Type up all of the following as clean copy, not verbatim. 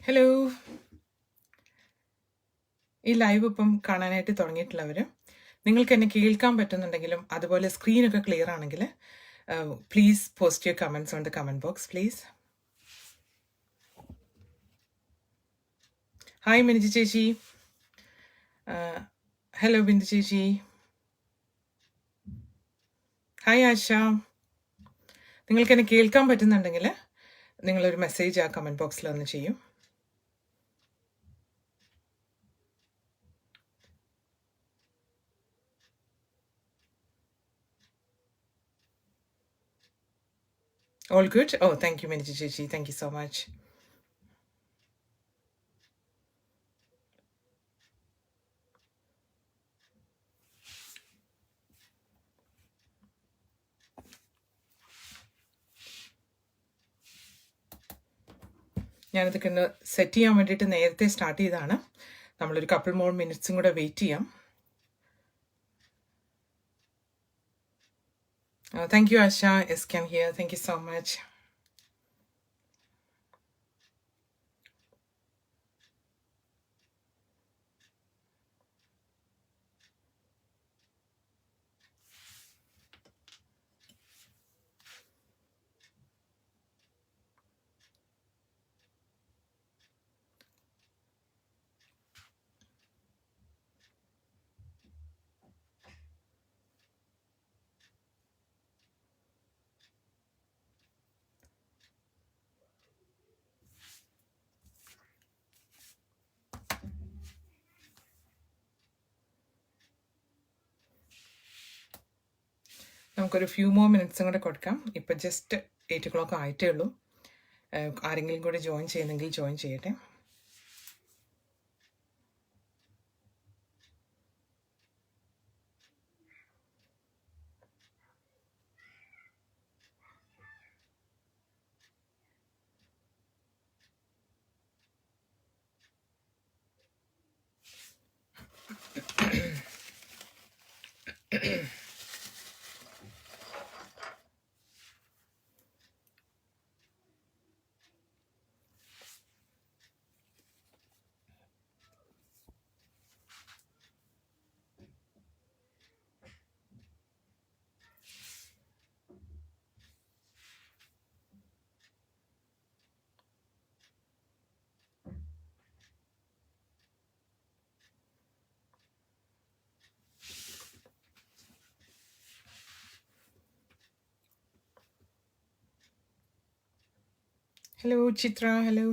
Hello. ഈ live ഇപ്പം കാണാനായിട്ട് തുടങ്ങിയിട്ടുള്ളവർ നിങ്ങൾക്ക് എന്നെ കേൾക്കാൻ പറ്റുന്നുണ്ടെങ്കിലും അതുപോലെ സ്ക്രീനൊക്കെ ക്ലിയർ ആണെങ്കിൽ please post your comments on the comment box please. Hi Miniji ചേച്ചി. ഹലോ ബിന്ദു ചേച്ചി. ഹായ് ആശ. നിങ്ങൾക്ക് എന്നെ കേൾക്കാൻ പറ്റുന്നുണ്ടെങ്കിൽ നിങ്ങളൊരു മെസ്സേജ് ആ കമൻറ്റ് ബോക്സിൽ ഒന്ന് ചെയ്യും. All good? Oh, thank you, Minji Chichi. Thank you so much. ഞാനിതൊക്കെ ഒന്ന് സെറ്റ് ചെയ്യാൻ വേണ്ടിയിട്ട് നേരത്തെ സ്റ്റാർട്ട് ചെയ്തതാണ്. നമ്മളൊരു കപ്പിൾ മോർ മിനിറ്റ്സും കൂടെ വെയിറ്റ് ചെയ്യാം. Thank you Asha. S can hear. Thank you so much. നമുക്കൊരു ഫ്യൂ മോർ മിനിറ്റ്സും കൂടെ കൊടുക്കാം. ഇപ്പം ജസ്റ്റ് 8 o'clock ആയിട്ടേ ഉള്ളൂ. ആരെങ്കിലും കൂടെ ജോയിൻ ചെയ്യുന്നെങ്കിൽ ജോയിൻ ചെയ്യട്ടെ. ഹലോ ചിത്ര. ഹലോ.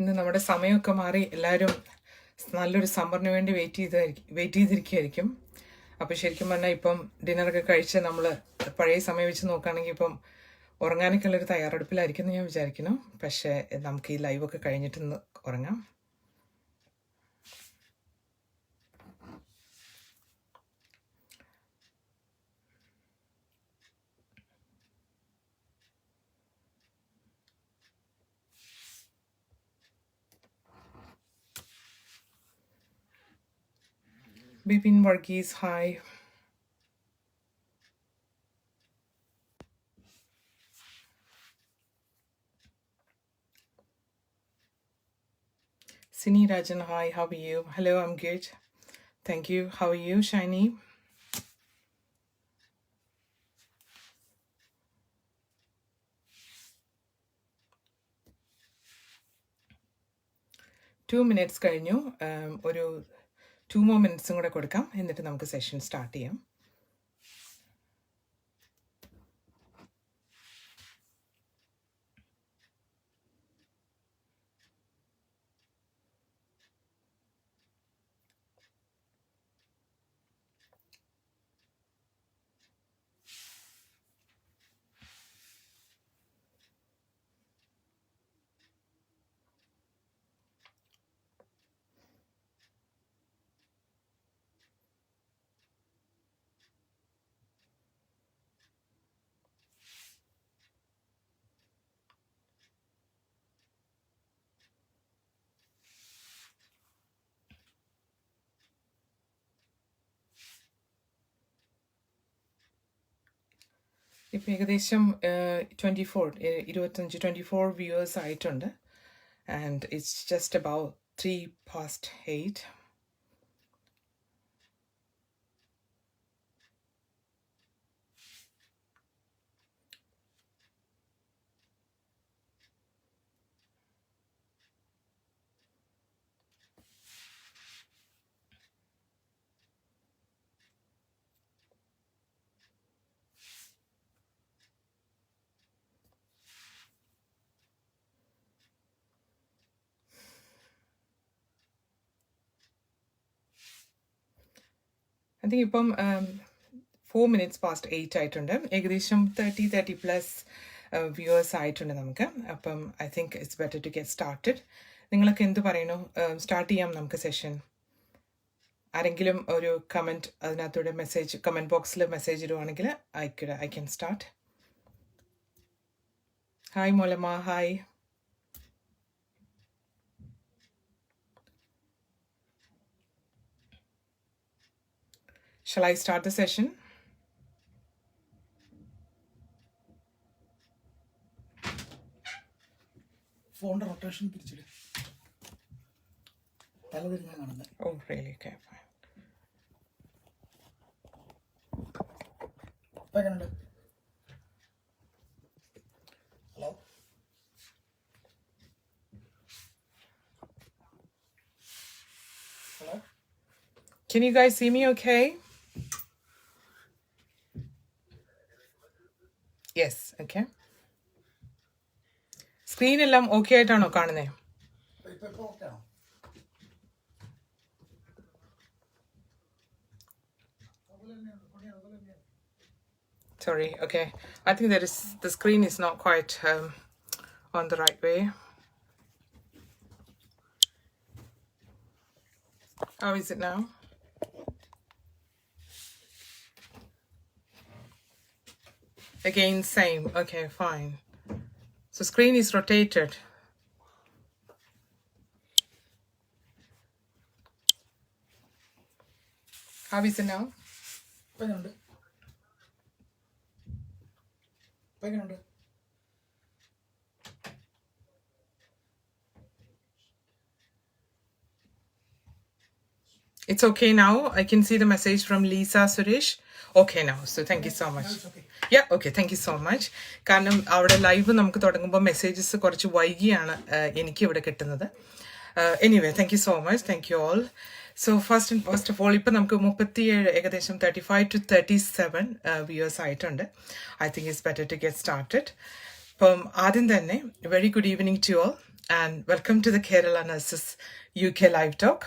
ഇന്ന് നമ്മുടെ സമയമൊക്കെ മാറി എല്ലാവരും നല്ലൊരു സമ്മറിന് വേണ്ടി വെയിറ്റ് ചെയ്തിരിക്കുകയായിരിക്കും. അപ്പോൾ ശരിക്കും പറഞ്ഞാൽ ഇപ്പം ഡിന്നറൊക്കെ കഴിച്ച് നമ്മൾ പഴയ സമയം വെച്ച് നോക്കുകയാണെങ്കിൽ ഇപ്പം ഉറങ്ങാനൊക്കെ ഉള്ളൊരു തയ്യാറെടുപ്പിലായിരിക്കും എന്ന് ഞാൻ വിചാരിക്കുന്നു. പക്ഷേ നമുക്ക് ഈ ലൈവൊക്കെ കഴിഞ്ഞിട്ടൊന്ന് ഉറങ്ങാം. Bipin Varghese, hi. Sini Rajan, hi, how are you? Hello, I'm good. Thank you. How are you, Shiny? Two minutes കഴിഞ്ഞു. ഒരു 2 more minutes കൂടെ കൊടുക്കാം. എന്നിട്ട് നമുക്ക് സെഷൻ സ്റ്റാർട്ട് ചെയ്യാം. ഇപ്പം ഏകദേശം 24 വ്യൂവേഴ്സ് ആയിട്ടുണ്ട്. And it's just about 8:03. I think ഇപ്പം 4 minutes past 8 ആയിട്ടുണ്ട്. ഏകദേശം 30+ വ്യൂവേഴ്സ് ആയിട്ടുണ്ട് നമുക്ക്. അപ്പം I think it's better to get started. നിങ്ങളൊക്കെ എന്ത് പറയുന്നു? സ്റ്റാർട്ട് ചെയ്യാം നമുക്ക് സെഷൻ. ആരെങ്കിലും ഒരു കമൻറ്റ് അതിനകത്തൂടെ കമൻറ്റ് ബോക്സിൽ മെസ്സേജ് ഇടുവാണെങ്കിൽ I can start. Hi Molamma, hi. Shall I start the session? Phone rotation. Oh, really? Okay, fine. Hello? Hello? Can you guys see me okay? Yes, okay. Screen എല്ലാം okay ആയിട്ടാണോ കാണുന്നത്? Sorry, okay. I think the screen is not quite on the right way. How is it now? Again, same. Okay, fine. So screen is rotated. How is it now? It's okay now. I can see the message from Lisa Suresh. Okay now. So thank you so much. Okay. Yeah, okay. Thank you so much. കാരണം അവിടെ live നമുക്ക് തുടങ്ങുമ്പോൾ messages കുറച്ച് വൈകിയാണ് എനിക്ക് ഇവിടെ കിട്ടുന്നത്. Anyway, thank you so much. Thank you all. So first of all ഇപ്പം നമുക്ക് 37 ഏകദേശം 35 to 37 വ്യൂവേഴ്സ് ആയിട്ടുണ്ട്. I think it's better to get started. അപ്പം ആദ്യം തന്നെ very good evening to all and welcome to the Kerala nurses UK live talk.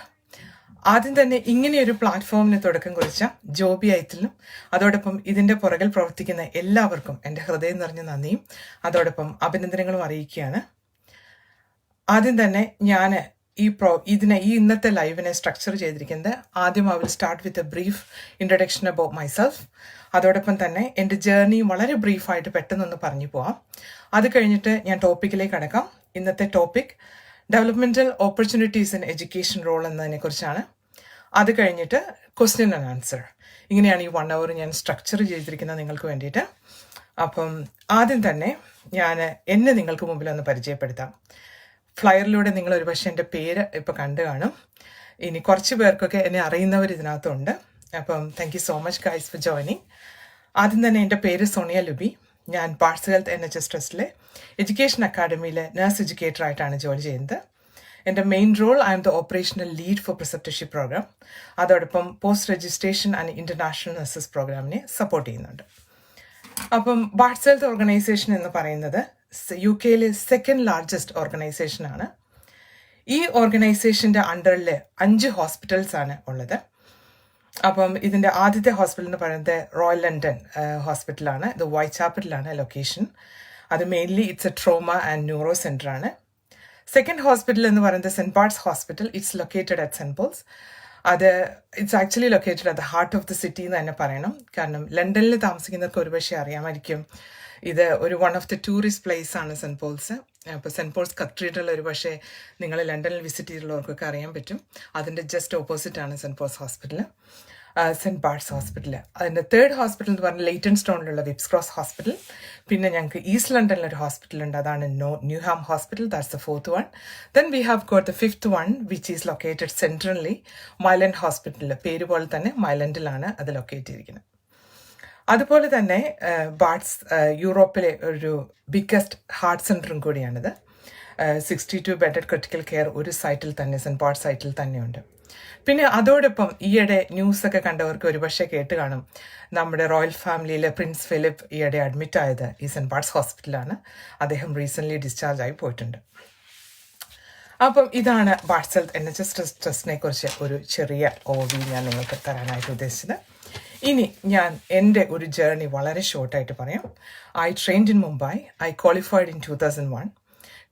ആദ്യം തന്നെ ഇങ്ങനെയൊരു പ്ലാറ്റ്ഫോമിന് തുടക്കം കുറിച്ച ജോബി ഐത്തിലും അതോടൊപ്പം ഇതിൻ്റെ പുറകിൽ പ്രവർത്തിക്കുന്ന എല്ലാവർക്കും എൻ്റെ ഹൃദയം നിറഞ്ഞ നന്ദിയും അതോടൊപ്പം അഭിനന്ദനങ്ങളും അറിയിക്കുകയാണ്. ആദ്യം തന്നെ ഞാൻ ഈ ഇന്നത്തെ ലൈവിനെ സ്ട്രക്ചർ ചെയ്തിരിക്കുന്നത് ആദ്യം I will start with a brief introduction about myself. അതോടൊപ്പം തന്നെ എൻ്റെ ജേർണി വളരെ ബ്രീഫായിട്ട് പെട്ടെന്നൊന്ന് പറഞ്ഞു പോവാം. അത് കഴിഞ്ഞിട്ട് ഞാൻ ടോപ്പിക്കിലേക്ക് കടക്കാം. ഇന്നത്തെ topic developmental opportunities in education role എന്നതിനെ കുറിച്ചാണ്. അത് കഴിഞ്ഞിട്ട് ക്വസ്റ്റ്യൻ ആൻഡ് ആൻസർ. ഇങ്ങനെയാണ് ഈ 1 hour ഞാൻ സ്ട്രക്ചർ ചെയ്തിരിക്കുന്നത് നിങ്ങൾക്ക് വേണ്ടിയിട്ട്. അപ്പം ആദ്യം തന്നെ ഞാൻ എന്നെ നിങ്ങൾക്ക് മുമ്പിൽ ഒന്ന് പരിചയപ്പെടുത്താം. ഫ്ലയറിലൂടെ നിങ്ങൾ ഒരുപക്ഷെ എൻ്റെ പേര് ഇപ്പോൾ കണ്ടു കാണും. ഇനി കുറച്ച് പേർക്കൊക്കെ എന്നെ അറിയുന്നവർ ഇതിനകത്തുണ്ട്. അപ്പം thank you so much guys for joining. ആദ്യം തന്നെ എൻ്റെ പേര് സോണിയ ലുബി. ഞാൻ പാർട്സ് ഹെൽത്ത് NHS ട്രസ്റ്റിലെ എഡ്യൂക്കേഷൻ അക്കാഡമിയിലെ നഴ്സ് എഡ്യൂക്കേറ്ററായിട്ടാണ് ജോലി ചെയ്യുന്നത്. എൻ്റെ main role I am the operational lead for preceptorship programme. അതോടൊപ്പം post registration and international nurses പ്രോഗ്രാമിനെ സപ്പോർട്ട് ചെയ്യുന്നുണ്ട്. അപ്പം പാർട്സ് ഹെൽത്ത് ഓർഗനൈസേഷൻ എന്ന് പറയുന്നത് UK-യിലെ സെക്കൻഡ് ലാർജസ്റ്റ് ഓർഗനൈസേഷനാണ്. ഈ ഓർഗനൈസേഷൻ്റെ അണ്ടറിൽ 5 ഹോസ്പിറ്റൽസ് ആണ് ഉള്ളത്. അപ്പം ഇതിൻ്റെ ആദ്യത്തെ ഹോസ്പിറ്റൽ എന്ന് പറയുന്നത് റോയൽ ലണ്ടൻ ഹോസ്പിറ്റലാണ്. ഇത് വൈറ്റ് ചാപ്പലിലാണ് ലൊക്കേഷൻ. അത് mainly it's a trauma and neuro centre ആണ്. സെക്കൻഡ് ഹോസ്പിറ്റൽ എന്ന് പറയുന്നത് Saint Paul's hospital. It's located at Saint Paul's. അത് it's actually located at the heart of the city എന്ന് തന്നെ പറയണം. കാരണം ലണ്ടനിൽ താമസിക്കുന്നവർക്ക് ഒരുപക്ഷെ അറിയാമായിരിക്കും, ഇത് ഒരു one of the tourist place ആണ് സെൻറ്റ് പോൾസ്. അപ്പോൾ സെൻറ്റ് പോൾസ് കത്തീഡ്രൽ ഒരുപക്ഷെ നിങ്ങൾ ലണ്ടനിൽ വിസിറ്റ് ചെയ്തിട്ടുള്ളവർക്കൊക്കെ അറിയാൻ പറ്റും. അതിൻ്റെ ജസ്റ്റ് ഓപ്പോസിറ്റ് ആണ് Saint Paul's hospital. Saint Barts hospital. അതിൻ്റെ തേർഡ് ഹോസ്പിറ്റൽ എന്ന് പറഞ്ഞാൽ ലെയ്റ്റൺ സ്റ്റോണിലുള്ള വിപ്സ് ക്രോസ് ഹോസ്പിറ്റൽ. പിന്നെ ഞങ്ങൾക്ക് ഈസ്റ്റ് ലണ്ടനിലൊരു ഹോസ്പിറ്റലുണ്ട്, അതാണ് Newham hospital. That's the fourth one. Then we have got the fifth one which is located centrally Mile End hospital. പേര് പോലെ തന്നെ മൈലൻഡിലാണ് അത് ലൊക്കേറ്റ് ചെയ്തിരിക്കുന്നത്. അതുപോലെ തന്നെ ബാർട്സ് യൂറോപ്പിലെ ഒരു ബിഗ്ഗസ്റ്റ് ഹാർട്ട് സെൻറ്ററും കൂടിയാണിത്. 62 ബെഡഡ് ക്രിട്ടിക്കൽ കെയർ ഒരു സൈറ്റിൽ തന്നെ, സെൻറ്റ് ബാർട്സ് സൈറ്റിൽ തന്നെയുണ്ട്. പിന്നെ അതോടൊപ്പം ഈയിടെ ന്യൂസൊക്കെ കണ്ടവർക്ക് ഒരുപക്ഷെ കേട്ട് കാണും, നമ്മുടെ റോയൽ ഫാമിലിയിലെ പ്രിൻസ് ഫിലിപ്പ് ഈയിടെ അഡ്മിറ്റ് ആയത് ഈ സെൻറ്റ് ബാർട്സ് ഹോസ്പിറ്റലാണ്. അദ്ദേഹം റീസെൻ്റ്ലി ഡിസ്ചാർജ് ആയി പോയിട്ടുണ്ട്. അപ്പം ഇതാണ് ബാർട്സ് ഹെൽത്ത് NHS ട്രസ്റ്റിനെ കുറിച്ച് ഒരു ചെറിയ ഓവർവ്യൂ ഞാൻ നിങ്ങൾക്ക് തരാനായിട്ട് ഉദ്ദേശിച്ചത്. ഇനി ഞാൻ എൻ്റെ ഒരു ജേർണി വളരെ ഷോർട്ടായിട്ട് പറയാം. I trained in Mumbai. I qualified in 2001.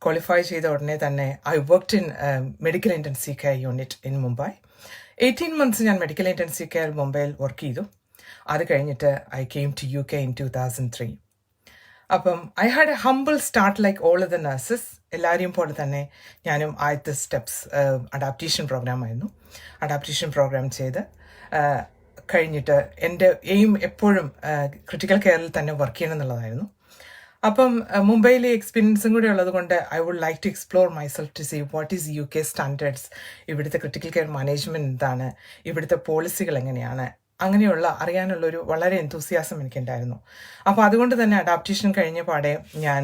Qualify ചെയ്ത ഉടനെ തന്നെ I worked in medical intensive care unit in Mumbai. 18 months ഞാൻ മെഡിക്കൽ ഇൻറ്റൻസീവ് കെയർ മുംബൈയിൽ വർക്ക് ചെയ്തു. അത് കഴിഞ്ഞിട്ട് I came to UK in 2003. അപ്പം I had a humble start like all the nurses. എല്ലാവരെയും പോലെ തന്നെ ഞാനും ആദ്യത്തെ സ്റ്റെപ്സ് അഡാപ്റ്റേഷൻ പ്രോഗ്രാം ആയിരുന്നു. അഡാപ്റ്റേഷൻ പ്രോഗ്രാം ചെയ്ത് കഴിഞ്ഞിട്ട് എൻ്റെ എയിം എപ്പോഴും ക്രിട്ടിക്കൽ കെയറിൽ തന്നെ വർക്ക് ചെയ്യണം എന്നുള്ളതായിരുന്നു. അപ്പം മുംബൈയിലെ എക്സ്പീരിയൻസും കൂടെ ഉള്ളത് കൊണ്ട് I would like to explore myself to see what is UK standards, ഇവിടുത്തെ ക്രിട്ടിക്കൽ കെയർ മാനേജ്മെൻറ്റ് എന്താണ്, ഇവിടുത്തെ പോളിസികൾ എങ്ങനെയാണ്, അങ്ങനെയുള്ള അറിയാനുള്ളൊരു വളരെ എന്തൂസിയാസം എനിക്കുണ്ടായിരുന്നു. അപ്പോൾ അതുകൊണ്ട് തന്നെ അഡാപ്റ്റേഷൻ കഴിഞ്ഞ പാടെ ഞാൻ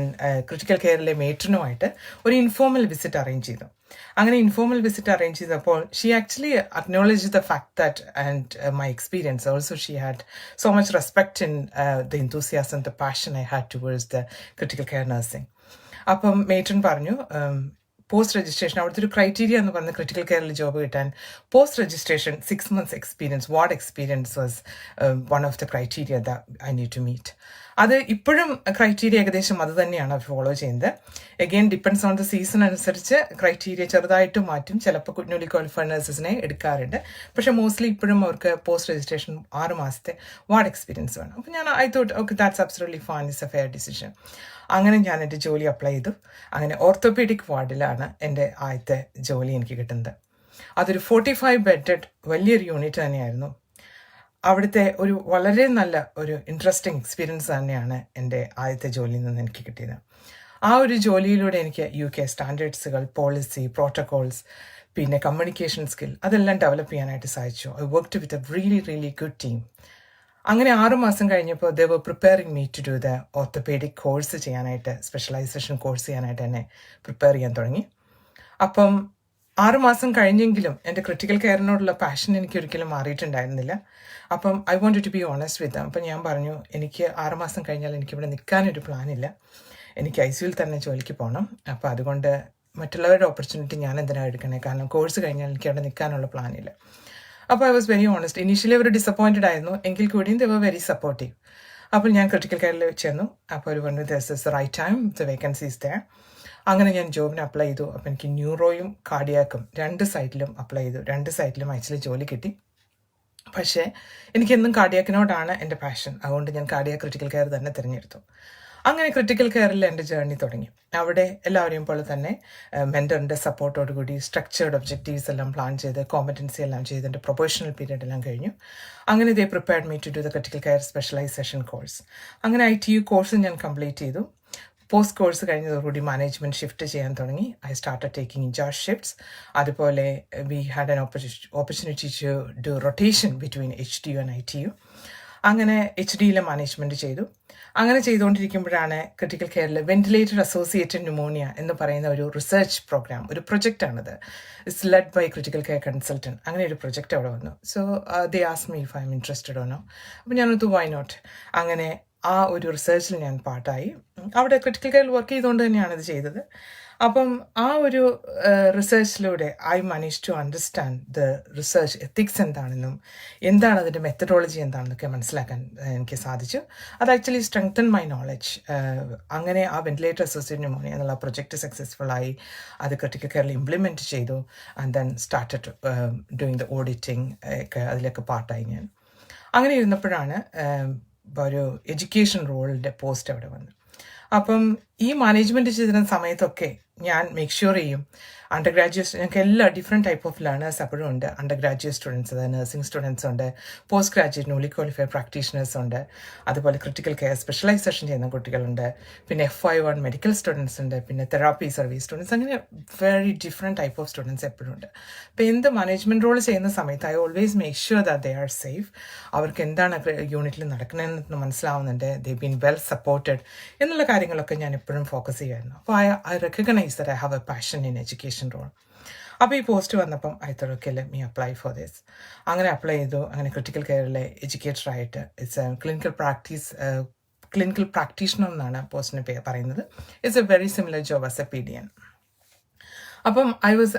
ക്രിട്ടിക്കൽ കെയറിലെ മേട്രനുമായിട്ട് ഒരു ഇൻഫോർമൽ വിസിറ്റ് അറേഞ്ച് ചെയ്തു. അങ്ങനെ ഇൻഫോർമൽ വിസിറ്റ് അറേഞ്ച് ചെയ്തപ്പോൾ she actually acknowledge the fact that and my experience. Also she had so much respect in the enthusiasm, the passion I had towards the critical care nursing. അപ്പം matron പറഞ്ഞു, post registration, അവിടുത്തെ ഒരു criteria എന്ന് പറയുന്നത് critical കെയറിൽ job കിട്ടാൻ post registration 6 months experience, ward experience was one of the criteria that I need to meet. അത് ഇപ്പോഴും ക്രൈറ്റീരിയ ഏകദേശം അത് തന്നെയാണ് അവർ ഫോളോ ചെയ്യുന്നത്. Again depends on the season അനുസരിച്ച് ക്രൈറ്റീരിയ ചെറുതായിട്ട് മാറ്റും. ചിലപ്പോൾ ന്യൂലി ക്വാളിഫൈഡ് നഴ്സസിനെ എടുക്കാറുണ്ട്. പക്ഷേ മോസ്റ്റ്ലി ഇപ്പോഴും അവർക്ക് പോസ്റ്റ് രജിസ്ട്രേഷൻ 6 മാസത്തെ വാർഡ് എക്സ്പീരിയൻസ് വേണം. അപ്പോൾ ഞാൻ I thought okay that's absolutely fine, it's A fair decision. അങ്ങനെ ഞാൻ എൻ്റെ ജോലി അപ്ലൈ ചെയ്തു. അങ്ങനെ ഓർത്തോപീഡിക് വാർഡിലാണ് എൻ്റെ ആദ്യത്തെ ജോലി എനിക്ക് കിട്ടുന്നത്. അതൊരു 45 bedded വലിയൊരു യൂണിറ്റ് തന്നെയായിരുന്നു. അവിടുത്തെ ഒരു വളരെ നല്ല ഒരു ഇൻട്രസ്റ്റിംഗ് എക്സ്പീരിയൻസ് തന്നെയാണ് എൻ്റെ ആദ്യത്തെ ജോലിയിൽ നിന്ന് എനിക്ക് കിട്ടിയത്. ആ ഒരു ജോലിയിലൂടെ എനിക്ക് UK സ്റ്റാൻഡേർഡ്സുകൾ, പോളിസി, പ്രോട്ടോകോൾസ്, പിന്നെ കമ്മ്യൂണിക്കേഷൻ സ്കിൽ അതെല്ലാം ഡെവലപ്പ് ചെയ്യാനായിട്ട് സാധിച്ചു. I worked with a really good team. അങ്ങനെ 6 മാസം കഴിഞ്ഞപ്പോൾ they were preparing me to do the orthopaedic course ചെയ്യാനായിട്ട്, സ്പെഷ്യലൈസേഷൻ കോഴ്സ് ചെയ്യാനായിട്ട് എന്നെ പ്രിപ്പയർ ചെയ്യാൻ തുടങ്ങി. അപ്പം 6 മാസം കഴിഞ്ഞെങ്കിലും എൻ്റെ ക്രിട്ടിക്കൽ കെയറിനോടുള്ള പാഷൻ എനിക്ക് ഒരിക്കലും മാറിയിട്ടുണ്ടായിരുന്നില്ല. അപ്പം I want to be honest with them. അപ്പം ഞാൻ പറഞ്ഞു, എനിക്ക് 6 മാസം കഴിഞ്ഞാൽ എനിക്കിവിടെ നിൽക്കാനൊരു പ്ലാനില്ല, എനിക്ക് ICUയിൽ തന്നെ ജോലിക്ക് പോകണം. അപ്പോൾ അതുകൊണ്ട് മറ്റുള്ളവരുടെ ഓപ്പർച്യൂണിറ്റി ഞാൻ എന്തിനാണ് എടുക്കണേ, കാരണം കോഴ്സ് കഴിഞ്ഞാൽ എനിക്ക് അവിടെ നിൽക്കാനുള്ള പ്ലാനില്ല. അപ്പോൾ I was very honest. Initially അവർ ഡിസപ്പോയിൻറ്റഡ് ആയിരുന്നു, എങ്കിൽ കൂടിയും ദേ വർ വെരി സപ്പോർട്ടീവ്. അപ്പോൾ ഞാൻ ക്രിട്ടിക്കൽ കെയറിൽ ചെന്നു. അപ്പോൾ അവർ പറഞ്ഞു this is the right time, the vacancies there. അങ്ങനെ ഞാൻ ജോബിന് അപ്ലൈ ചെയ്തു. അപ്പോൾ എനിക്ക് ന്യൂറോയും കാർഡിയാക്കും 2 സൈറ്റിലും അപ്ലൈ ചെയ്തു. 2 സൈറ്റിലും ആക്ച്വലി ജോലി കിട്ടി. പക്ഷേ എനിക്കെന്നും കാർഡിയാക്കിനോടാണ് എൻ്റെ പാഷൻ. അതുകൊണ്ട് ഞാൻ കാർഡിയാക് ക്രിട്ടിക്കൽ കെയർ തന്നെ തിരഞ്ഞെടുത്തു. അങ്ങനെ ക്രിട്ടിക്കൽ കെയറിൽ എൻ്റെ ജേർണി തുടങ്ങി. അവിടെ എല്ലാവരെയും പോലെ തന്നെ മെൻറ്ററിൻ്റെ സപ്പോർട്ടോടുകൂടി സ്ട്രക്ചേർഡ് ഒബ്ജക്റ്റീവ്സ് എല്ലാം പ്ലാൻ ചെയ്ത്, കോമ്പറ്റൻസി എല്ലാം ചെയ്ത് എൻ്റെ പ്രൊഫഷണൽ പീരീഡ് എല്ലാം കഴിഞ്ഞു. അങ്ങനെ they prepared me to do the critical care specialisation course. അങ്ങനെ ITU കോഴ്സ് ഞാൻ കംപ്ലീറ്റ് ചെയ്തു. പോസ്റ്റ് കോഴ്സ് കഴിഞ്ഞതോടുകൂടി മാനേജ്മെൻറ്റ് ഷിഫ്റ്റ് ചെയ്യാൻ തുടങ്ങി. I started taking in charge shifts. അതുപോലെ we had an opportunity to do rotation between HDU and ITU. അങ്ങനെ HDയിലെ management ചെയ്തു. അങ്ങനെ ചെയ്തുകൊണ്ടിരിക്കുമ്പോഴാണ് ക്രിട്ടിക്കൽ കെയറിൽ വെന്റിലേറ്റഡ് അസോസിയേറ്റഡ് ന്യൂമോണിയ എന്ന് പറയുന്ന ഒരു റിസർച്ച് പ്രോഗ്രാം, ഒരു പ്രൊജക്റ്റാണിത്. It's led by critical care consultant. അങ്ങനെ ഒരു പ്രൊജക്റ്റ് അവിടെ വന്നു. So they asked me if I am interested or no. അപ്പോൾ ഞാനത് വൈ നോട്ട്. അങ്ങനെ ആ ഒരു റിസർച്ചിൽ ഞാൻ പാർട്ടായി. അവിടെ ക്രിട്ടിക്കൽ കെയറിൽ വർക്ക് ചെയ്തുകൊണ്ട് തന്നെയാണ് ഇത് ചെയ്തത്. അപ്പം ആ ഒരു റിസർച്ചിലൂടെ I manage to understand the research ethics എന്താണെന്നും എന്താണ് അതിൻ്റെ മെത്തഡോളജി എന്താണെന്നൊക്കെ മനസ്സിലാക്കാൻ എനിക്ക് സാധിച്ചു. അത് ആക്ച്വലി സ്ട്രെങ്തൻ മൈ നോളജ്. അങ്ങനെ ആ വെന്റിലേറ്റർ അസോസിയേറ്റ് ന്യൂമോണിയ എന്നുള്ള പ്രൊജക്റ്റ് സക്സസ്ഫുള്ളായി അത് ക്രിട്ടിക്കൽ കെയറിൽ ഇംപ്ലിമെൻറ്റ് ചെയ്തു. And then started doing the auditing ഒക്കെ അതിലൊക്കെ പാർട്ടായി ഞാൻ. അങ്ങനെ ഇരുന്നപ്പോഴാണ് ഒരു എഡ്യൂക്കേഷൻ റോളിൻ്റെ പോസ്റ്റ് അവിടെ വന്നു. അപ്പം ഈ മാനേജ്മെൻറ്റ് ചെയ്തിരുന്ന സമയത്തൊക്കെ ഞാൻ മേക്ക് ഷുവർ ചെയ്യും അണ്ടർ ഗ്രാജുവേറ്റ് ഞങ്ങൾക്ക് എല്ലാ ഡിഫറെൻറ്റ് ടൈപ്പ് ഓഫ് ലേണേഴ്സ് അപ്പോഴും ഉണ്ട്. അണ്ടർ ഗ്രാജുവേറ്റ് സ്റ്റുഡൻസ്, അതായത് നഴ്സിംഗ് സ്റ്റുഡൻസ് ഉണ്ട്, post graduate newly qualified practitioners ഉണ്ട്, അതുപോലെ ക്രിട്ടിക്കൽ കെയർ സ്പെഷ്യലൈസേഷൻ ചെയ്യുന്ന കുട്ടികളുണ്ട്, പിന്നെ FY1 മെഡിക്കൽ സ്റ്റുഡൻസ് ഉണ്ട്, പിന്നെ തെറാപ്പി സർവീസ് സ്റ്റുഡൻസ്, അങ്ങനെ very different type of students എപ്പോഴും ഉണ്ട്. അപ്പോൾ എന്ത് മാനേജ്മെൻറ്റ് റോൾ ചെയ്യുന്ന സമയത്ത് I always make sure that they are safe. അവർക്ക് എന്താണ് യൂണിറ്റിൽ നടക്കുന്നതെന്ന് മനസ്സിലാവുന്നുണ്ട്, ദേ ബീൻ വെൽ സപ്പോർട്ടഡ് എന്നുള്ള കാര്യങ്ങളൊക്കെ ഞാൻ എപ്പോഴും ഫോക്കസ് ചെയ്യുമായിരുന്നു. അപ്പോൾ I recognise that I have a passion in education role. അപ്പോൾ ഈ പോസ്റ്റ് വന്നപ്പം I thought okay let me apply for this. അങ്ങനെ അപ്ലൈ ചെയ്തു. അങ്ങനെ ക്രിട്ടിക്കൽ കെയറിലെ എഡ്യൂക്കേറ്ററായിട്ട് ഇറ്റ്സ് ക്ലിനിക്കൽ പ്രാക്ടീഷണർ എന്നാണ് പോസ്റ്റിന് പറയുന്നത്. It's a very similar job as a PDN. അപ്പം I was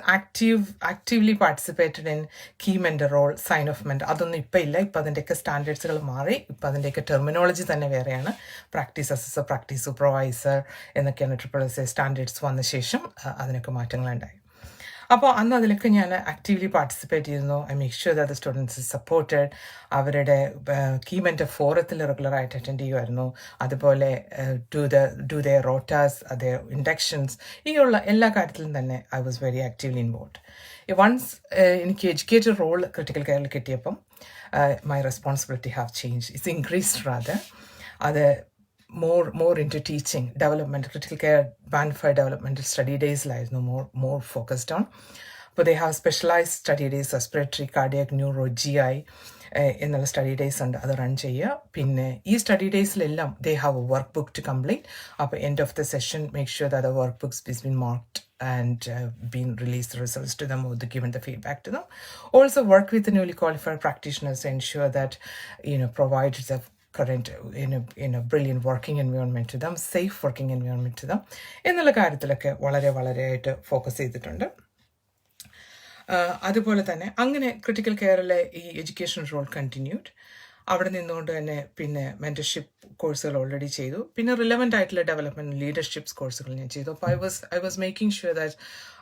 actively participated in key mentor role, sign off mentor. അതൊന്നും ഇപ്പം ഇല്ല. ഇപ്പം അതിൻ്റെയൊക്കെ സ്റ്റാൻഡേർഡ്സുകൾ മാറി. ഇപ്പം അതിൻ്റെയൊക്കെ ടെർമിനോളജി തന്നെ വേറെയാണ്. പ്രാക്ടീസ് അസസർ, പ്രാക്ടീസ് സൂപ്പർവൈസർ എന്നൊക്കെയാണ് SSS സ്റ്റാൻഡേർഡ്സ് വന്ന ശേഷം അതിനൊക്കെ മാറ്റങ്ങളുണ്ടായി. അപ്പോൾ അന്ന് അതിലൊക്കെ ഞാൻ ആക്റ്റീവ്ലി പാർട്ടിസിപ്പേറ്റ് ചെയ്യുന്നു. I make sure that the students supported. അവരുടെ കീ മെൻറ്റർ ഫോറത്തിൽ റെഗുലറായിട്ട് അറ്റൻഡ് ചെയ്യുമായിരുന്നു. അതുപോലെ ഡു ദ റോട്ടാസ്, അതേ ഇൻഡക്ഷൻസ്, ഇങ്ങനെയുള്ള എല്ലാ കാര്യത്തിലും തന്നെ I was very actively involve. Once എനിക്ക് എഡ്യൂക്കേറ്റർ റോൾ ക്രിട്ടിക്കൽ കെയറിൽ കിട്ടിയപ്പം my responsibility have change. It's increased rather. അത് more into teaching, developmental, critical care, band 5 developmental study days lies more focused on. But they have specialized study days, respiratory, cardiac, neuro, GI എന്നുള്ള study days ഉണ്ട്. അത് run ചെയ്യുക. പിന്നെ ഈ study ഡേയ്സിലെല്ലാം they have a workbook to complete. അപ്പോൾ end of the session make sure that the workbooks is been marked and been released the results to them or given the feedback to them. Also work with the newly qualified practitioners to ensure that provides the current in a brilliant working environment to them, safe working environment to them എന്നുള്ള കാര്യത്തിലൊക്കെ വളരെയായിട്ട് focus ചെയ്തിട്ടുണ്ട്. അതുപോലെ തന്നെ അങ്ങനെ ക്രിട്ടിക്കൽ കെയറിലെ ഈ education role continued. അവിടെ നിന്നുകൊണ്ട് തന്നെ പിന്നെ മെൻറ്റർഷിപ്പ് കോഴ്സുകൾ ഓൾറെഡി ചെയ്തു. പിന്നെ റിലവൻ്റ് ആയിട്ടുള്ള ഡെവലപ്മെൻറ്റ് ലീഡർഷിപ്സ് കോഴ്സുകൾ ഞാൻ ചെയ്തു. അപ്പോൾ I was making sure that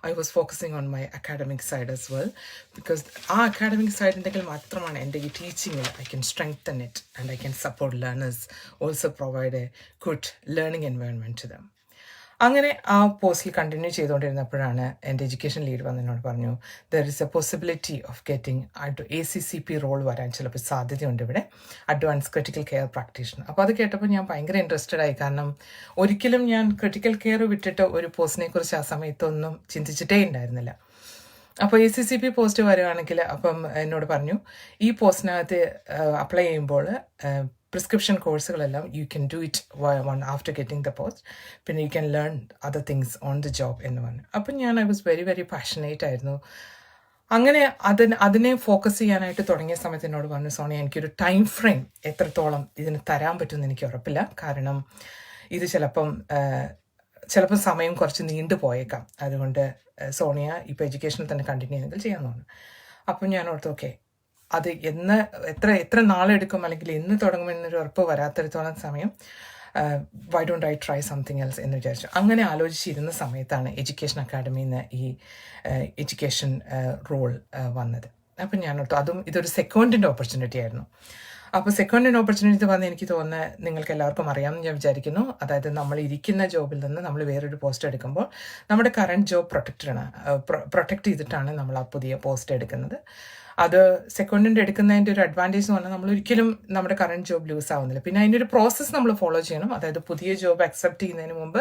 I was focusing on my academic side as well. Because ആ അക്കാഡമിക് സൈഡ് ഉണ്ടെങ്കിൽ മാത്രമാണ് എൻ്റെ ഈ ടീച്ചിങ്ങിൽ I can strengthen it and I can support learners, also provide a good learning environment to them. അങ്ങനെ ആ പോസ്റ്റിൽ continue ചെയ്തുകൊണ്ടിരുന്നപ്പോഴാണ് എൻ്റെ എഡ്യൂക്കേഷൻ ലീഡ് വന്ന് എന്നോട് പറഞ്ഞു, there is a possibility of getting ACCP role വരാൻ ചിലപ്പോൾ സാധ്യതയുണ്ട് ഇവിടെ, അഡ്വാൻസ് ക്രിട്ടിക്കൽ കെയർ പ്രാക്ടീഷണർ. അപ്പോൾ അത് കേട്ടപ്പോൾ ഞാൻ ഭയങ്കര ഇൻട്രസ്റ്റഡ് ആയി. കാരണം ഒരിക്കലും ഞാൻ ക്രിട്ടിക്കൽ കെയർ വിട്ടിട്ട് ഒരു പോസ്റ്റിനെ കുറിച്ച് ആ സമയത്തൊന്നും ചിന്തിച്ചിട്ടേ ഉണ്ടായിരുന്നില്ല. അപ്പോൾ ACCP പോസ്റ്റ് വരുവാണെങ്കിൽ അപ്പം എന്നോട് പറഞ്ഞു, ഈ പോസ്റ്റിനകത്ത് അപ്ലൈ ചെയ്യുമ്പോൾ പ്രിസ്ക്രിപ്ഷൻ കോഴ്സുകളെല്ലാം you can do it after getting the post, പിന്നെ you can learn other things on the job എന്ന് പറഞ്ഞു. അപ്പം ഞാൻ ഐ വാസ് വെരി പാഷനേറ്റ് ആയിരുന്നു. അങ്ങനെ അതിനെ ഫോക്കസ് ചെയ്യാനായിട്ട് തുടങ്ങിയ സമയത്ത് എന്നോട് പറഞ്ഞു, സോണിയ എനിക്കൊരു ടൈം ഫ്രെയിം എത്രത്തോളം ഇതിന് തരാൻ പറ്റുമെന്ന് എനിക്ക് ഉറപ്പില്ല. കാരണം ഇത് ചിലപ്പം സമയം കുറച്ച് നീണ്ടു പോയേക്കാം. അതുകൊണ്ട് സോണിയ ഇപ്പോൾ എഡ്യൂക്കേഷനിൽ തന്നെ കണ്ടിന്യൂ ചെയ്തെങ്കിൽ ചെയ്യാമെന്ന് പറഞ്ഞു. അപ്പം ഞാൻ ഓർത്തു ഓക്കെ, അത് എത്ര നാളെടുക്കും അല്ലെങ്കിൽ എന്ന് തുടങ്ങുമെന്നൊരു ഉറപ്പ് വരാത്തിടത്തോളം സമയം why don't I try something else എന്ന് വിചാരിച്ചു. അങ്ങനെ ആലോചിച്ചിരുന്ന സമയത്താണ് എഡ്യൂക്കേഷൻ അക്കാഡമിയിൽ നിന്ന് ഈ എഡ്യൂക്കേഷൻ റോൾ വന്നത്. അപ്പം ഞാൻ ഓർത്തു അതും ഇതൊരു സെക്കൻഡിൻ്റെ ഓപ്പർച്യൂണിറ്റി ആയിരുന്നു. അപ്പോൾ സെക്കൻഡിൻ്റെ ഓപ്പർച്യൂണിറ്റി വന്ന് എനിക്ക് തോന്നുന്നത് നിങ്ങൾക്ക് എല്ലാവർക്കും അറിയാമെന്ന് ഞാൻ വിചാരിക്കുന്നു. അതായത് നമ്മൾ ഇരിക്കുന്ന ജോബിൽ നിന്ന് നമ്മൾ വേറൊരു പോസ്റ്റ് എടുക്കുമ്പോൾ നമ്മുടെ കറണ്ട് ജോബ് പ്രൊട്ടക്റ്റ് ചെയ്തിട്ടാണ് നമ്മൾ ആ പുതിയ പോസ്റ്റ് എടുക്കുന്നത്. അത് സെക്കൻഡിൻ്റെ എടുക്കുന്നതിൻ്റെ ഒരു അഡ്വാൻറ്റേജ് എന്ന് പറഞ്ഞാൽ നമ്മൾ ഒരിക്കലും നമ്മുടെ കറണ്ട് ജോബ് ലൂസ് ആവുന്നില്ല. പിന്നെ അതിൻ്റെ ഒരു പ്രോസസ്സ് നമ്മൾ ഫോളോ ചെയ്യണം. അതായത് പുതിയ ജോബ് അക്സെപ്റ്റ് ചെയ്യുന്നതിന് മുമ്പ്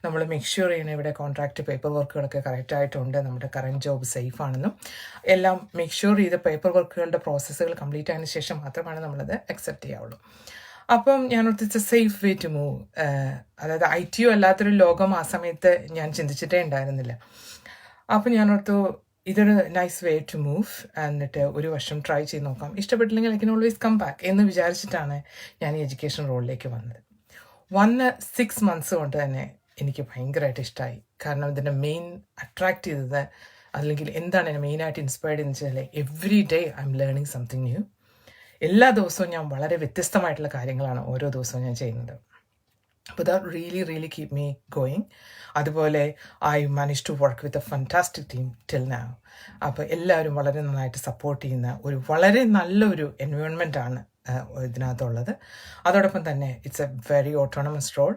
നമ്മൾ മേക്ക് ഷുവർ ചെയ്യണം ഇവിടെ കോൺട്രാക്റ്റ് പേപ്പർ വർക്കുകളൊക്കെ കറക്റ്റായിട്ടുണ്ട്, നമ്മുടെ കറണ്ട് ജോബ് സേഫ് ആണെന്നും എല്ലാം മേക്ക് ഷുവർ ചെയ്ത് പേപ്പർ വർക്കുകളുടെ പ്രോസസ്സുകൾ കംപ്ലീറ്റ് ആയതിനു ശേഷം മാത്രമാണ് നമ്മളത് അക്സെപ്റ്റ് ചെയ്യാവുള്ളൂ. അപ്പം ഞാൻ it's a safe way to move. അതായത് ITO അല്ലാത്തൊരു ലോകം ആ സമയത്ത് ഞാൻ ചിന്തിച്ചിട്ടേ ഉണ്ടായിരുന്നില്ല. അപ്പം ഞാൻ ഓർത്തു ഇതൊരു നൈസ് വേ ടു മൂവ്. എന്നിട്ട് ഒരു വർഷം ട്രൈ ചെയ്ത് നോക്കാം, ഇഷ്ടപ്പെട്ടില്ലെങ്കിൽ I can always come back എന്ന് വിചാരിച്ചിട്ടാണ് ഞാൻ ഈ എഡ്യൂക്കേഷൻ റോളിലേക്ക് വന്നത്. 6 months കൊണ്ട് തന്നെ എനിക്ക് ഭയങ്കരമായിട്ട് ഇഷ്ടമായി. കാരണം ഇതിൻ്റെ മെയിൻ അട്രാക്ട് ചെയ്തത് അല്ലെങ്കിൽ എന്താണ് എന്നെ മെയിനായിട്ട് ഇൻസ്പയർഡ് എന്ന് വെച്ചാൽ every day I M learning something new. എല്ലാ ദിവസവും ഞാൻ വളരെ വ്യത്യസ്തമായിട്ടുള്ള കാര്യങ്ങളാണ് ഓരോ ദിവസവും ഞാൻ ചെയ്യുന്നത്. അപ്പോൾ that really keep me going. അതുപോലെ I manage to work with a fantastic team till now. അപ്പോൾ എല്ലാവരും വളരെ നന്നായിട്ട് സപ്പോർട്ട് ചെയ്യുന്ന ഒരു വളരെ നല്ലൊരു എൻവയോൺമെൻറ്റാണ് ഇതിനകത്തുള്ളത്. അതോടൊപ്പം തന്നെ it's a very autonomous role.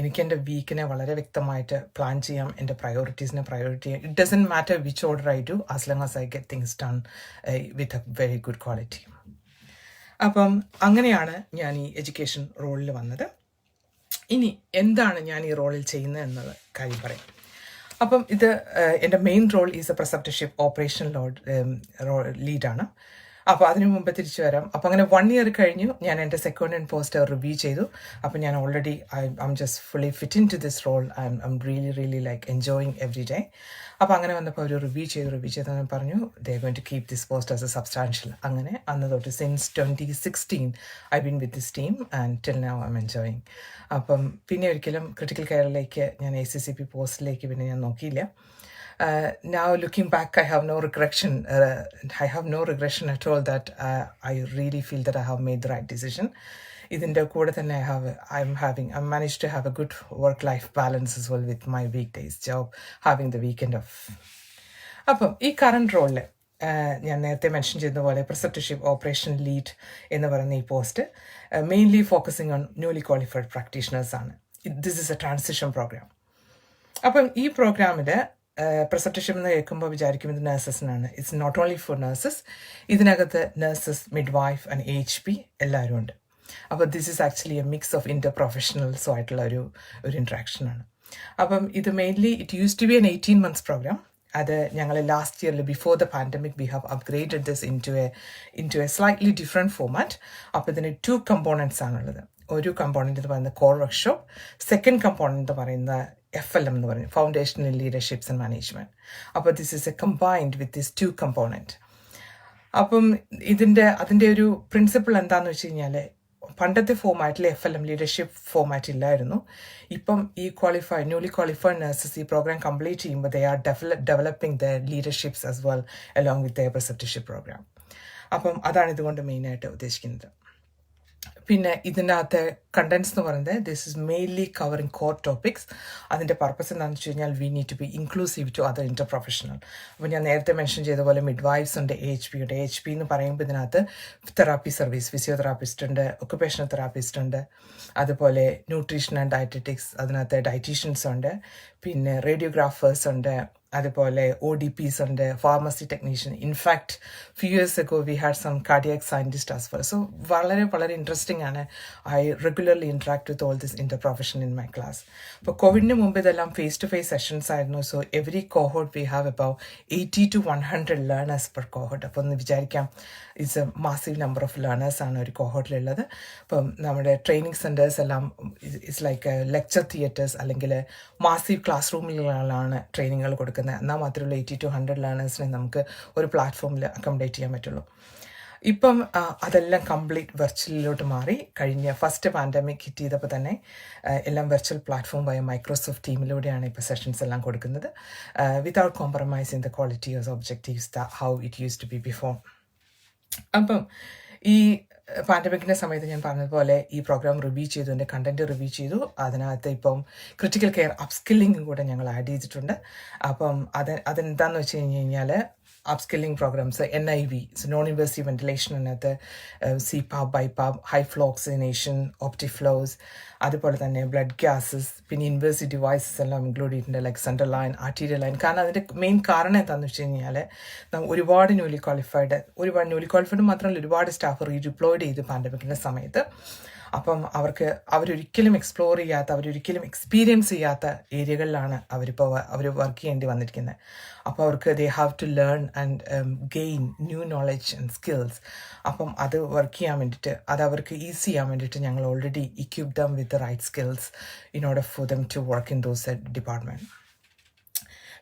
എനിക്ക് എൻ്റെ വീക്കിനെ വളരെ വ്യക്തമായിട്ട് പ്ലാൻ ചെയ്യാം, എൻ്റെ പ്രയോറിറ്റീസിനെ പ്രയോറിറ്റി ചെയ്യാം. It doesn't matter which order I do as long as I get things done with a very good quality. അപ്പം അങ്ങനെയാണ് ഞാൻ ഈ എഡ്യൂക്കേഷൻ റോളിൽ വന്നത്. ഇനി എന്താണ് ഞാൻ ഈ റോളിൽ ചെയ്യുന്നത് എന്നുള്ള കാര്യം പറയാം. അപ്പം ഇത് എൻ്റെ main role is a preceptorship operation ലീഡാണ്. അപ്പോൾ അതിനു മുമ്പ് തിരിച്ചു വരാം. അപ്പോൾ അങ്ങനെ 1 year കഴിഞ്ഞു. ഞാൻ എൻ്റെ സെക്കൻഡ് പോസ്റ്റ് റിവ്യൂ ചെയ്തു. അപ്പോൾ ഞാൻ already I'm just fully fit into this role. I M really like enjoying every day. അപ്പോൾ അങ്ങനെ വന്നപ്പോൾ അവർ റിവ്യൂ ചെയ്ത് പറഞ്ഞു they going to keep this post as a substantial. അങ്ങനെ അന്ന് തൊട്ട് since 2016 I been with this team and till now I'm enjoying. അപ്പം പിന്നെ ഒരിക്കലും ക്രിട്ടിക്കൽ കെയറിലേക്ക് ഞാൻ ACCP പോസ്റ്റിലേക്ക് പിന്നെ ഞാൻ നോക്കിയില്ല. Now looking back, I have no regression. I have no regression at all. That I really feel that I have made the right decision. ഇതിൻ്റെ കൂടെ തന്നെ I managed to have a good work-life balance as well with my weekdays job, having the weekend off. അപ്പം ഈ current റോളിൽ ഞാൻ നേരത്തെ mention ചെയ്ത പോലെ പ്രിസെപ്റ്റർഷിപ്പ് ഓപ്പറേഷൻ ലീഡ് എന്ന് പറയുന്ന ഈ post mainly focusing on newly qualified practitioners ആണ്. This is a transition programme. അപ്പം ഈ പ്രോഗ്രാമിൽ പ്രിസെപ്റ്റർഷിപ്പ് എന്ന് കേൾക്കുമ്പോൾ വിചാരിക്കും ഇത് നഴ്സസിനാണ്. It's not only for nurses. ഇതിനകത്ത് നഴ്സസ്, മിഡ്വൈഫ് ആൻഡ് HP എല്ലാവരും ഉണ്ട്. അപ്പോൾ this is actually a mix of inter പ്രൊഫഷണൽസും ആയിട്ടുള്ള ഒരു ഇൻട്രാക്ഷനാണ്. അപ്പം ഇത് mainly it use to be an 18 months programme. അത് ഞങ്ങൾ ലാസ്റ്റ് ഇയറിൽ before the pandemic we have upgraded this into A slightly different format. അപ്പോൾ ഇതിന് 2 components ആണുള്ളത്. ഒരു കമ്പോണൻറ്റ് എന്ന് പറയുന്നത് കോർ വർക്ക്ഷോപ്പ്, സെക്കൻഡ് കമ്പോണൻറ്റ് എന്ന് പറയുന്ന FLM എന്ന് പറയുന്നത് ഫൗണ്ടേഷണൽ ലീഡർഷിപ്സ് ആൻഡ് മാനേജ്മെൻറ്റ്. അപ്പോൾ this is A combined with this 2 components. അപ്പം അതിൻ്റെ ഒരു പ്രിൻസിപ്പിൾ എന്താണെന്ന് വെച്ച് കഴിഞ്ഞാൽ പണ്ടത്തെ ഫോമാറ്റിൽ FLM ലീഡർഷിപ്പ് ഫോമാറ്റ് ഇല്ലായിരുന്നു. ഇപ്പം ഈ ന്യൂലി ക്വാളിഫൈഡ് നഴ്സസ് ഈ പ്രോഗ്രാം കംപ്ലീറ്റ് ചെയ്യുമ്പോൾ they are developing the leaderships as well along with the preceptorship programme. അപ്പം അതാണ് ഇതുകൊണ്ട് മെയിനായിട്ട് ഉദ്ദേശിക്കുന്നത്. പിന്നെ ഇതിനകത്ത് കണ്ടൻസ് എന്ന് പറയുന്നത് this is mainly covering core topics. അതിൻ്റെ പർപ്പസ് എന്താണെന്ന് വെച്ച് കഴിഞ്ഞാൽ we need to be inclusive to other inter professional. അപ്പോൾ ഞാൻ നേരത്തെ മെൻഷൻ ചെയ്ത പോലെ മിഡ്വൈഫ്സ് ഉണ്ട്, HP ഉണ്ട്. HP എന്ന് പറയുമ്പോൾ ഇതിനകത്ത് തെറാപ്പി സർവീസ്, ഫിസിയോതെറാപ്പിസ്റ്റ് ഉണ്ട്, ഒക്കുപേഷണൽ തെറാപ്പിസ്റ്റ് ഉണ്ട്, അതുപോലെ ന്യൂട്രീഷൻ ആൻഡ് ഡയറ്ററ്റിക്സ്, അതിനകത്ത് ഡയറ്റീഷ്യൻസ് ഉണ്ട്, പിന്നെ റേഡിയോഗ്രാഫേഴ്സ് ഉണ്ട്, അതുപോലെ ODPs ഉണ്ട്, pharmacy technician. In fact few years ago we had some cardiac scientist as well. So വളരെ ഇൻട്രസ്റ്റിംഗ് ആണ്. I regularly interact with all this inter profession in my class. അപ്പോൾ കോവിഡിന് മുമ്പ് ഇതെല്ലാം ഫേസ് ടു ഫേസ് സെഷൻസ് ആയിരുന്നു. So every cohort we have about 80 to 100 learners per cohort. അപ്പോൾ ഒന്ന് വിചാരിക്കാം it's a massive number of ലേണേഴ്സാണ് ഒരു കോഹോർട്ടിലുള്ളത്. അപ്പം നമ്മുടെ ട്രെയിനിങ് സെൻറ്റേഴ്സ് എല്ലാം ഇറ്റ്സ് ലൈക്ക് ലെക്ചർ തിയേറ്റേഴ്സ് അല്ലെങ്കിൽ മാസീവ് ക്ലാസ് റൂമിലാണ് ട്രെയിനിങ്ങുകൾ കൊടുക്കുന്നത്. എന്നാൽ മാത്രമേ 80 to 100 ലേണേഴ്സിനെ നമുക്ക് ഒരു പ്ലാറ്റ്ഫോമിൽ അക്കോമഡേറ്റ് ചെയ്യാൻ പറ്റുള്ളൂ. ഇപ്പം അതെല്ലാം കംപ്ലീറ്റ് വെർച്വലിലോട്ട് മാറി. കഴിഞ്ഞ ഫസ്റ്റ് പാൻഡമിക് ഹിറ്റ് ചെയ്തപ്പോൾ തന്നെ എല്ലാം വെർച്വൽ പ്ലാറ്റ്ഫോം വഴി മൈക്രോസോഫ്റ്റ് ടീമിലൂടെയാണ് ഇപ്പോൾ സെഷൻസ് എല്ലാം കൊടുക്കുന്നത്, without compromising the quality of objectives how it use to be before. അപ്പം ഈ പാൻഡമിക്കിൻ്റെ സമയത്ത് ഞാൻ പറഞ്ഞതുപോലെ ഈ പ്രോഗ്രാം റിവ്യൂ ചെയ്തു, എൻ്റെ കണ്ടൻറ്റ് റിവ്യൂ ചെയ്തു. അതിനകത്ത് ഇപ്പം ക്രിട്ടിക്കൽ കെയർ അപ്സ്കില്ലിംഗ് കൂടെ ഞങ്ങൾ ആഡ് ചെയ്തിട്ടുണ്ട്. അപ്പം അതെന്താണെന്ന് വെച്ച് കഴിഞ്ഞാൽ upskilling programmes NIV, non invasive വെന്റിലേഷനകത്ത് CPAP, BiPAP, high flow oxygenation, Optiflows, അതുപോലെ തന്നെ ബ്ലഡ് ഗ്യാസസ്, പിന്നെ ഇൻവേസീവ് ഡിവൈസസ് എല്ലാം ഇൻക്ലൂഡ് ചെയ്തിട്ടുണ്ട്, like central line, arterial line. കാരണം അതിൻ്റെ മെയിൻ കാരണം എന്താണെന്ന് വെച്ച് കഴിഞ്ഞാൽ ഒരുപാട് ന്യൂലി ക്വാളിഫൈഡ് മാത്രമല്ല ഒരുപാട് സ്റ്റാഫ് റീഡിപ്ലോയ്ഡ് ചെയ്ത് പാൻഡമിക്കിൻ്റെ സമയത്ത്. അപ്പം അവരൊരിക്കലും എക്സ്പ്ലോർ ചെയ്യാത്ത, അവരൊരിക്കലും എക്സ്പീരിയൻസ് ചെയ്യാത്ത ഏരിയകളിലാണ് അവർ വർക്ക് ചെയ്യേണ്ടി വന്നിരിക്കുന്നത്. അപ്പോൾ അവർക്ക് they have to learn and gain new knowledge and skills. അപ്പം അത് വർക്ക് ചെയ്യാൻ വേണ്ടിയിട്ട്, അത് അവർക്ക് ഈസി ചെയ്യാൻ വേണ്ടിയിട്ട് ഞങ്ങൾ already equip them with the right skills in order for them to work in those department.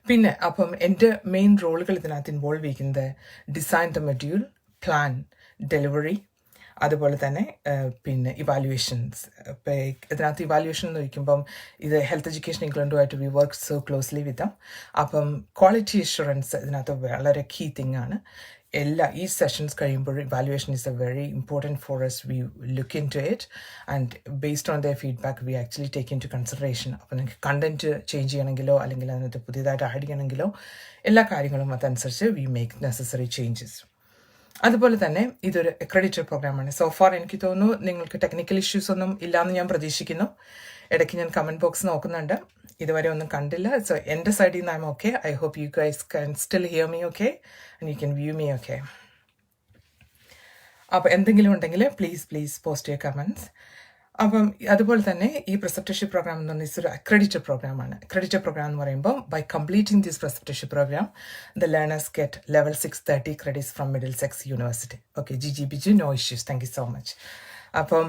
പിന്നെ അപ്പം എൻ്റെ മെയിൻ റോളുകൾ ഇതിനകത്ത് ഇൻവോൾവ് ചെയ്യുന്നത് design the module, plan, delivery, അതുപോലെ തന്നെ പിന്നെ ഇവാലുവേഷൻസ്. ഇപ്പോൾ ഇതിനകത്ത് ഇവാലുവേഷൻ എന്ന് ചോദിക്കുമ്പം ഇത് ഹെൽത്ത് എഡ്യൂക്കേഷൻ ഇംഗ്ലണ്ടുമായിട്ട് we work so closely with them. അപ്പം ക്വാളിറ്റി അഷുറൻസ് ഇതിനകത്ത് വളരെ കീ തിങ് ആണ്. ഈ സെഷൻസ് കഴിയുമ്പോൾ evaluation is a very important for us. We look into it and based on the feedback we actually take into consideration. അപ്പോൾ നിങ്ങൾക്ക് content change ചെയ്യണമെങ്കിലോ അല്ലെങ്കിൽ അതിനകത്ത് പുതിയതായിട്ട് ആഡ് ചെയ്യണമെങ്കിലോ എല്ലാ കാര്യങ്ങളും അതനുസരിച്ച് വി മേക്ക് നെസസറി ചേഞ്ചസ്. അതുപോലെ തന്നെ ഇതൊരു അക്രഡിറ്റഡ് പ്രോഗ്രാമാണ്. സോ ഫാർ എനിക്ക് തോന്നുന്നു നിങ്ങൾക്ക് ടെക്നിക്കൽ ഇഷ്യൂസ് ഒന്നും ഇല്ലയെന്ന് ഞാൻ പ്രതീക്ഷിക്കുന്നു. ഇടയ്ക്ക് ഞാൻ കമൻറ്റ് ബോക്സ് നോക്കുന്നുണ്ട്, ഇതുവരെ ഒന്നും കണ്ടില്ല. സോ എൻ്റെ സൈഡിൽ നിന്ന് I'm okay. I hope you guys can still hear me okay and you can view me okay. അപ്പോൾ എന്തെങ്കിലും ഉണ്ടെങ്കിൽ പ്ലീസ് പോസ്റ്റ് യുവർ കമൻറ്റ്സ്. അപ്പം അതുപോലെ തന്നെ ഈ പ്രിസെപ്റ്റർഷിപ്പ് പ്രോഗ്രാം എന്ന് പറഞ്ഞാൽ ഇതൊരു അക്രഡിറ്റഡ് പ്രോഗ്രാമാണ്. അക്രഡിറ്റഡ് പ്രോഗ്രാം എന്ന് പറയുമ്പോൾ by completing this preceptorship programme the learners get level 630 credits from Middlesex University. Okay, Biju no issues, thank you so much. അപ്പം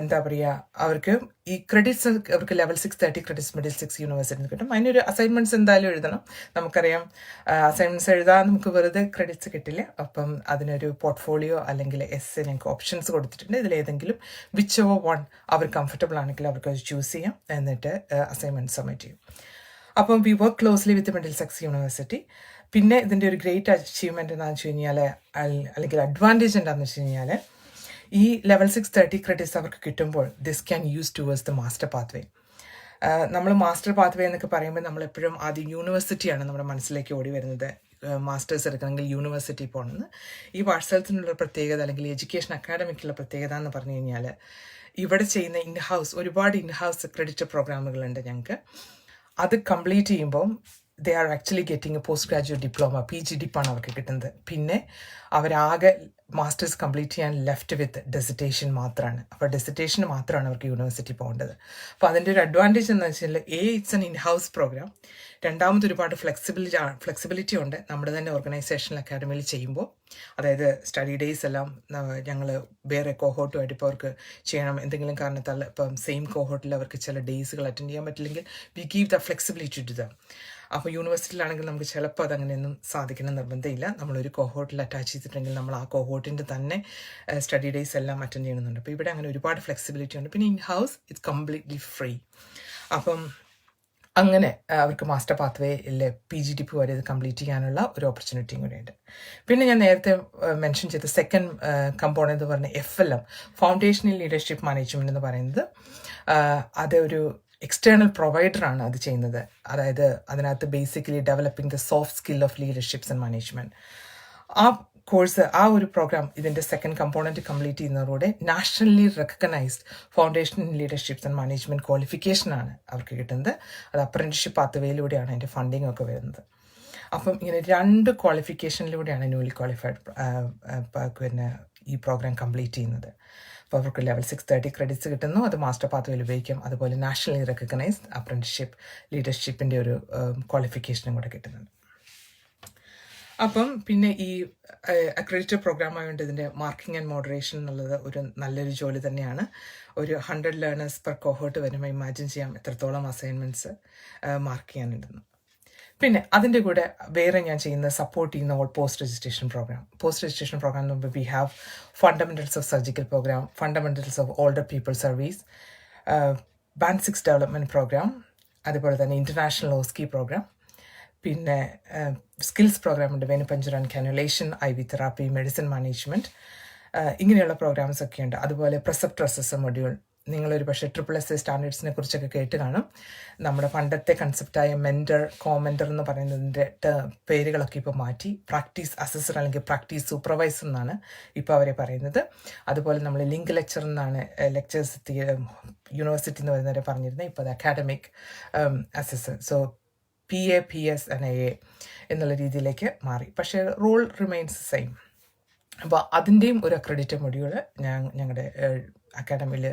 എന്താ പറയുക, അവർക്ക് ഈ ക്രെഡിറ്റ്സ് അവർക്ക് level 630 ക്രെഡിറ്റ്സ് മിഡിൽസെക്സ് യൂണിവേഴ്സിറ്റിയിൽ കിട്ടും. അതിനൊരു അസൈൻമെൻറ്റ്സ് എന്തായാലും എഴുതണം. നമുക്കറിയാം അസൈൻമെൻറ്റ്സ് എഴുതാൻ നമുക്ക് വെറുതെ ക്രെഡിറ്റ്സ് കിട്ടില്ല. അപ്പം അതിനൊരു പോർട്ട്ഫോളിയോ അല്ലെങ്കിൽ ഞങ്ങൾക്ക് ഓപ്ഷൻസ് കൊടുത്തിട്ടുണ്ട്. ഇതിലേതെങ്കിലും which over one hour comfortable ആണെങ്കിൽ അവർക്ക് അത് ചൂസ് ചെയ്യാം, എന്നിട്ട് അസൈൻമെൻറ്റ് സബ്മിറ്റ് ചെയ്യും. അപ്പം വി വർക്ക് ക്ലോസ്ലി വിത്ത് മിഡിൽസെക്സ് യൂണിവേഴ്സിറ്റി. പിന്നെ ഇതിൻ്റെ ഒരു ഗ്രേറ്റ് അച്ചീവ്മെൻറ്റ് എന്താണെന്ന് വെച്ച് കഴിഞ്ഞാൽ, അല്ലെങ്കിൽ അഡ്വാൻറ്റേജ് എന്താണെന്ന് വെച്ച് കഴിഞ്ഞാൽ, ഈ level 630 ക്രെഡിറ്റ്സ് അവർക്ക് കിട്ടുമ്പോൾ this can use towards the master pathway. നമ്മൾ മാസ്റ്റർ പാത്വേ എന്നൊക്കെ പറയുമ്പോൾ നമ്മളെപ്പോഴും ആദ്യം യൂണിവേഴ്സിറ്റിയാണ് നമ്മുടെ മനസ്സിലേക്ക് ഓടി വരുന്നത്. മാസ്റ്റേഴ്സ് എടുക്കണമെങ്കിൽ യൂണിവേഴ്സിറ്റി പോകണമെന്ന്. ഈ വാട്സാപ്പിനുള്ള പ്രത്യേകത അല്ലെങ്കിൽ എഡ്യൂക്കേഷൻ അക്കാഡമിക്കുള്ള പ്രത്യേകത എന്ന് പറഞ്ഞു കഴിഞ്ഞാൽ, ഇവിടെ ചെയ്യുന്ന ഒരുപാട് ഇൻഹൗസ് ക്രെഡിറ്റ് പ്രോഗ്രാമുകളുണ്ട് ഞങ്ങൾക്ക്. അത് കംപ്ലീറ്റ് ചെയ്യുമ്പം they are actually getting A post graduate diploma, PG ഡിപ്പാണ് അവർക്ക് കിട്ടുന്നത്. പിന്നെ അവരാകെ മാസ്റ്റേഴ്സ് കംപ്ലീറ്റ് ചെയ്യാൻ ലെഫ്റ്റ് വിത്ത് ഡെസിറ്റേഷൻ മാത്രമാണ്. അപ്പോൾ ഡെസിറ്റേഷന് മാത്രമാണ് അവർക്ക് യൂണിവേഴ്സിറ്റി പോകേണ്ടത്. അപ്പോൾ അതിൻ്റെ ഒരു അഡ്വാൻറ്റേജ് എന്ന് വെച്ചാൽ ഇറ്റ്സ് എൻ ഇൻഹൗസ് പ്രോഗ്രാം. രണ്ടാമത് ഒരുപാട് ഫ്ലെക്സിബിലിറ്റി ഉണ്ട് നമ്മുടെ തന്നെ ഓർഗനൈസേഷണൽ അക്കാഡമിയിൽ ചെയ്യുമ്പോൾ. അതായത് സ്റ്റഡി ഡേയ്സ് എല്ലാം ഞങ്ങൾ വേറെ കോഹോട്ടുമായിട്ട് ഇപ്പോൾ അവർക്ക് ചെയ്യണം, എന്തെങ്കിലും കാരണത്താൽ ഇപ്പം സെയിം കോഹോട്ടിൽ അവർക്ക് ചില ഡേയ്സുകൾ അറ്റൻഡ് ചെയ്യാൻ പറ്റില്ലെങ്കിൽ we give the flexibility to them. അപ്പോൾ യൂണിവേഴ്സിറ്റിയിലാണെങ്കിൽ നമുക്ക് ചിലപ്പോൾ അതങ്ങനെയൊന്നും സാധിക്കണം നിർബന്ധമില്ല. നമ്മളൊരു കോഹോട്ടിൽ അറ്റാച്ച് ചെയ്തിട്ടുണ്ടെങ്കിൽ നമ്മൾ ആ കോഹോട്ടിൻ്റെ തന്നെ സ്റ്റഡി ഡേയ്സ് എല്ലാം അറ്റൻഡ് ചെയ്യണമെന്നുണ്ട്. അപ്പോൾ ഇവിടെ അങ്ങനെ ഒരുപാട് ഫ്ലെക്സിബിലിറ്റി ഉണ്ട്. പിന്നെ in house it's completely free. അപ്പം അങ്ങനെ അവർക്ക് മാസ്റ്റർ പാത്വേയിൽ PG ഡിപ്പ് വരെ ഇത് കംപ്ലീറ്റ് ചെയ്യാനുള്ള ഒരു ഓപ്പർച്യൂണിറ്റിയും കൂടെയുണ്ട്. പിന്നെ ഞാൻ നേരത്തെ മെൻഷൻ ചെയ്ത സെക്കൻഡ് കമ്പോണൻ്റ് എന്ന് പറഞ്ഞ FLM, ഫൗണ്ടേഷണൽ ലീഡർഷിപ്പ് മാനേജ്മെൻറ്റ് എന്ന് പറയുന്നത്, അതൊരു എക്സ്റ്റേണൽ പ്രൊവൈഡറാണ് അത് ചെയ്യുന്നത്. അതായത് അതിനകത്ത് basically developing the soft skill of leaderships and management. ആ കോഴ്സ്, ആ ഒരു പ്രോഗ്രാം ഇതിൻ്റെ സെക്കൻഡ് കമ്പോണൻറ്റ് കംപ്ലീറ്റ് ചെയ്യുന്നതോടെ nationally recognised foundational leaderships and management ക്വാളിഫിക്കേഷനാണ് അവർക്ക് കിട്ടുന്നത്. അത് അപ്രന്റീസ്ഷിപ്പ് പാത്വേയിലൂടെയാണ് അതിൻ്റെ ഫണ്ടിങ് ഒക്കെ വരുന്നത്. അപ്പം ഇങ്ങനെ 2 ക്വാളിഫിക്കേഷനിലൂടെയാണ് ന്യൂലി ക്വാളിഫൈഡ് പിന്നെ ഈ പ്രോഗ്രാം കംപ്ലീറ്റ് ചെയ്യുന്നത്. അപ്പോൾ അവർക്ക് level 630 ക്രെഡിറ്റ്സ് കിട്ടുന്നു. അത് മാസ്റ്റർ പാത്വേയിൽ ഉപയോഗിക്കും. അതുപോലെ നാഷണലി റെക്കഗ്നൈസ്ഡ് അപ്രന്റീസ്ഷിപ്പ് ലീഡർഷിപ്പിൻ്റെ ഒരു ക്വാളിഫിക്കേഷനും കൂടെ കിട്ടുന്നുണ്ട്. അപ്പം പിന്നെ ഈ അക്രഡിറ്റഡ് പ്രോഗ്രാം ആയതുകൊണ്ട് ഇതിൻ്റെ മാർക്കിംഗ് ആൻഡ് മോഡറേഷൻ എന്നുള്ളത് ഒരു നല്ലൊരു ജോലി തന്നെയാണ്. ഒരു 100 ലേണേഴ്സ് പെർ കോഹോട്ട് വരുമ്പോൾ ഇമാജിൻ ചെയ്യാം എത്രത്തോളം അസൈൻമെൻറ്റ്സ് മാർക്ക് ചെയ്യാനുണ്ടെന്ന്. പിന്നെ അതിൻ്റെ കൂടെ വേറെ ഞാൻ സപ്പോർട്ട് ചെയ്യുന്ന പോസ്റ്റ് രജിസ്ട്രേഷൻ പ്രോഗ്രാം എന്ന് പറയുമ്പോൾ we have fundamentals of surgical programme, fundamentals of older people service, Band 6 development programme, അതുപോലെ തന്നെ ഇൻ്റർനാഷണൽ ഓസ്കി പ്രോഗ്രാം, പിന്നെ സ്കിൽസ് പ്രോഗ്രാം ഉണ്ട്, venepuncture and cannulation, IV therapy, medicine management, ഇങ്ങനെയുള്ള പ്രോഗ്രാംസ് ഒക്കെ ഉണ്ട്. അതുപോലെ പ്രിസെപ്റ്റർ അസസ്സർ മൊഡ്യൂൾ. നിങ്ങളൊരു പക്ഷേ SSS സ്റ്റാൻഡേർഡ്സിനെ കുറിച്ചൊക്കെ കേട്ട് കാണും. നമ്മുടെ പണ്ടത്തെ കൺസെപ്റ്റായ മെൻറ്റർ, കോമെൻറ്റർ എന്ന് പറയുന്നതിൻ്റെ പേരുകളൊക്കെ ഇപ്പോൾ മാറ്റി പ്രാക്ടീസ് അസസർ അല്ലെങ്കിൽ പ്രാക്ടീസ് സൂപ്പർവൈസർ എന്നാണ് ഇപ്പോൾ അവരെ പറയുന്നത്. അതുപോലെ നമ്മൾ ലിങ്ക് ലെക്ചർ എന്നാണ് ലെക്ചേഴ്സ് യൂണിവേഴ്സിറ്റി എന്ന് പറയുന്നവരെ പറഞ്ഞിരുന്നത്. ഇപ്പോൾ അത് academic assessor. So PA, PS and AA എന്നുള്ള രീതിയിലേക്ക് മാറി. പക്ഷേ റോൾ റിമെയിൻസ് സെയിം. അപ്പോൾ അതിൻ്റെയും ഒരു അക്രഡിറ്റഡ് മൊഡ്യൂള് ഞങ്ങളുടെ അക്കാഡമിയിൽ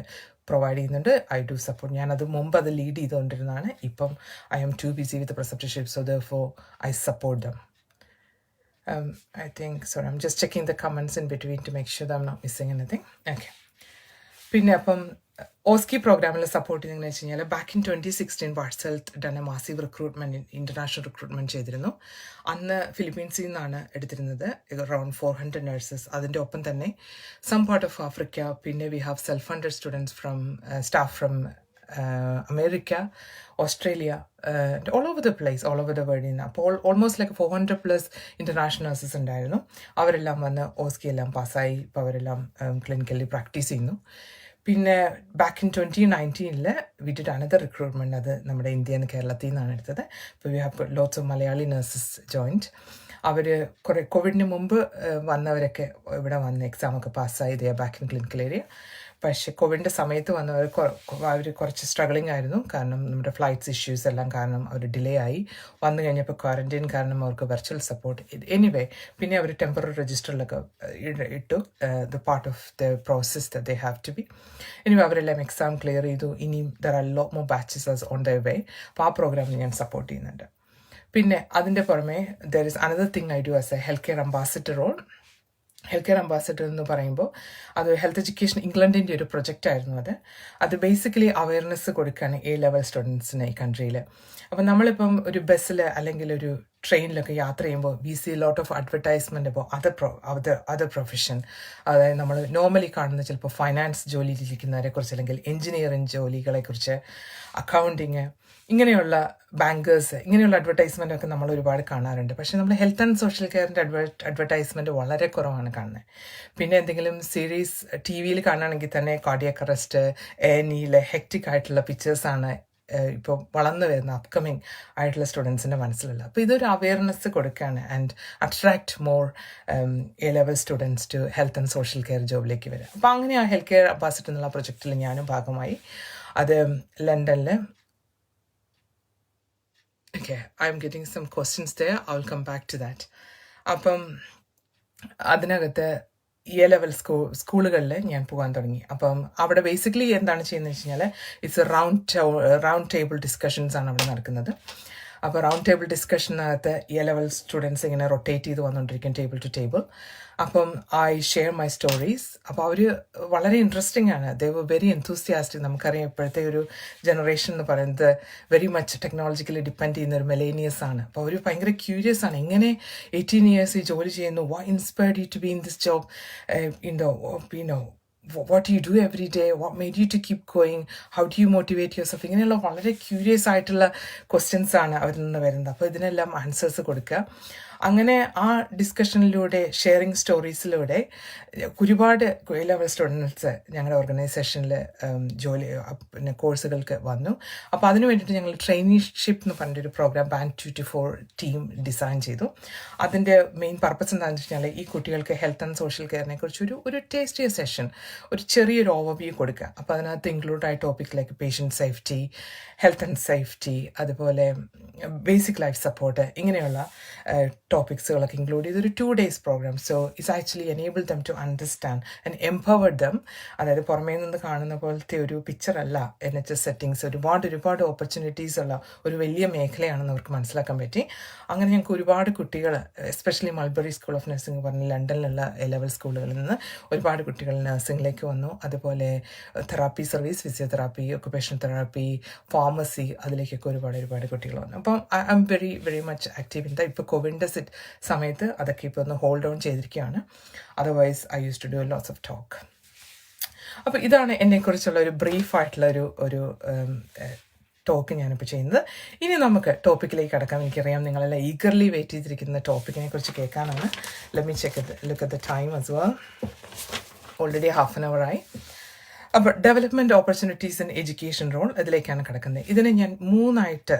പ്രൊവൈഡ് ചെയ്യുന്നുണ്ട്. I do support. ഞാനത് മുമ്പ് അത് ലീഡ് ചെയ്തുകൊണ്ടിരുന്നതാണ്. ഇപ്പം I am too busy with preceptorship, so therefore I support them. I think, sorry, I'm just checking the comments in between to make sure that I'm not missing anything. Okay. പിന്നെ അപ്പം ഓസ്കി പ്രോഗ്രാമിൽ support ചെയ്യുന്നതെന്ന് വെച്ച് കഴിഞ്ഞാൽ back in 2016 what's health done A massive recruitment, international recruitment ചെയ്തിരുന്നു. അന്ന് ഫിലിപ്പീൻസിൽ നിന്നാണ് എടുത്തിരുന്നത് അറൌണ്ട് 400 നഴ്സസ്. അതിൻ്റെ ഒപ്പം തന്നെ സം പാർട്ട് ഓഫ് ആഫ്രിക്ക, പിന്നെ we have self funded students staff from America, Australia, all over the place, all over the വേൾഡിൽ നിന്ന്. അപ്പോൾ ഓൾമോസ്റ്റ് ലൈക്ക് 400+ ഇൻ്റർനാഷണൽ നഴ്സസ് ഉണ്ടായിരുന്നു. അവരെല്ലാം വന്ന് ഓസ്കി എല്ലാം പാസ്സായി. ഇപ്പോൾ അവരെല്ലാം ക്ലിനിക്കലി പ്രാക്ടീസ് ചെയ്യുന്നു. പിന്നെ back in 2019 we did another recruitment. അത് നമ്മുടെ ഇന്ത്യയിൽ നിന്ന് കേരളത്തിൽ നിന്നാണ് എടുത്തത്. അപ്പോൾ we have lots of Malayali nurses joined. അവർ കുറേ കോവിഡിന് മുമ്പ് വന്നവരൊക്കെ ഇവിടെ വന്ന് എക്സാമൊക്കെ പാസ്സായി they back in clinical area. പക്ഷേ കോവിഡിൻ്റെ സമയത്ത് വന്നവർ അവർ കുറച്ച് സ്ട്രഗ്ലിംഗ് ആയിരുന്നു. കാരണം നമ്മുടെ ഫ്ലൈറ്റ്സ് ഇഷ്യൂസ് എല്ലാം കാരണം അവർ ഡിലേ ആയി. വന്നു കഴിഞ്ഞപ്പോൾ ക്വാറന്റൈൻ കാരണം അവർക്ക് വെർച്വൽ സപ്പോർട്ട് എനിവേ പിന്നെ അവർ ടെമ്പററി രജിസ്റ്ററിലൊക്കെ ഇട്ടു the part of the process the they have to be. Anyway അവരെല്ലാം എക്സാം ക്ലിയർ ചെയ്തു. ഇനിയും there are lot more batches on the way. അപ്പോൾ ആ പ്രോഗ്രാമിൽ ഞാൻ സപ്പോർട്ട് ചെയ്യുന്നുണ്ട്. പിന്നെ അതിൻ്റെ പുറമെ there is another thing I do as a health care ambassador role. Health care ambassador എന്ന് പറയുമ്പോൾ അത് ഹെൽത്ത് എഡ്യൂക്കേഷൻ ഇംഗ്ലണ്ടിൻ്റെ ഒരു പ്രൊജക്റ്റ് ആയിരുന്നു. അത് ബേസിക്കലി അവയർനെസ് കൊടുക്കുകയാണ് A-level സ്റ്റുഡൻസിന് ഈ കൺട്രിയിൽ. അപ്പം നമ്മളിപ്പം ഒരു ബസ്സിൽ അല്ലെങ്കിൽ ഒരു ട്രെയിനിലൊക്കെ യാത്ര ചെയ്യുമ്പോൾ we see lot of advertisement അപ്പോൾ അതർ പ്രൊഫഷൻ, അതായത് നമ്മൾ നോർമലി കാണുന്ന ചിലപ്പോൾ ഫൈനാൻസ് ജോലിയിലിരിക്കുന്നവരെ കുറിച്ച് അല്ലെങ്കിൽ എൻജിനീയറിംഗ് ജോലികളെക്കുറിച്ച്, അക്കൗണ്ടിങ്, ഇങ്ങനെയുള്ള ബാങ്കേഴ്സ്, ഇങ്ങനെയുള്ള അഡ്വർടൈസ്മെൻ്റ് ഒക്കെ നമ്മൾ ഒരുപാട് കാണാറുണ്ട്. പക്ഷേ നമ്മൾ ഹെൽത്ത് ആൻഡ് സോഷ്യൽ കെയറിൻ്റെ അഡ്വർടൈസ്മെൻറ്റ് വളരെ കുറവാണ് കാണുന്നത്. പിന്നെ എന്തെങ്കിലും സീരീസ് ടി വിയിൽ കാണുകയാണെങ്കിൽ തന്നെ കാർഡിയാക് അറസ്റ്റ്, A&Eയിലെ ഹെക്റ്റിക് ആയിട്ടുള്ള പിക്ചേഴ്സാണ് ഇപ്പോൾ വളർന്നു വരുന്ന അപ്കമിങ് ആയിട്ടുള്ള സ്റ്റുഡൻസിൻ്റെ മനസ്സിലുള്ള. അപ്പോൾ ഇതൊരു അവയർനെസ് കൊടുക്കുകയാണ് and attract more A-level students to health and social care ജോബിലേക്ക് വരിക. അപ്പോൾ അങ്ങനെ ആ ഹെൽത്ത് കെയർ അംബാസിഡർ എന്നുള്ള പ്രൊജക്റ്റിൽ ഞാനും ഭാഗമായി. അത് ലണ്ടനിൽ. Okay, I'm getting some questions there. I'll come back to that. അപ്പം അതിനകത്ത് A-level സ്കൂളുകളിൽ ഞാൻ പോകാൻ തുടങ്ങി. അപ്പം അവിടെ ബേസിക്കലി എന്താണ് ചെയ്യുന്നത് വെച്ച് കഴിഞ്ഞാൽ ഇറ്റ്സ് റൗണ്ട് ടേബിൾ ഡിസ്കഷൻസ് ആണ് അവിടെ നടക്കുന്നത്. അപ്പോൾ റൗണ്ട് ടേബിൾ ഡിസ്കഷനകത്ത് A-level സ്റ്റുഡൻസ് ഇങ്ങനെ റൊട്ടേറ്റ് ചെയ്ത് വന്നുകൊണ്ടിരിക്കും ടേബിൾ ടു ടേബിൾ. അപ്പം ഐ ഷെയർ മൈ സ്റ്റോറീസ്. അപ്പോൾ അവർ വളരെ ഇൻട്രസ്റ്റിംഗ് ആണ്. ദേ വർ വെരി എൻതൂസിയാസ്റ്റിക്. നമുക്കറിയാം ഇപ്പോഴത്തെ ഒരു ജനറേഷൻ എന്ന് പറയുന്നത് വെരി മച്ച് ടെക്നോളജിക്കലി ഡിപ്പെൻഡ് ചെയ്യുന്ന ഒരു മിലേനിയസ് ആണ്. അപ്പോൾ അവർ ഭയങ്കര ക്യൂരിയസ് ആണ്. എങ്ങനെ 18 years ഈ ജോലി ചെയ്യുന്നു? What inspired you to be in this job? what do you do every day? What made you to keep going? How do you motivate yourself? ഇങ്ങനെയുള്ള വളരെ ക്യൂരിയസ് ആയിട്ടുള്ള ക്വസ്റ്റ്യൻസ് ആണ് അവരിൽ നിന്ന് വരുന്നത്. അപ്പോൾ ഇതിനെല്ലാം ആൻസേഴ്സ് കൊടുക്കുക. അങ്ങനെ ആ ഡിസ്കഷനിലൂടെ ഷെയറിങ് സ്റ്റോറീസിലൂടെ ഒരുപാട് A-level സ്റ്റുഡൻസ് ഞങ്ങളുടെ ഓർഗനൈസേഷനിൽ പിന്നെ കോഴ്സുകൾക്ക് വന്നു. അപ്പോൾ അതിന് വേണ്ടിയിട്ട് ഞങ്ങൾ ട്രെയിനിഷിപ്പ് എന്ന് പറഞ്ഞൊരു programme Band 2 to 4 team design ചെയ്തു. അതിൻ്റെ മെയിൻ പർപ്പസ് എന്താണെന്ന് വെച്ച് കഴിഞ്ഞാൽ ഈ കുട്ടികൾക്ക് ഹെൽത്ത് ആൻഡ് സോഷ്യൽ കെയറിനെ കുറിച്ച് ഒരു ടേസ്റ്റിയ സെഷൻ, ഒരു ചെറിയൊരു ഓവർവ്യൂ കൊടുക്കുക. അപ്പോൾ അതിനകത്ത് ഇൻക്ലൂഡായ ടോപ്പിക്കിലേക്ക് patient safety, health and safety, അതുപോലെ ബേസിക് ലൈഫ് സപ്പോർട്ട്, ഇങ്ങനെയുള്ള ടോപ്പിക്സുകളൊക്കെ ഇൻക്ലൂഡ് ചെയ്തൊരു 2 days programme. So it's actually enable them to understand and empower them. അതായത് പുറമേ നിന്ന് കാണുന്ന പോലത്തെ ഒരു പിക്ചറല്ല NHS സെറ്റിങ്സ്. ഒരുപാട് ഓപ്പർച്യൂണിറ്റീസ് ഉള്ള ഒരു വലിയ മേഖലയാണെന്ന് അവർക്ക് മനസ്സിലാക്കാൻ പറ്റി. അങ്ങനെ ഞങ്ങൾക്ക് ഒരുപാട് കുട്ടികൾ, especially mulberry school of nursing പറഞ്ഞ ലണ്ടനിലുള്ള A-level സ്കൂളുകളിൽ നിന്ന് ഒരുപാട് കുട്ടികൾ നഴ്സിംഗിലേക്ക് വന്നു. അതുപോലെ therapy service, physiotherapy, occupational therapy, pharmacy, അതിലേക്കൊക്കെ ഒരുപാട് കുട്ടികൾ വന്നു. അപ്പം I am very much active in the. ഇപ്പോൾ കോവിഡിൻ്റെ സമയത്ത് അതൊക്കെ ഇപ്പോൾ ഒന്ന് ഹോൾഡ് ഓൺ ചെയ്തിരിക്കുകയാണ്. Otherwise I use to do lots of talk. അപ്പോൾ ഇതാണ് എന്നെക്കുറിച്ചുള്ള ഒരു ബ്രീഫായിട്ടുള്ള ഒരു ടോക്ക് ഞാനിപ്പോൾ ചെയ്യുന്നത്. ഇനി നമുക്ക് ടോപ്പിക്കിലേക്ക് കടക്കാം. എനിക്കറിയാം നിങ്ങളെല്ലാം ഈഗർലി വെയിറ്റ് ചെയ്തിരിക്കുന്ന ടോപ്പിക്കിനെ കുറിച്ച് കേൾക്കാനാണ്. Let me look at the time as well. Already half an hour ആയി. അപ്പോൾ development opportunities in education role, ഇതിലേക്കാണ് കിടക്കുന്നത്. ഇതിനെ ഞാൻ 3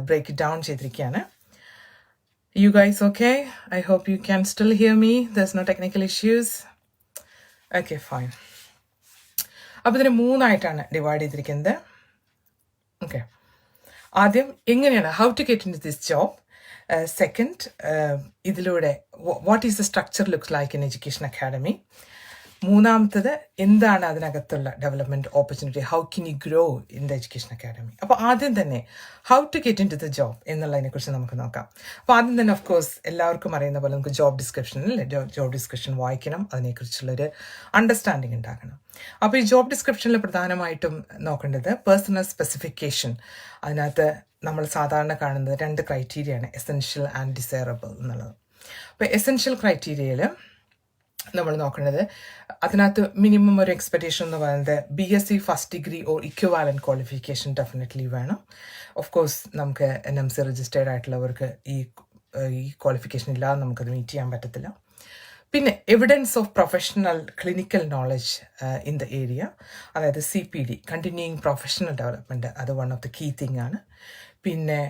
ബ്രേക്ക് ഡൗൺ ചെയ്തിരിക്കുകയാണ്. You guys okay? I hope you can still hear me. There's no technical issues. Okay, fine. അപ്പോൾ ഇതിനെ 3 divide ചെയ്തിരിക്കുന്നത്. ഓക്കെ, ആദ്യം എങ്ങനെയാണ് how to get into this job. Second, ഇതിലൂടെ what is the structure looks like in education academy. മൂന്നാമത്തത്, എന്താണ് അതിനകത്തുള്ള development opportunity, how can you grow in the education academy. അപ്പോൾ ആദ്യം തന്നെ how to get into the job എന്നുള്ളതിനെക്കുറിച്ച് നമുക്ക് നോക്കാം. അപ്പോൾ ആദ്യം തന്നെ ഓഫ് കോഴ്സ് എല്ലാവർക്കും അറിയുന്ന പോലെ നമുക്ക് ജോബ് ഡിസ്ക്രിപ്ഷൻ വായിക്കണം, അതിനെക്കുറിച്ചുള്ളൊരു അണ്ടർസ്റ്റാൻഡിങ് ഉണ്ടാക്കണം. അപ്പോൾ ഈ ജോബ് ഡിസ്ക്രിപ്ഷനിൽ പ്രധാനമായിട്ടും നോക്കേണ്ടത് പേഴ്സണൽ സ്പെസിഫിക്കേഷൻ. അതിനകത്ത് നമ്മൾ സാധാരണ കാണുന്നത് 2 ക്രൈറ്റീരിയയാണ്, എസെൻഷ്യൽ ആൻഡ് ഡിസൈറബിൾ എന്നുള്ളത്. അപ്പോൾ എസെൻഷ്യൽ ക്രൈറ്റീരിയയിൽ നമ്മൾ നോക്കുന്നത്, അതിനകത്ത് മിനിമം ഒരു എക്സ്പെക്റ്റേഷൻ എന്ന് പറയുന്നത് BSc first degree or equivalent qualification definitely വേണം. ഓഫ് കോഴ്സ് നമുക്ക് NMC രജിസ്റ്റേർഡ് ആയിട്ടുള്ളവർക്ക് ഈ ക്വാളിഫിക്കേഷൻ ഇല്ലാതെ നമുക്കത് മീറ്റ് ചെയ്യാൻ പറ്റത്തില്ല. പിന്നെ evidence of professional clinical knowledge in the area, അതായത് CPD, കണ്ടിന്യൂയിങ് പ്രൊഫഷണൽ ഡെവലപ്മെൻറ്റ്, അത് one of the key thing ആണ്. പിന്നെ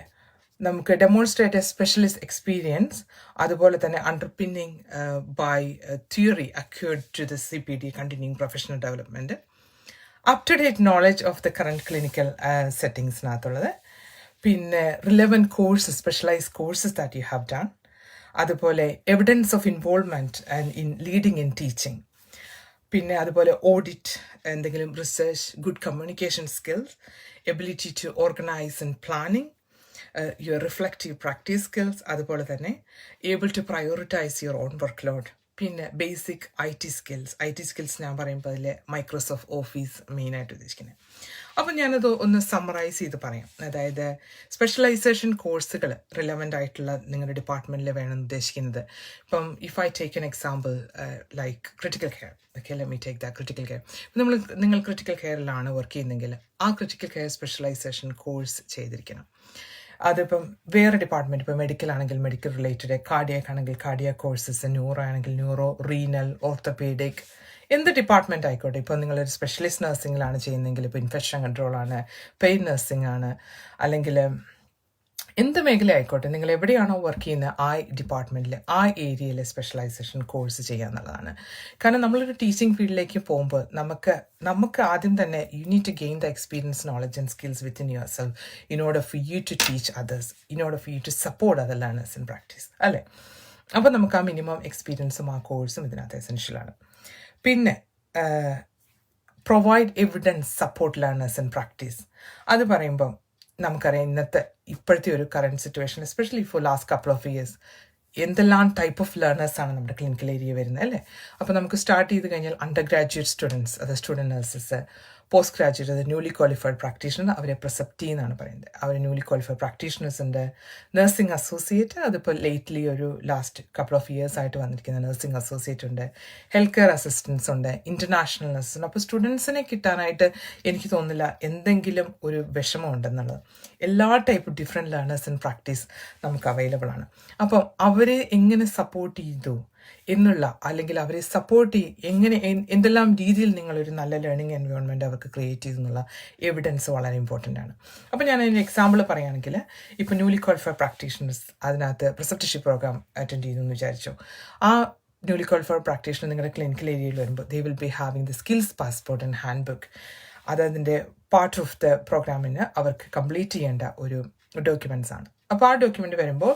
നമുക്ക് ഡെമോൺസ്ട്രേറ്റ് എ സ്പെഷ്യലിസ്റ്റ് എക്സ്പീരിയൻസ്, അതുപോലെ തന്നെ underpinning by theory acquired to the CPD continuing professional development, up to date knowledge of the current clinical സെറ്റിങ്സിനകത്തുള്ളത്, പിന്നെ relevant course specialised courses that you have done, അതുപോലെ evidence of involvement and in leading in teaching, പിന്നെ അതുപോലെ audit, എന്തെങ്കിലും research, good communication skills, ability to organise and planning, your reflective practice skills, അതുപോലെ തന്നെ able to prioritise your own workload, പിന്നെ basic IT skills ഞാൻ പറയുമ്പോൾ അതിൽ Microsoft office മെയിനായിട്ട് ഉദ്ദേശിക്കുന്നത്. അപ്പം ഞാനത് ഒന്ന് സമ്മറൈസ് ചെയ്ത് പറയാം. അതായത് സ്പെഷ്യലൈസേഷൻ കോഴ്സുകൾ റിലവൻ്റ് ആയിട്ടുള്ള നിങ്ങളുടെ ഡിപ്പാർട്ട്മെൻറ്റിൽ വേണമെന്ന് ഉദ്ദേശിക്കുന്നത്, ഇപ്പം if I take an example like critical care, okay, let me take the critical care. നിങ്ങൾ ക്രിട്ടിക്കൽ കെയറിലാണ് വർക്ക് ചെയ്യുന്നതെങ്കിൽ ആ ക്രിട്ടിക്കൽ കെയർ സ്പെഷ്യലൈസേഷൻ കോഴ്സ് ചെയ്തിരിക്കണം. അതിപ്പം വേറെ ഡിപ്പാർട്ട്മെൻറ്റ്, ഇപ്പോൾ മെഡിക്കൽ ആണെങ്കിൽ മെഡിക്കൽ റിലേറ്റഡ്, കാർഡിയാക് ആണെങ്കിൽ കാർഡിയാക് കോഴ്സസ്, ന്യൂറോ ആണെങ്കിൽ ന്യൂറോ, റീനൽ, ഓർത്തോപീഡിക്, എന്ത് ഡിപ്പാർട്ട്മെൻറ്റ് ആയിക്കോട്ടെ. ഇപ്പോൾ നിങ്ങളൊരു സ്പെഷ്യലിസ്റ്റ് നഴ്സിംഗിലാണ് ചെയ്യുന്നതെങ്കിൽ ഇപ്പോൾ ഇൻഫെക്ഷൻ കൺട്രോളാണ്, പെയിൻ നഴ്സിംഗ് ആണ്, അല്ലെങ്കിൽ എന്ത് മേഖല ആയിക്കോട്ടെ, നിങ്ങൾ എവിടെയാണോ വർക്ക് ചെയ്യുന്നത് ആ ഡിപ്പാർട്ട്മെൻറ്റിൽ ആ ഏരിയയിലെ സ്പെഷ്യലൈസേഷൻ കോഴ്സ് ചെയ്യുക എന്നുള്ളതാണ്. കാരണം നമ്മളൊരു ടീച്ചിങ് ഫീൽഡിലേക്ക് പോകുമ്പോൾ നമുക്ക് ആദ്യം തന്നെ you need to gain the experience, knowledge and skills within your self in order for you to teach others, in order for you to support other learners in practice, അല്ലേ? അപ്പോൾ നമുക്ക് ആ മിനിമം എക്സ്പീരിയൻസും ആ കോഴ്സും ഇതിനകത്ത് എസെൻഷ്യലാണ്. പിന്നെ provide evidence support learners in practice. അത് പറയുമ്പം നമുക്കറിയാം ഇപ്പോഴത്തെ ഒരു current situation, especially for last couple of years, എന്തെല്ലാം ടൈപ്പ് ഓഫ് ലേണേഴ്സാണ് നമ്മുടെ ക്ലിനിക്കൽ ഏരിയ വരുന്നത്, അല്ലേ? അപ്പോൾ നമുക്ക് സ്റ്റാർട്ട് ചെയ്ത് കഴിഞ്ഞാൽ അണ്ടർ ഗ്രാജുവേറ്റ് സ്റ്റുഡൻസ്, അത് സ്റ്റുഡൻറ്റ് നഴ്സസ്, പോസ്റ്റ് ഗ്രാജുവേറ്റ്, അത് ന്യൂലി ക്വാളിഫൈഡ് പ്രാക്ടീഷണർ, അവരെ പ്രിസെപ്റ്റി എന്നാണ് പറയുന്നത്. അവർ ന്യൂലി ക്വാളിഫൈഡ് പ്രാക്ടീഷണേഴ്സ് ഉണ്ട്, നഴ്സിംഗ് അസോസിയേറ്റ്, അതിപ്പോൾ ലേറ്റ്ലി ഒരു ലാസ്റ്റ് കപ്പിൾ ഓഫ് ഇയേഴ്സ് ആയിട്ട് വന്നിരിക്കുന്ന നഴ്സിംഗ് അസോസിയേറ്റ് ഉണ്ട്, ഹെൽത്ത് കെയർ അസിസ്റ്റൻസ് ഉണ്ട്, ഇൻ്റർനാഷണൽ നഴ്സസ് ഉണ്ട്. അപ്പോൾ സ്റ്റുഡൻസിനെ കിട്ടാനായിട്ട് എനിക്ക് തോന്നുന്നില്ല എന്തെങ്കിലും ഒരു വിഷമം ഉണ്ടെന്നുള്ളത്. എല്ലാ type different learners in practice നമുക്ക് അവൈലബിൾ ആണ്. അപ്പം അവരെ എങ്ങനെ സപ്പോർട്ട് ചെയ്തു എന്നുള്ള, അല്ലെങ്കിൽ അവരെ സപ്പോർട്ട് എങ്ങനെ എന്തെല്ലാം രീതിയിൽ നിങ്ങളൊരു നല്ല ലേണിംഗ് എൻവയോൺമെൻറ്റ് അവർക്ക് ക്രിയേറ്റ് ചെയ്തെന്നുള്ള എവിഡൻസ് വളരെ ഇമ്പോർട്ടൻ്റ് ആണ്. അപ്പോൾ ഞാൻ അതിൻ്റെ എക്സാമ്പിൾ പറയുകയാണെങ്കിൽ, ഇപ്പോൾ ന്യൂലി ക്വാളിഫൈഡ് പ്രാക്ടീഷണേഴ്സ് അതിനകത്ത് പ്രിസെപ്റ്റർഷിപ്പ് പ്രോഗ്രാം അറ്റൻഡ് ചെയ്തു എന്ന് വിചാരിച്ചു. ആ ന്യൂലി ക്വാളിഫൈഡ് പ്രാക്ടീഷണർ നിങ്ങളുടെ ക്ലിനിക്കൽ ഏരിയയിൽ വരുമ്പോൾ they will be having the skills passport and hand book. അതതിൻ്റെ പാർട്ട് ഓഫ് ദ പ്രോഗ്രാമിന് അവർക്ക് കംപ്ലീറ്റ് ചെയ്യേണ്ട ഒരു ഡോക്യുമെൻറ്റ്സ് ആണ്. അപ്പോൾ ആ ഡോക്യുമെൻ്റ് വരുമ്പോൾ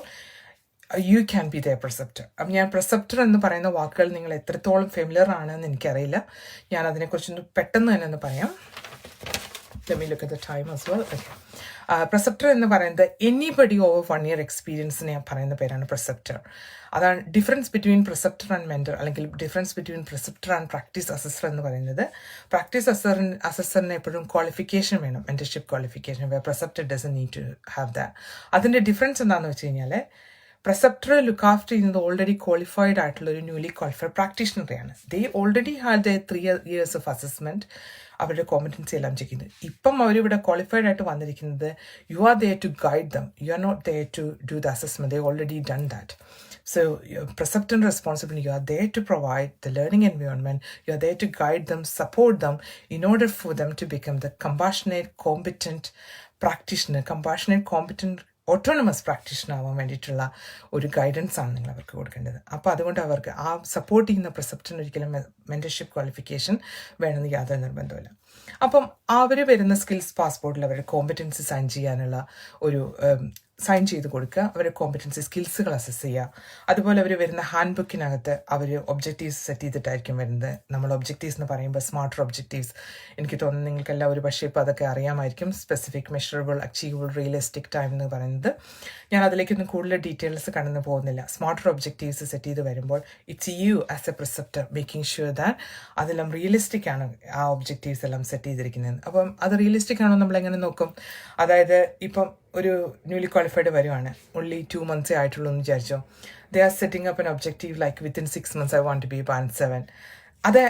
യു ക്യാൻ ബി ദ പ്രിസെപ്റ്റർ. അപ്പം ഞാൻ പ്രിസെപ്റ്റർ എന്ന് പറയുന്ന വാക്കുകൾ നിങ്ങൾ എത്രത്തോളം ഫെമിലിയർ ആണെന്ന് എനിക്കറിയില്ല. ഞാൻ അതിനെക്കുറിച്ചൊന്ന് പെട്ടെന്ന് തന്നെ ഒന്ന് പറയാം. Let me look at the time as well. Okay. Preceptor എന്ന് പറയുന്നത് എനിബഡി ഓവർ 1 year എക്സ്പീരിയൻസിനെ പറയുന്ന പേരാണ് Preceptor. അതാണ് difference between Preceptor and mentor, അല്ലെങ്കിൽ difference between Preceptor and practice assessor എന്ന് പറയുന്നത്. പ്രാക്ടീസ് അസസറിന് എപ്പോഴും ക്വാളിഫിക്കേഷൻ വേണം, mentorship qualification. Preceptor doesn't need to have that. അതിൻ്റെ ഡിഫറൻസ് എന്താണെന്ന് വെച്ച് കഴിഞ്ഞാൽ, Preceptor ലുക്ക് ആഫ്റ്റർ ചെയ്യുന്നത് ഓൾറെഡി ക്വാളിഫൈഡ് ആയിട്ടുള്ള ഒരു ന്യൂലി ക്വാളിഫൈഡ് പ്രാക്ടീഷണറെയാണ്. They already had the 3 years of assessment, അവരുടെ കോമ്പറ്റൻസി എല്ലാം ചെയ്യുന്നത്. ഇപ്പം അവരിവിടെ ക്വാളിഫൈഡ് ആയിട്ട് വന്നിരിക്കുന്നത്, you are there to guide dum, U are not there to do the assessment, they already done that. So Preceptor responsibility, you are there to provide the learning environment, you are there to guide them, support them in order for them to become the compassionate, competent practitioner, autonomous practitioner ആവാൻ വേണ്ടിയിട്ടുള്ള ഒരു guidance ആണ് നിങ്ങൾ അവർക്ക് കൊടുക്കേണ്ടത്. അപ്പോൾ അതുകൊണ്ട് അവർക്ക് ആ സപ്പോർട്ട് ചെയ്യുന്ന പ്രിസെപ്റ്ററിന് ഒരിക്കലും മെൻറ്റർഷിപ്പ് ക്വാളിഫിക്കേഷൻ വേണമെന്ന് യാതൊരു നിർബന്ധമില്ല. അപ്പം അവർ വരുന്ന സ്കിൽസ് പാസ്പോർട്ടിൽ അവരുടെ കോമ്പറ്റൻസി സൈൻ ചെയ്യാനുള്ള ഒരു സൈൻ ചെയ്ത് കൊടുക്കുക, അവരുടെ കോമ്പറ്റൻസി സ്കിൽസുകൾ അസസ് ചെയ്യുക. അതുപോലെ അവർ വരുന്ന ഹാൻഡ് ബുക്കിനകത്ത് അവർ ഒബ്ജക്റ്റീവ്സ് സെറ്റ് ചെയ്തിട്ടായിരിക്കും വരുന്നത്. നമ്മൾ ഒബ്ജക്റ്റീവ്സ് എന്ന് പറയുമ്പോൾ സ്മാർട്ടർ ഒബ്ജക്റ്റീവ്സ്, എനിക്ക് തോന്നുന്നു നിങ്ങൾക്കെല്ലാം ഒരു പക്ഷേ ഇപ്പോൾ അതൊക്കെ അറിയാമായിരിക്കും. Specific, measurable, achievable, realistic time എന്ന് പറയുന്നത്. ഞാൻ അതിലേക്കൊന്നും കൂടുതൽ ഡീറ്റെയിൽസ് കടന്നു പോകുന്നില്ല. സ്മാർട്ടർ ഒബ്ജക്റ്റീവ്സ് സെറ്റ് ചെയ്ത് വരുമ്പോൾ it's you as a preceptor making sure that അതെല്ലാം റിയലിസ്റ്റിക് ആണ്, ആ ഒബ്ജക്റ്റീവ്സ് എല്ലാം സെറ്റ് ചെയ്തിരിക്കുന്നത്. അപ്പം അത് റിയലിസ്റ്റിക് ആണോ നമ്മളെങ്ങനെ നോക്കും? അതായത് ഇപ്പം ഒരു ന്യൂലി ക്വാളിഫൈഡ് വരുവാണ്, ഓൺലി 2 months ആയിട്ടുള്ളൂ എന്ന് വിചാരിച്ചോ. They are setting up an objective like within 6 months I want to be band 7. അത്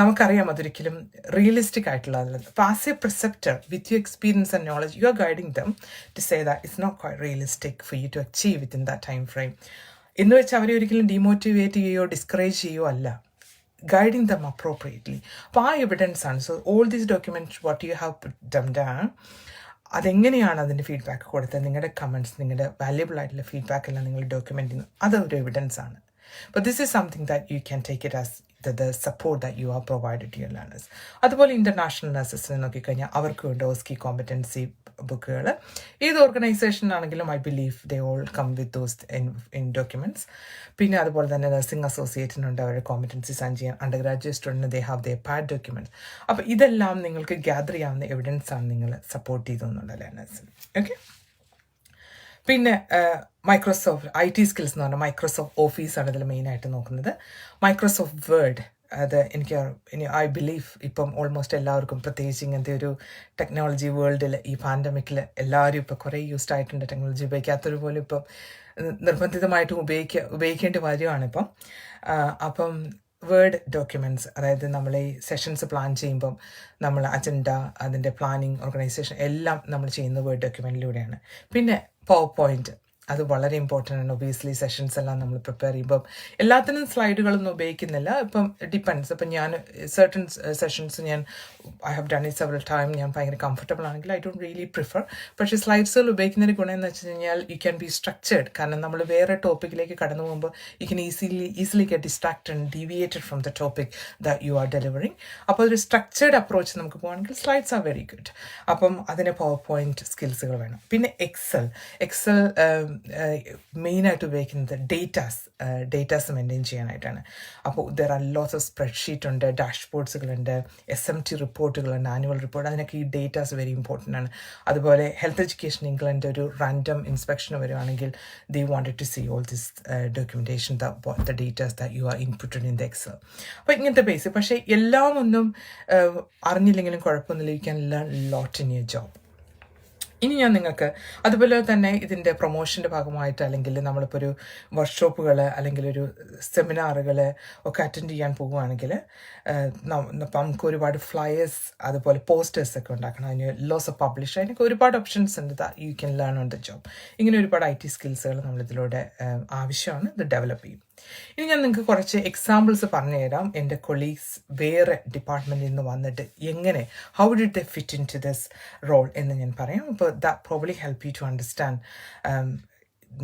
നമുക്കറിയാം അതൊരിക്കലും റിയലിസ്റ്റിക് ആയിട്ടുള്ളതല്ല. അപ്പോൾ as a preceptor with you experience and knowledge, you are guiding them to say that it's not quite realistic for you to achieve within that time frame. എന്ന് വെച്ചാൽ അവരെ ഒരിക്കലും demotivate ചെയ്യുകയോ ഡിസ്കറേജ് ചെയ്യുകയോ അല്ല, guiding them appropriately. അപ്പോൾ ആ evidence ആണ്. So all these documents what you have put them down, അതെങ്ങനെയാണ് അതിൻ്റെ ഫീഡ്ബാക്ക് കൊടുത്തത്, നിങ്ങളുടെ കമൻറ്റ്സ്, നിങ്ങളുടെ വാല്യബിൾ ആയിട്ടുള്ള ഫീഡ്ബാക്ക് എല്ലാം നിങ്ങൾ ഡോക്യുമെൻ്റ് ചെയ്യുന്നു, അതൊരു എവിഡൻസ് ആണ്. But this is something that you can take it as the support that you are provided to your learners. അതുപോലെ ഇൻ്റർനാഷണൽ നഴ്സസിനെ നോക്കിക്കഴിഞ്ഞാൽ അവർക്ക് വേണ്ട ഓസ്കി കോമ്പറ്റൻസി ബുക്കുകൾ ഏത് ഓർഗനൈസേഷനാണെങ്കിലും I believe they all come with those in documents. പിന്നെ അതുപോലെ തന്നെ നഴ്സിംഗ് അസോസിയേറ്റിനുണ്ട് അവരുടെ കോമ്പറ്റൻസി സൈൻ ചെയ്യാൻ. Undergraduate student they have they pad documents. അപ്പോൾ ഇതെല്ലാം നിങ്ങൾക്ക് ഗ്യാദർ ചെയ്യാവുന്ന എവിഡൻസ് ആണ് നിങ്ങൾ സപ്പോർട്ട് ചെയ്തു എന്നുള്ള ലേണേഴ്സിന്. ഓക്കെ. പിന്നെ മൈക്രോസോഫ്റ്റ് IT സ്കിൽസ് എന്ന് പറഞ്ഞാൽ മൈക്രോസോഫ്റ്റ് ഓഫീസാണ് ഇതിൽ മെയിനായിട്ട് നോക്കുന്നത്. മൈക്രോസോഫ്റ്റ് വേർഡ്, അത് ഐ ബിലീവ് ഇപ്പം ഓൾമോസ്റ്റ് എല്ലാവർക്കും, പ്രത്യേകിച്ച് ഇങ്ങനത്തെ ഒരു ടെക്നോളജി വേൾഡിൽ ഈ പാൻഡമിക്കിൽ എല്ലാവരും ഇപ്പോൾ കുറേ യൂസ്ഡ് ആയിട്ടുണ്ട്. ടെക്നോളജി ഉപയോഗിക്കാത്തൊരു പോലും ഇപ്പം നിർബന്ധിതമായിട്ടും ഉപയോഗിക്കേണ്ട കാര്യമാണ് ഇപ്പം. അപ്പം വേർഡ് ഡോക്യുമെൻറ്റ്സ്, അതായത് നമ്മൾ ഈ സെഷൻസ് പ്ലാൻ ചെയ്യുമ്പം നമ്മൾ അജണ്ട, അതിൻ്റെ പ്ലാനിങ്, ഓർഗനൈസേഷൻ എല്ലാം നമ്മൾ ചെയ്യുന്ന വേർഡ് ഡോക്യുമെൻറ്റിലൂടെയാണ്. പിന്നെ പവർ പോയിൻറ്റ്, അത് വളരെ ഇമ്പോർട്ടൻ്റ് ആണ്. ഒബിയസ്ലി സെഷൻസ് എല്ലാം നമ്മൾ പ്രിപ്പയർ ചെയ്യുമ്പം എല്ലാത്തിനും സ്ലൈഡുകളൊന്നും ഉപയോഗിക്കുന്നില്ല. ഇപ്പം ഡിപ്പെൻഡ്സ്. ഇപ്പം ഞാൻ certain sessions I have done it several time, ഞാൻ ഭയങ്കര കംഫർട്ടബിൾ ആണെങ്കിൽ ഐ ഡോണ്ട് റിയലി പ്രിഫർ. പക്ഷേ സ്ലൈഡ്സുകൾ ഉപയോഗിക്കുന്നതിന് ഗുണം എന്ന് വെച്ച് കഴിഞ്ഞാൽ യു ക്യാൻ ബി സ്ട്രക്ചേർഡ്. കാരണം നമ്മൾ വേറെ ടോപ്പിക്കിലേക്ക് കടന്നു പോകുമ്പോൾ you can easily get distracted and deviated from the topic that you R delivering. അപ്പോൾ ഒരു സ്ട്രക്ചേർഡ് അപ്രോച്ച് നമുക്ക് പോകുകയാണെങ്കിൽ സ്ലൈഡ്സ് ആർ വെരി ഗുഡ്. അപ്പം അതിന് പവർ പോയിൻറ്റ് സ്കിൽസുകൾ വേണം. പിന്നെ എക്സൽ മെയിനായിട്ട് ഉപയോഗിക്കുന്നത് ഡേറ്റാസ് മെയിൻറ്റെയിൻ ചെയ്യാനായിട്ടാണ്. അപ്പോൾ there are lots of spreadsheet ഉണ്ട്, ഡാഷ്ബോർഡ്സുകളുണ്ട്, SMT റിപ്പോർട്ടുകളുണ്ട്, ആനുവൽ റിപ്പോർട്ട്. അതിനൊക്കെ ഈ ഡേറ്റാസ് വെരി ഇമ്പോർട്ടൻ്റ് ആണ്. അതുപോലെ ഹെൽത്ത് എഡ്യൂക്കേഷൻ ഇംഗ്ലണ്ട് ഒരു റാൻഡം ഇൻസ്പെക്ഷൻ വരുവാണെങ്കിൽ they wanted to see all this documentation, the datas that you are inputted in the Excel. അപ്പോൾ ഇങ്ങനത്തെ ബേസ്. പക്ഷേ എല്ലാം ഒന്നും അറിഞ്ഞില്ലെങ്കിലും കുഴപ്പമൊന്നുമില്ല. You can learn lot in your job. ഇനി ഞാൻ നിങ്ങൾക്ക് അതുപോലെ തന്നെ ഇതിൻ്റെ പ്രൊമോഷൻ്റെ ഭാഗമായിട്ട്, അല്ലെങ്കിൽ നമ്മളിപ്പോൾ ഒരു വർക്ക്ഷോപ്പുകൾ അല്ലെങ്കിൽ ഒരു സെമിനാറുകൾ ഒക്കെ അറ്റൻഡ് ചെയ്യാൻ പോകുകയാണെങ്കിൽ നമുക്ക് ഒരുപാട് ഫ്ലയേഴ്സ് അതുപോലെ പോസ്റ്റേഴ്സൊക്കെ ഉണ്ടാക്കണം. അതിന് ലോസ് ഓഫ് പബ്ലിഷ്, അതിനൊക്കെ ഒരുപാട് ഓപ്ഷൻസ് ഉണ്ട്. U can learn on the job. ഇങ്ങനെ ഒരുപാട് IT സ്കിൽസുകൾ നമ്മളിതിലൂടെ ആവശ്യമാണ്, ഇത് ഡെവലപ്പ് ചെയ്യും. ഇനി ഞാൻ നിങ്ങൾക്ക് കുറച്ച് എക്സാമ്പിൾസ് പറഞ്ഞു തരാം. എൻ്റെ കൊളീഗ്സ് വേറെ ഡിപ്പാർട്ട്മെൻറ്റിൽ നിന്ന് വന്നിട്ട് എങ്ങനെ, how did the fit into this role എന്ന് ഞാൻ പറയാം. അപ്പോൾ that probably help you to understand.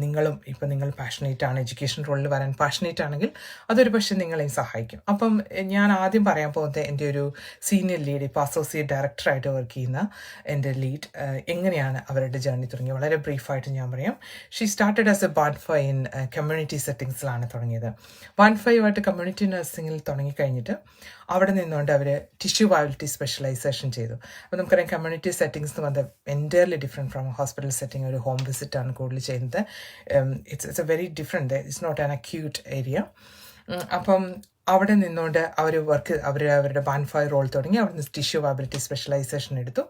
നിങ്ങൾ പാഷനേറ്റ് ആണ്, എഡ്യൂക്കേഷൻ റോളിൽ വരാൻ പാഷനേറ്റ് ആണെങ്കിൽ അതൊരു പക്ഷേ നിങ്ങളെയും സഹായിക്കും. അപ്പം ഞാൻ ആദ്യം പറയാൻ പോകുന്നത് എൻ്റെ ഒരു സീനിയർ ലീഡ്, ഇപ്പോൾ അസോസിയേറ്റ് ഡയറക്ടറായിട്ട് വർക്ക് ചെയ്യുന്ന എൻ്റെ ലീഡ് എങ്ങനെയാണ് അവരുടെ ജേർണി തുടങ്ങിയത്. വളരെ ബ്രീഫായിട്ട് ഞാൻ പറയാം. She started as a band 5 in community സെറ്റിങ്സിലാണ് തുടങ്ങിയത്. ബാൻഡ് 5 ആയിട്ട് കമ്മ്യൂണിറ്റി നഴ്സിംഗിൽ തുടങ്ങിക്കഴിഞ്ഞിട്ട് അവിടെ നിന്നുകൊണ്ട് അവർ ടിഷ്യൂ വയബിലിറ്റി സ്പെഷ്യലൈസേഷൻ ചെയ്തു. അപ്പോൾ നമുക്കറിയാം കമ്മ്യൂണിറ്റി സെറ്റിങ്സ് എന്ന് പറഞ്ഞാൽ entirely different from hospital setting. ഒരു ഹോം വിസിറ്റാണ് കൂടുതൽ ചെയ്യുന്നത്. It's a very different, it's not an acute area. അപ്പം അവിടെ നിന്നുകൊണ്ട് അവരുടെ ബാൻഡ് 5 റോൾ തുടങ്ങി. അവിടെ നിന്ന് ടിഷ്യൂ വയബിലിറ്റി സ്പെഷ്യലൈസേഷൻ എടുത്തു.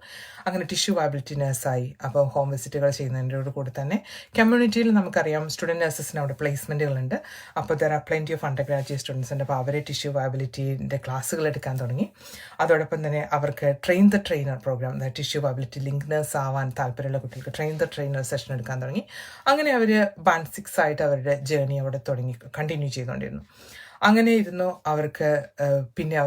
അങ്ങനെ ടിഷ്യൂ വയബിലിറ്റി നഴ്സായി. അപ്പോൾ ഹോം വിസിറ്റുകൾ ചെയ്യുന്നതിൻ്റെ കൂടെ തന്നെ കമ്മ്യൂണിറ്റിയിൽ നമുക്കറിയാം സ്റ്റുഡൻറ്റ് നഴ്സസിന് അവിടെ പ്ലേസ്മെൻറ്റുകളുണ്ട്. അപ്പോൾ there are plenty of under graduate students ഉണ്ട്. അപ്പോൾ അവരെ ടിഷ്യൂ വയബിലിറ്റിൻ്റെ ക്ലാസ്സുകൾ എടുക്കാൻ തുടങ്ങി. അതോടൊപ്പം തന്നെ അവർക്ക് train the trainer programme, tissue viability link nurse ആവാൻ താല്പര്യമുള്ള കുട്ടികൾക്ക് ട്രെയിൻ ദ ട്രെയിനർ സെഷൻ എടുക്കാൻ തുടങ്ങി. അങ്ങനെ അവർ ബാൻഡ് 6 ആയിട്ട് അവരുടെ ജേർണി അവിടെ കണ്ടിന്യൂ ചെയ്തുകൊണ്ടിരുന്നു. അങ്ങനെ ഇരുന്നു അവർക്ക്. പിന്നെ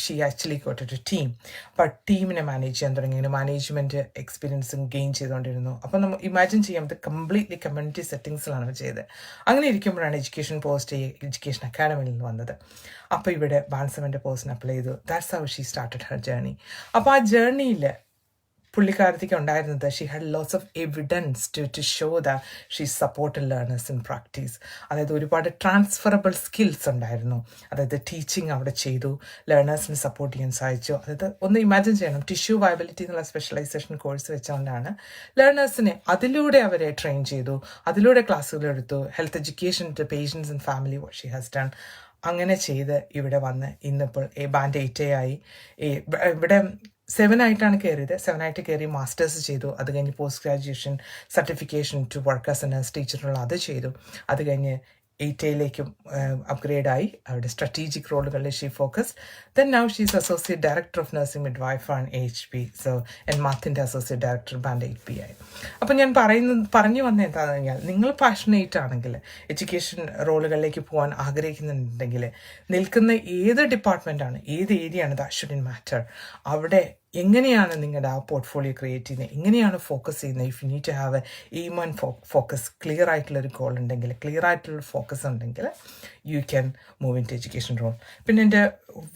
ഷീ ആക്ച്വലി ഗോട്ട് ഒരു ടീം. അപ്പോൾ ടീമിനെ മാനേജ് ചെയ്യാൻ തുടങ്ങി. ഇങ്ങനെ മാനേജ്മെൻറ്റ് എക്സ്പീരിയൻസും ഗെയിൻ ചെയ്തുകൊണ്ടിരുന്നു. അപ്പോൾ നമ്മൾ ഇമാജിൻ ചെയ്യാം, ഇത് കംപ്ലീറ്റ്ലി കമ്മ്യൂണിറ്റി സെറ്റിങ്സിലാണ് അവർ ചെയ്തത്. അങ്ങനെ ഇരിക്കുമ്പോഴാണ് എഡ്യൂക്കേഷൻ അക്കാഡമിയിൽ നിന്ന് വന്നത്. അപ്പോൾ ഇവിടെ ബാൻഡ് 7 പോസ്റ്റിന് അപ്ലൈ ചെയ്തു. That's how she started her journey. അപ്പോൾ ആ ജേർണിയിൽ പുള്ളിക്കാരത്തേക്ക് ഉണ്ടായിരുന്നത് she had lots of evidence to show that she supported learners in practice. അതായത് ഒരുപാട് ട്രാൻസ്ഫറബിൾ സ്കിൽസ് ഉണ്ടായിരുന്നു. അതായത് ടീച്ചിങ് അവിടെ ചെയ്തു, ലേണേഴ്സിന് സപ്പോർട്ട് ചെയ്യാൻ സാധിച്ചു. അതായത് ഒന്ന് ഇമാജിൻ ചെയ്യണം, ടിഷ്യൂ വയബിലിറ്റി എന്നുള്ള സ്പെഷ്യലൈസേഷൻ കോഴ്സ് വെച്ചുകൊണ്ടാണ് ലേണേഴ്സിനെ അതിലൂടെ അവരെ ട്രെയിൻ ചെയ്തു, അതിലൂടെ ക്ലാസ്സുകൾ എടുത്തു. Health education to patients and family what she has done. അങ്ങനെ ചെയ്ത് ഇവിടെ വന്ന് ഇന്നിപ്പോൾ ബാൻഡ് 8 ആയി. ഇവിടെ 7 ആയിട്ടാണ് കയറിയത്. 7 ആയിട്ട് കയറി മാസ്റ്റേഴ്സ് ചെയ്തു. അത് കഴിഞ്ഞ് post graduation certification to work as a nurse ടീച്ചറുള്ള അത് ചെയ്തു. അത് കഴിഞ്ഞ് 8യിലേക്കും അപ്ഗ്രേഡായി. അവരുടെ സ്ട്രാറ്റജിക് റോളുകളിൽ she focused. Then now she is associate director of nursing midwife and HP. So മാത്തിൻ്റെ അസോസിയേറ്റ് ഡയറക്ടർ ബാൻഡ് 8B ആയി. അപ്പോൾ ഞാൻ പറഞ്ഞു വന്നത് എന്താണെന്ന് കഴിഞ്ഞാൽ, നിങ്ങൾ പാഷനേറ്റ് ആണെങ്കിൽ, എഡ്യൂക്കേഷൻ റോളുകളിലേക്ക് പോകാൻ ആഗ്രഹിക്കുന്നുണ്ടെങ്കിൽ, നിൽക്കുന്ന ഏത് ഡിപ്പാർട്ട്മെൻറ്റാണ്, ഏത് ഏരിയ ആണ്, ദാറ്റ് ഷുഡ്ന്റ് മാറ്റർ. അവിടെ എങ്ങനെയാണ് നിങ്ങളുടെ ആ പോർട്ട്ഫോളിയോ ക്രിയേറ്റ് ചെയ്യുന്നത്, എങ്ങനെയാണ് ഫോക്കസ് ചെയ്യുന്നത്. If you need to have a aim and focus, clear ആയിട്ടുള്ളൊരു ഗോൾ ഉണ്ടെങ്കിൽ, ക്ലിയർ ആയിട്ടുള്ള ഫോക്കസ് ഉണ്ടെങ്കിൽ you can move into education role. പിന്നെ എൻ്റെ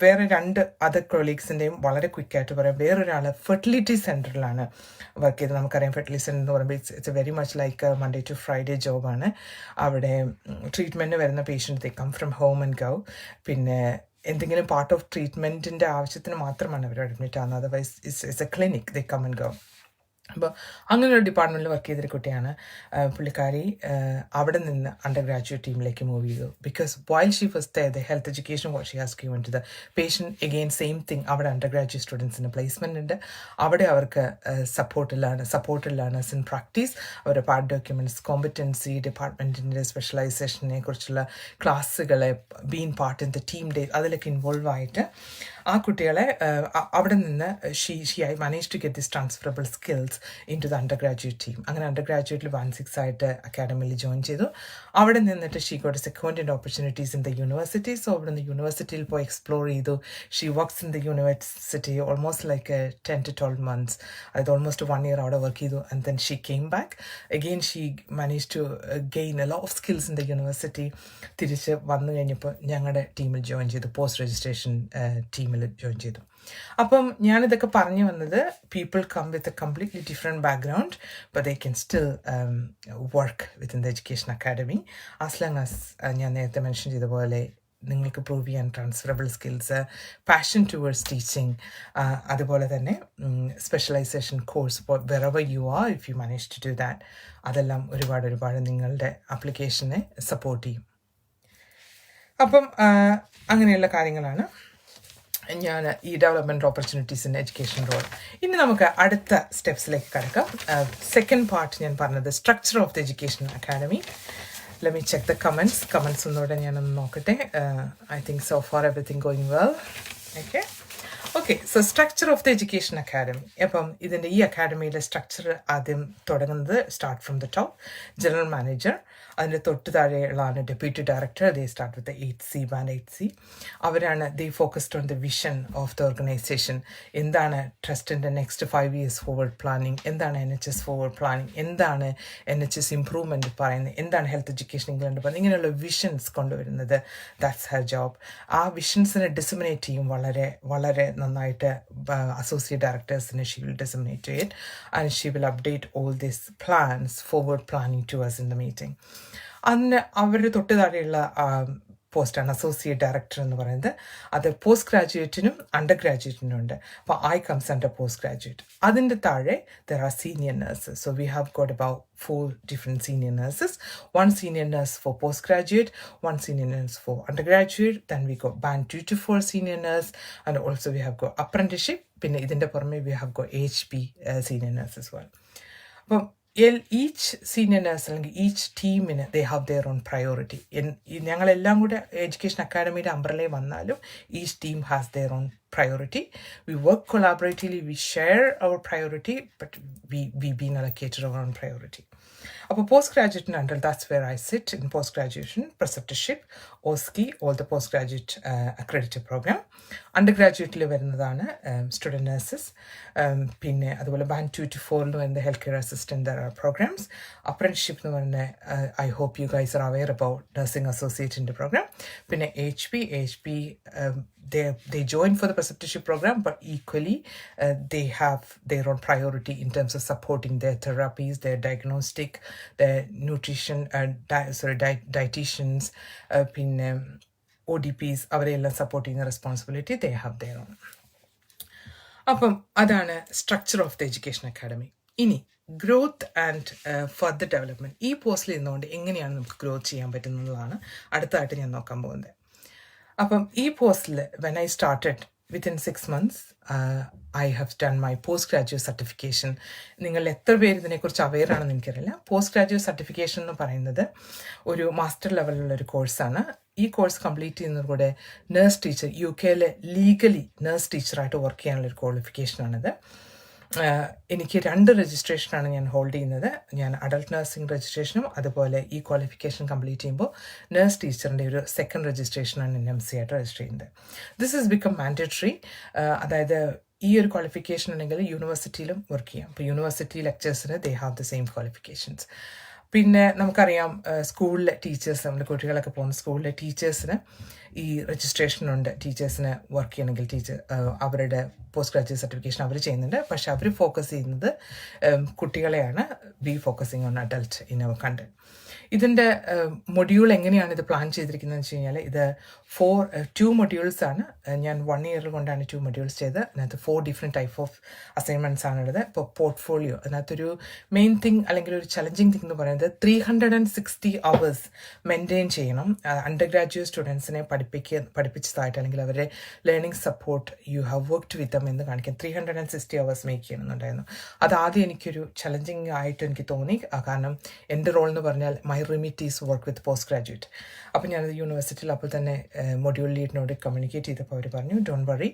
വേറെ 2 അതർ കൊളീഗ്സിൻ്റെയും വളരെ ക്വിക്കായിട്ട് പറയാം. വേറൊരാൾ ഫെർട്ടിലിറ്റി സെൻറ്ററിലാണ് വർക്ക് ചെയ്തത്. നമുക്കറിയാം ഫെർട്ടിലിറ്റി സെൻറ്റർ എന്ന് പറയുമ്പോൾ it's very much like Monday to Friday ജോബാണ്. അവിടെ ട്രീറ്റ്മെൻറ്റ് വരുന്ന patient they come from home and go. പിന്നെ എന്തെങ്കിലും പാർട്ട് ഓഫ് ട്രീറ്റ്മെൻറ്റിൻ്റെ ആവശ്യത്തിന് മാത്രമാണ് അവർ അഡ്മിറ്റ് ആകുന്നത്. Otherwise it's a clinic, they come and go. അപ്പോൾ അങ്ങനെയൊരു ഡിപ്പാർട്ട്മെൻറ്റിൽ വർക്ക് ചെയ്തൊരു കുട്ടിയാണ്. പുള്ളിക്കാരി അവിടെ നിന്ന് അണ്ടർ ഗ്രാജുവേറ്റ് ടീമിലേക്ക് മൂവ് ചെയ്തു. Because while she was there, the health education what she has given to the patient, again same thing. അവിടെ അണ്ടർ ഗ്രാജുവേറ്റ് സ്റ്റുഡൻസിന് പ്ലേസ്മെൻ്റ് ഉണ്ട്. അവിടെ അവർക്ക് സപ്പോർട്ട് ലേണേഴ്സ് ഇൻ പ്രാക്ടീസ്, അവരുടെ പാർട്ട് ഡോക്യുമെൻറ്റ്സ്, കോമ്പറ്റൻസി, ഡിപ്പാർട്ട്മെൻറ്റിൻ്റെ സ്പെഷ്യലൈസേഷനെ കുറിച്ചുള്ള ക്ലാസ്സുകൾ, been part in the team day, അതിലൊക്കെ ഇൻവോൾവ് ആയിട്ട് ആ കുട്ടികളെ അവിടെ നിന്ന് she I manage to get this transferable skills into the under graduate team. അങ്ങനെ അണ്ടർ ഗ്രാജുവേറ്റിൽ 1-6 ആയിട്ട് അക്കാഡമിയിൽ ജോയിൻ ചെയ്തു. അവിടെ നിന്നിട്ട് she got second opportunities in the university. So അവിടെ നിന്ന് യൂണിവേഴ്സിറ്റിയിൽ പോയി എക്സ്പ്ലോർ ചെയ്തു. She works in the university almost like 10 to 12 months. അതായത് ഓൾമോസ്റ്റ് 1 year അവിടെ വർക്ക് ചെയ്തു. And then she came back again. She manage to gain a lot of skills in the university. തിരിച്ച് വന്നു കഴിഞ്ഞപ്പോൾ ഞങ്ങളുടെ ടീമിൽ ജോയിൻ ചെയ്തു, പോസ്റ്റ് രജിസ്ട്രേഷൻ ടീമിൽ ജോയിൻ ചെയ്തു. അപ്പം ഞാനിതൊക്കെ പറഞ്ഞു വന്നത്, people come with a completely different background but they can still work within the education academy as long as ഞാൻ നേരത്തെ മെൻഷൻ ചെയ്ത പോലെ നിങ്ങൾക്ക് പ്രൂവ് ചെയ്യാൻ transferable skills, passion towards teaching, അതുപോലെ തന്നെ specialisation course wherever you are, if you manage to do that, അതെല്ലാം ഒരുപാട് നിങ്ങളുടെ ആപ്ലിക്കേഷനെ സപ്പോർട്ട് ചെയ്യും. അപ്പം അങ്ങനെയുള്ള കാര്യങ്ങളാണ് ഞാൻ ഈ development opportunities in education role. ഇനി നമുക്ക് അടുത്ത സ്റ്റെപ്സിലേക്ക് കിടക്കാം. സെക്കൻഡ് പാർട്ട് ഞാൻ പറഞ്ഞത് structure of the education academy. Let me check the comments ഒന്നുകൂടെ ഞാനൊന്ന് നോക്കട്ടെ. I think so far everything going well. Okay, so structure of the education academy. അപ്പം ഇതിൻ്റെ ഈ അക്കാഡമിയിലെ സ്ട്രക്ചർ ആദ്യം തുടങ്ങുന്നത് start from the top, general manager. അതിൻ്റെ തൊട്ട് താഴെയുള്ളതാണ് deputy director. They start with 8C, band 8C. അവരാണ് ദേ focused on the vision of the organisation. എന്താണ് ട്രസ്റ്റിൻ്റെ നെക്സ്റ്റ് 5 years ഫോർവേഡ് പ്ലാനിങ്, എന്താണ് NHS ഫോർവേഡ് പ്ലാനിങ്, എന്താണ് NHS ഇംപ്രൂവ്മെൻറ്റ് പറയുന്നത്, എന്താണ് ഹെൽത്ത് എഡ്യൂക്കേഷൻ ഇംഗ്ലണ്ട് പറയുന്നത്, ഇങ്ങനെയുള്ള വിഷൻസ് കൊണ്ടുവരുന്നത്. That's her job. ആ വിഷൻസിനെ ഡിസമിനേറ്റ് ചെയ്യും വളരെ നന്നായിട്ട്. അസോസിയേറ്റ് ഡയറക്ടേഴ്സിനെ she will disseminate it and she will update all this plans, forward planning to us in the meeting. അന്ന് അവരുടെ തൊട്ട് താഴെയുള്ള പോസ്റ്റാണ് അസോസിയേറ്റ് ഡയറക്ടർ എന്ന് പറയുന്നത്. അത് പോസ്റ്റ് ഗ്രാജുവേറ്റിനും അണ്ടർ ഗ്രാജുവേറ്റിനും ഉണ്ട്. അപ്പോൾ I comes under post graduate. അതിൻ്റെ താഴെ there are senior nurses. So we have got about 4 different senior nurses. 1 senior nurse for postgraduate, 1 senior nurse for undergraduate. Then we got band 2 to 4 senior nurse, and also we have got apprenticeship. പിന്നെ ഇതിൻ്റെ പുറമെ we have got HP senior nurse as well. അപ്പം each senior nurse അല്ലെങ്കിൽ each ടീമിന് they have their own priority. ഞങ്ങളെല്ലാം കൂടെ education അക്കാഡമിയുടെ അംബ്രലയിൽ വന്നാലും each team has their own priority. We work collaboratively, we share our priority, but we been allocated our own priority. അപ്പോൾ post ഗ്രാജുവേറ്റിന് under, that's where I sit in post graduation, preceptorship, OSCE, all the post graduate accredited program. Under ഗ്രാജുവേറ്റിൽ വരുന്നതാണ് student nurses. പിന്നെ അതുപോലെ band 2 to 4 വരുന്ന health care assistant programmes. Apprenticeship എന്ന് പറഞ്ഞ I hope you guys are aware about nursing അസോസിയേറ്റിൻ്റെ programme. പിന്നെ HP they join for the preceptorship program, but equally they have their own priority in terms of supporting their therapies, their diagnostic, their nutrition, dietitians, പിന്നെ ODPs, അവരെല്ലാം support ചെയ്യുന്ന responsibility they have their own. അപ്പം അതാണ് structure of the education academy. ഇനി growth and further development. ഈ പോസ്റ്റിൽ ഇരുന്നുകൊണ്ട് എങ്ങനെയാണ് നമുക്ക് ഗ്രോത്ത് ചെയ്യാൻ പറ്റുന്നതാണ് അടുത്തതായിട്ട് ഞാൻ നോക്കാൻ പോകുന്നത്. അപ്പം ഈ പോസ്റ്റിൽ when I started within 6 months I have done my post graduate certification. നിങ്ങൾ എത്ര പേര് ഇതിനെക്കുറിച്ച് അവെയർ ആണെന്ന് എനിക്കറിയില്ല. പോസ്റ്റ് ഗ്രാജുവേറ്റ് സർട്ടിഫിക്കേഷൻ എന്ന് പറയുന്നത് ഒരു മാസ്റ്റർ ലെവലിലുള്ളൊരു കോഴ്സാണ്. ഈ കോഴ്സ് കംപ്ലീറ്റ് ചെയ്യുന്നതോടെ nurse teacher, UK legally nurse ടീച്ചറായിട്ട് വർക്ക് ചെയ്യാനുള്ളൊരു ക്വാളിഫിക്കേഷനാണിത്. എനിക്ക് 2 രജിസ്ട്രേഷനാണ് ഞാൻ ഹോൾഡ് ചെയ്യുന്നത്. ഞാൻ അഡൾട്ട് നഴ്സിംഗ് രജിസ്ട്രേഷനും അതുപോലെ ഈ ക്വാളിഫിക്കേഷൻ കംപ്ലീറ്റ് ചെയ്യുമ്പോൾ നേഴ്സ് ടീച്ചറിൻ്റെ ഒരു 2nd രജിസ്ട്രേഷനാണ് NMC ആയിട്ട് രജിസ്റ്റർ ചെയ്യുന്നത്. This is become mandatory. അതായത് ഈ ഒരു ക്വാളിഫിക്കേഷൻ ഉണ്ടെങ്കിൽ യൂണിവേഴ്സിറ്റിയിലും വർക്ക് ചെയ്യാം. അപ്പോൾ യൂണിവേഴ്സിറ്റി ലെക്ചേഴ്സിന് they have the same qualifications. പിന്നെ നമുക്കറിയാം സ്കൂളിലെ ടീച്ചേഴ്സ്, നമ്മുടെ കുട്ടികളൊക്കെ പോകുന്ന സ്കൂളിലെ ടീച്ചേഴ്സിന് ഈ രജിസ്ട്രേഷനുണ്ട്. ടീച്ചേഴ്സിന് വർക്ക് ചെയ്യണമെങ്കിൽ അവരുടെ പോസ്റ്റ് ഗ്രാജുവേറ്റ് സർട്ടിഫിക്കേഷൻ അവർ ചെയ്യുന്നുണ്ട്. പക്ഷെ അവർ ഫോക്കസ് ചെയ്യുന്നത് കുട്ടികളെയാണ്. We focusing on adult in our content. ഇതിൻ്റെ മൊഡ്യൂൾ എങ്ങനെയാണ് ഇത് പ്ലാൻ ചെയ്തിരിക്കുന്നതെന്ന് വെച്ച് കഴിഞ്ഞാൽ ഇത് 2 മൊഡ്യൂൾസ് ആണ്. ഞാൻ 1 ഇയർ കൊണ്ടാണ് 2 മൊഡ്യൂൾസ് ചെയ്ത്. അതിനകത്ത് 4 ഡിഫറെൻറ്റ് ടൈപ്പ് ഓഫ് അസൈൻമെൻറ്റ്സ് ആണുള്ളത്. ഇപ്പോൾ പോർട്ട്ഫോളിയോ, അതിനകത്തൊരു മെയിൻ തിങ് അല്ലെങ്കിൽ ഒരു ചലഞ്ചിങ് തിങ് എന്ന് പറയുന്നത് 360 hours മെയിൻറ്റെയിൻ ചെയ്യണം. അണ്ടർ ഗ്രാജുവേറ്റ് സ്റ്റുഡൻസിനെ പഠിപ്പിച്ചതായിട്ട് അല്ലെങ്കിൽ അവരെ learning support you have worked വിത്ത് ദം എന്ന് കാണിക്കാൻ 360 hours മേക്ക് ചെയ്യണമെന്നുണ്ടായിരുന്നു. അതാദ്യം എനിക്കൊരു ചലഞ്ചിങ് ആയിട്ട് എനിക്ക് തോന്നി. കാരണം എൻ്റെ റോൾ എന്ന് പറഞ്ഞാൽ my remit is work with post graduate. അപ്പോൾ ഞാനത് യൂണിവേഴ്സിറ്റിയിൽ അപ്പോൾ തന്നെ മൊഡ്യൂൾ ലീഡിനോട് കമ്മ്യൂണിക്കേറ്റ് ചെയ്തപ്പോൾ അവർ പറഞ്ഞു, ഡോൺ വറി,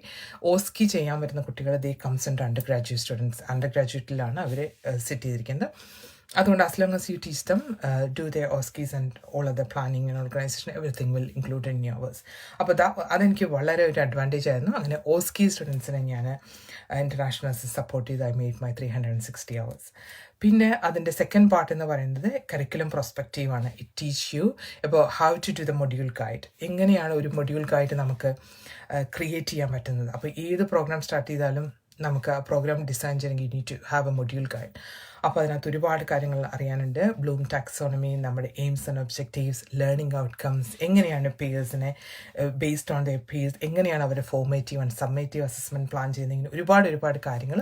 ഓസ്കി ചെയ്യാൻ വരുന്ന കുട്ടികൾ they comes in undergraduate students. Under ഗ്രാജുവേറ്റിലാണ് അവർ സെറ്റ് ചെയ്തിരിക്കുന്നത്. അതുകൊണ്ട് as long as you teach them, do their OSCEs and all other planning and organization, everything will include in yours. അപ്പോൾ അതെനിക്ക് വളരെ ഒരു അഡ്വാൻറ്റേജ് ആയിരുന്നു. അങ്ങനെ OSCE സ്റ്റുഡൻസിനെ ഞാൻ ഇൻ്റർനാഷണൽസ് സപ്പോർട്ട് ചെയ്ത് ഐ മെയ്ഡ് മൈ 360 hours. പിന്നെ അതിൻ്റെ സെക്കൻഡ് പാർട്ട് എന്ന് പറയുന്നത് കരിക്കുലം പ്രോസ്പെക്റ്റീവാണ്. ഇറ്റ് ടീച്ച് യു അപ്പോൾ how to do the module guide. എങ്ങനെയാണ് ഒരു മൊഡ്യൂൾ ഗൈഡ് നമുക്ക് ക്രിയേറ്റ് ചെയ്യാൻ പറ്റുന്നത്. അപ്പോൾ ഏത് പ്രോഗ്രാം സ്റ്റാർട്ട് ചെയ്താലും നമുക്ക് ആ പ്രോഗ്രാം ഡിസൈൻ ചെയ്യണമെങ്കിൽ you need to have a module guide. അപ്പോൾ അതിനകത്ത് ഒരുപാട് കാര്യങ്ങൾ അറിയാനുണ്ട്. ബ്ലൂം ടാക്സോണമി, നമ്മുടെ aims and objectives, learning outcomes, എങ്ങനെയാണ് പേഴ്സിനെ ബേസ്ഡ് ഓൺ ദ പേഴ്സ്, എങ്ങനെയാണ് അവർ formative and summative assessment plan ചെയ്യുന്നത്, ഇങ്ങനെ ഒരുപാട് കാര്യങ്ങൾ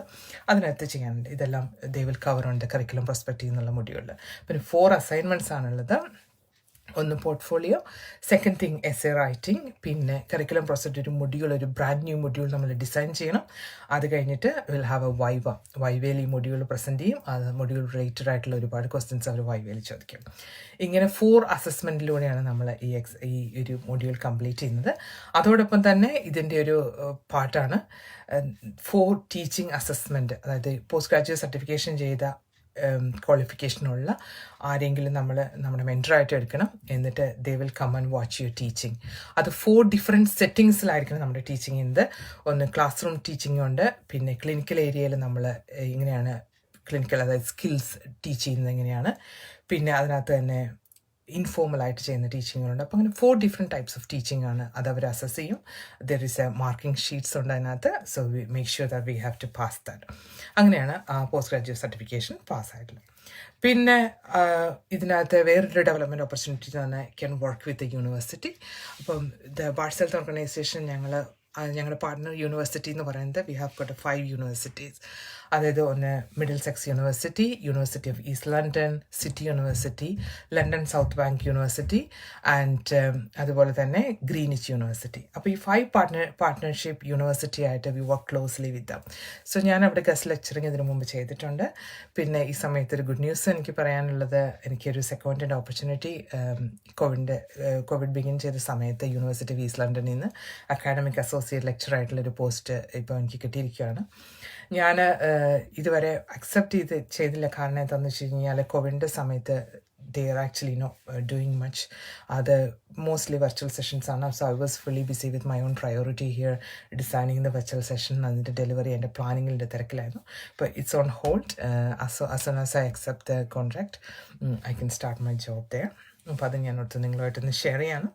അതിനകത്ത് ചെയ്യാനുണ്ട്. ഇതെല്ലാം they will cover on the curriculum perspective എന്നുള്ള മൊഡ്യൂളിൽ. പിന്നെ 4 അസൈൻമെൻറ്റ്സ് ആണുള്ളത്. ഒന്ന് portfolio, second thing essay writing, പിന്നെ കരിക്കുലം പ്രോസസ് ഒരു മൊഡ്യൂൾ, ഒരു ബ്രാൻഡ് ന്യൂ മൊഡ്യൂൾ നമ്മൾ ഡിസൈൻ ചെയ്യണം. അത് കഴിഞ്ഞിട്ട് വിൽ ഹാവ് എ വൈവേൽ ഈ മൊഡ്യൂൾ പ്രസൻറ്റ് ചെയ്യും. അത് മൊഡ്യൂൾ റിലേറ്റഡ് ആയിട്ടുള്ള ഒരുപാട് ക്വസ്റ്റ്യൻസ് അവർ വൈവേൽ ചോദിക്കും. ഇങ്ങനെ 4 അസസ്മെൻറ്റിലൂടെയാണ് നമ്മൾ ഈ ഒരു മൊഡ്യൂൾ കംപ്ലീറ്റ് ചെയ്യുന്നത്. അതോടൊപ്പം തന്നെ ഇതിൻ്റെ ഒരു പാർട്ടാണ് 4 ടീച്ചിങ് അസസ്മെൻറ്റ്. അതായത് പോസ്റ്റ് ഗ്രാജുവേറ്റ് സർട്ടിഫിക്കേഷൻ ചെയ്ത ക്വാളിഫിക്കേഷനുള്ള ആരെങ്കിലും നമ്മുടെ മെൻറ്ററായിട്ട് എടുക്കണം. എന്നിട്ട് they will come and watch your teaching. അത് 4 ഡിഫറെൻറ്റ് സെറ്റിങ്സിലായിരിക്കണം നമ്മുടെ ടീച്ചിങ് ചെയ്യുന്നത്. ഒന്ന് ക്ലാസ് റൂം ടീച്ചിങ് ഉണ്ട്, പിന്നെ ക്ലിനിക്കൽ ഏരിയയിൽ നമ്മൾ എങ്ങനെയാണ് അതായത് സ്കിൽസ് ടീച്ച് ചെയ്യുന്നത് എങ്ങനെയാണ്, പിന്നെ അതിനകത്ത് തന്നെ ഇൻഫോർമലായിട്ട് ചെയ്യുന്ന ടീച്ചിങ്ങുണ്ട്. അപ്പോൾ അങ്ങനെ 4 ഡിഫറെൻറ്റ് ടൈപ്സ് ഓഫ് ടീച്ചിങ് ആണ്. അത് അവർ അസസ് ചെയ്യും. There is a marking sheets ഉണ്ട് അതിനകത്ത്. So we make sure that we have to pass that. അങ്ങനെയാണ് പോസ്റ്റ് ഗ്രാജുവേറ്റ് സർട്ടിഫിക്കേഷൻ പാസ്സായിട്ടുള്ളത്. പിന്നെ ഇതിനകത്ത് വേറൊരു ഡെവലപ്മെൻറ്റ് ഓപ്പർച്യൂണിറ്റി തന്നെ can work with the university. അപ്പം ദ ബാർട്സ് ഹെൽത്ത് ഓർഗനൈസേഷൻ ഞങ്ങളുടെ പാർട്ട്ണർ യൂണിവേഴ്സിറ്റി എന്ന് പറയുന്നത് വി ഹാവ് ഗോട്ട് 5 യൂണിവേഴ്സിറ്റീസ്. അതായത് ഒന്ന് Middlesex university, university of East London, city university, London South Bank university and അതുപോലെ തന്നെ Greenwich university. അപ്പോൾ ഈ 5 പാർട്ട്ണർഷിപ്പ് യൂണിവേഴ്സിറ്റി ആയിട്ട് V work closely with dum. So ഞാൻ അവിടെ ഗസ്റ്റ് ലെക്ചറിങ് ഇതിനു മുമ്പ് ചെയ്തിട്ടുണ്ട്. പിന്നെ ഈ സമയത്ത് ഒരു ഗുഡ് ന്യൂസ് എനിക്ക് പറയാനുള്ളത്, എനിക്കൊരു സെക്കൻഡ് ഓപ്പർച്യൂണിറ്റി കോവിഡ് ബിഗിൻ ചെയ്ത സമയത്ത് യൂണിവേഴ്സിറ്റി ഓഫ് ഈസ്റ്റ് ലണ്ടനിൽ നിന്ന് അക്കാഡമിക് അസോസിയേറ്റ് ലെക്ചർ ആയിട്ടുള്ളൊരു പോസ്റ്റ് ഇപ്പോൾ എനിക്ക് കിട്ടിയിരിക്കുകയാണ്. ഞാൻ ഇതുവരെ അക്സെപ്റ്റ് ചെയ്തില്ല. കാരണം എന്താണെന്ന് വെച്ച് കഴിഞ്ഞാൽ കോവിഡിൻ്റെ സമയത്ത് they are actually not doing much. The mostly virtual sessions are now, so I was fully busy with my own priority here, designing the virtual session and the delivery and the planning in the therakilaino. But it's on hold. As soon as I accept the contract, I can start my job there. അപ്പോൾ അത് ഞാൻ ഒത്ത് നിങ്ങളുമായിട്ടൊന്ന് share ചെയ്യാണ്.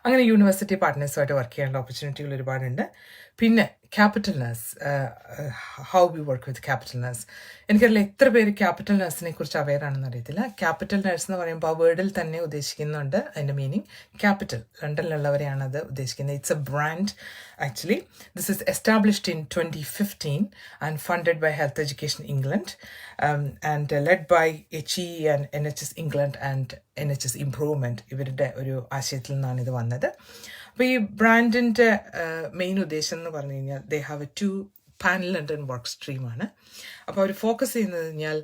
അങ്ങനെ university പാർട്ട്നേഴ്സുമായിട്ട് work ചെയ്യാനുള്ള ഓപ്പർച്യൂണിറ്റികൾ ഒരുപാടുണ്ട്. പിന്നെ capital nurse, how we work with capital nurse. എനിക്കറിയില്ല എത്ര പേര് ക്യാപിറ്റൽ നഴ്സിനെ കുറിച്ച് അവെയർ ആണെന്ന് അറിയത്തില്ല. ക്യാപിറ്റൽ നഴ്സ് എന്ന് പറയുമ്പോൾ ആ വേർഡിൽ തന്നെ ഉദ്ദേശിക്കുന്നുണ്ട് അതിൻ്റെ മീനിങ് ക്യാപിറ്റൽ, ലണ്ടനിലുള്ളവരെയാണ് അത് ഉദ്ദേശിക്കുന്നത്. It's a brand actually. This is established in 2015 and funded by Health education England and led by HE and NHS England and NHS improvement. ഇവരുടെ ഒരു ആശയത്തിൽ നിന്നാണ് ഇത് വന്നത്. അപ്പോൾ ഈ ബ്രാൻഡിൻ്റെ മെയിൻ ഉദ്ദേശം എന്ന് പറഞ്ഞു കഴിഞ്ഞാൽ they have a 2 pan London work സ്ട്രീമാണ്. അപ്പോൾ അവർ ഫോക്കസ് ചെയ്യുന്നത് കഴിഞ്ഞാൽ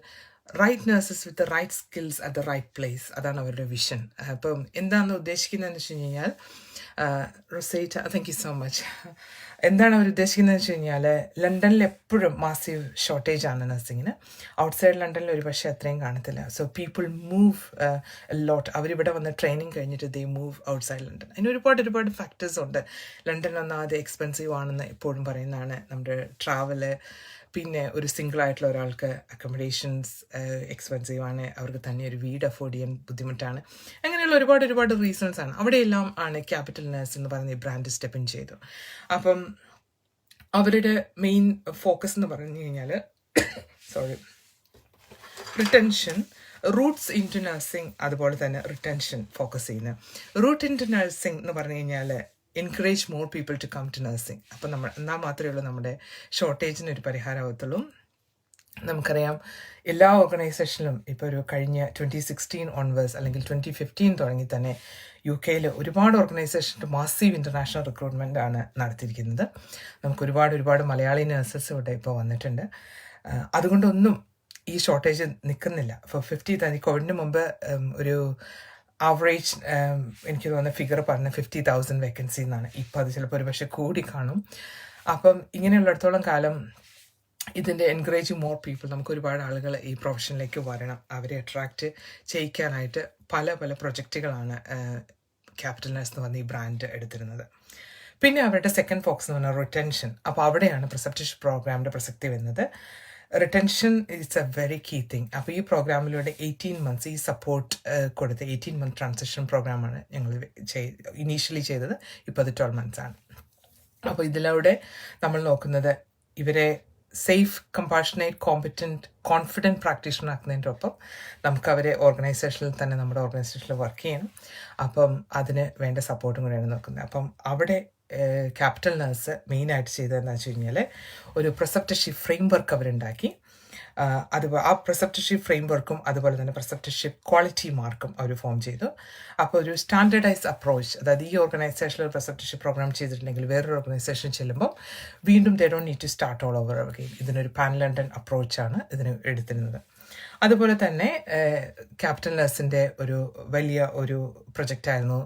right nurses with right skills at the right place. അതാണ് അവരുടെ വിഷൻ. അപ്പം എന്താണ് ഉദ്ദേശിക്കുന്നതെന്ന് വെച്ച് കഴിഞ്ഞാൽ Rosetta, thank you so much. എന്താണ് അവർ ഉദ്ദേശിക്കുന്നതെന്ന് വെച്ച് കഴിഞ്ഞാൽ ലണ്ടനിൽ എപ്പോഴും മാസീവ് ഷോർട്ടേജ് ആണ് നഴ്സിങ്ങിന്. ഔട്ട്സൈഡ് ലണ്ടനിൽ ഒരു പക്ഷേ അത്രയും കാണത്തില്ല. സോ പീപ്പിൾ മൂവ് ലോട്ട്. അവരിവിടെ വന്ന് ട്രെയിനിങ് കഴിഞ്ഞിട്ട് ദേ മൂവ് ഔട്ട്സൈഡ് ലണ്ടൻ. അതിന് ഒരുപാട് ഫാക്ടേഴ്സ് ഉണ്ട്. ലണ്ടൻ ഒന്നാമത് എക്സ്പെൻസീവ് ആണെന്ന് എപ്പോഴും പറയുന്നതാണ്. നമ്മുടെ ട്രാവല്, പിന്നെ ഒരു സിംഗിളായിട്ടുള്ള ഒരാൾക്ക് അക്കോമഡേഷൻസ് എക്സ്പെൻസീവ് ആണ്, അവർക്ക് തന്നെ ഒരു വീട് അഫോർഡ് ചെയ്യാൻ ബുദ്ധിമുട്ടാണ്. അങ്ങനെയുള്ള ഒരുപാട് റീസൺസ് ആണ്. അവിടെയെല്ലാം ആണ് ക്യാപിറ്റൽ നഴ്സ് എന്ന് പറയുന്ന ഈ ബ്രാൻഡ് സ്റ്റെപ്പ് ഇൻ ചെയ്തു. അപ്പം അവരുടെ മെയിൻ ഫോക്കസ് എന്ന് പറഞ്ഞു കഴിഞ്ഞാൽ retention, routes into nursing, അതുപോലെ തന്നെ റിട്ടൻഷൻ ഫോക്കസ് ചെയ്യുന്നത്. റൂട്ട് ഇൻ ടു നഴ്സിംഗ് എന്ന് പറഞ്ഞു കഴിഞ്ഞാൽ encourage more people to come to nursing. അപ്പം എന്നാൽ മാത്രമേ ഉള്ളൂ നമ്മുടെ ഷോർട്ടേജിന് ഒരു പരിഹാരമാകത്തുള്ളൂ. നമുക്കറിയാം എല്ലാ ഓർഗനൈസേഷനിലും ഇപ്പോൾ ഒരു കഴിഞ്ഞ 2016 ഓൺവേഴ്സ് അല്ലെങ്കിൽ 2015 തുടങ്ങി തന്നെ UK ഒരുപാട് ഓർഗനൈസേഷൻ്റെ മാസീവ് ഇൻ്റർനാഷണൽ റിക്രൂട്ട്മെൻ്റ് ആണ് നടത്തിയിരിക്കുന്നത്. നമുക്ക് ഒരുപാട് മലയാളി നഴ്സസ് ഇവിടെ ഇപ്പോൾ വന്നിട്ടുണ്ട്. അതുകൊണ്ടൊന്നും ഈ ഷോർട്ടേജ് നിൽക്കുന്നില്ല. ഇപ്പോൾ 50 കോവിഡിന് മുമ്പ് ഒരു ആവറേജ് എനിക്ക് തോന്നുന്ന ഫിഗർ പറഞ്ഞ 50,000 വേക്കൻസി എന്നാണ്. ഇപ്പം അത് ചിലപ്പോൾ ഒരു പക്ഷേ കൂടി കാണും. അപ്പം ഇങ്ങനെയുള്ളിടത്തോളം കാലം ഇതിൻ്റെ എൻകറേജിങ് മോർ പീപ്പിൾ, നമുക്ക് ഒരുപാട് ആളുകൾ ഈ പ്രൊഫഷനിലേക്ക് വരണം, അവരെ അട്രാക്റ്റ് ചെയ്യിക്കാനായിട്ട് പല പ്രൊജക്റ്റുകളാണ് ക്യാപിറ്റൽ നഴ്സ് എന്ന് പറഞ്ഞ ഈ ബ്രാൻഡ് എടുത്തിരുന്നത്. പിന്നെ അവരുടെ സെക്കൻഡ് ഫോക്കസ് എന്ന് പറഞ്ഞാൽ റിട്ടൻഷൻ. അപ്പോൾ അവിടെയാണ് പ്രിസെപ്റ്റർഷിപ്പ് പ്രോഗ്രാമിൻ്റെ പ്രസക്തി വരുന്നത്. Retention is a very key thing. അപ്പോൾ ഈ പ്രോഗ്രാമിലൂടെ 18 months ഈ സപ്പോർട്ട് കൊടുത്ത് 18 month ട്രാൻസിഷൻ പ്രോഗ്രാമാണ് ഞങ്ങൾ ഇനീഷ്യലി ചെയ്തത്. ഇപ്പോൾ അത് 12 months ആണ്. അപ്പോൾ ഇതിലൂടെ നമ്മൾ നോക്കുന്നത് ഇവരെ സേഫ്, കമ്പാഷനേറ്റ്, കോൺഫിഡൻറ്റ് പ്രാക്ടീഷണർ ആക്കുന്നതിൻ്റെ ഒപ്പം നമുക്ക് അവരെ ഓർഗനൈസേഷനിൽ തന്നെ നമ്മുടെ ഓർഗനൈസേഷനിൽ വർക്ക് ചെയ്യണം. അപ്പം അതിന് വേണ്ട സപ്പോർട്ടും കൂടെയാണ് നോക്കുന്നത്. അപ്പം അവിടെ ക്യാപിറ്റൽ നഴ്സ് മെയിനായിട്ട് ചെയ്തതെന്ന് വെച്ച് കഴിഞ്ഞാൽ ഒരു പ്രിസെപ്റ്റർഷിപ്പ് ഫ്രെയിംവർക്ക് അവരുണ്ടാക്കി. ആ പ്രിസെപ്റ്റർഷിപ്പ് ഫ്രെയിംവർക്കും അതുപോലെ തന്നെ പ്രിസെപ്റ്റർഷിപ്പ് ക്വാളിറ്റി മാർക്കും അവർ ഫോം ചെയ്തു. അപ്പോൾ ഒരു സ്റ്റാൻഡേർഡൈസ് അപ്രോച്ച്, അതായത് ഈ ഓർഗനൈസേഷനിൽ പ്രിസെപ്റ്റർഷിപ്പ് പ്രോഗ്രാം ചെയ്തിട്ടുണ്ടെങ്കിൽ വേറൊരു ഓർഗനൈസേഷൻ ചെല്ലുമ്പോൾ വീണ്ടും they don't need to start all over again. ഇതിനൊരു പാൻ ലണ്ടൻ അപ്രോച്ചാണ് ഇതിന് എടുത്തിരുന്നത്. അതുപോലെ തന്നെ ക്യാപിറ്റൽ നഴ്സിൻ്റെ ഒരു വലിയ ഒരു പ്രൊജക്റ്റായിരുന്നു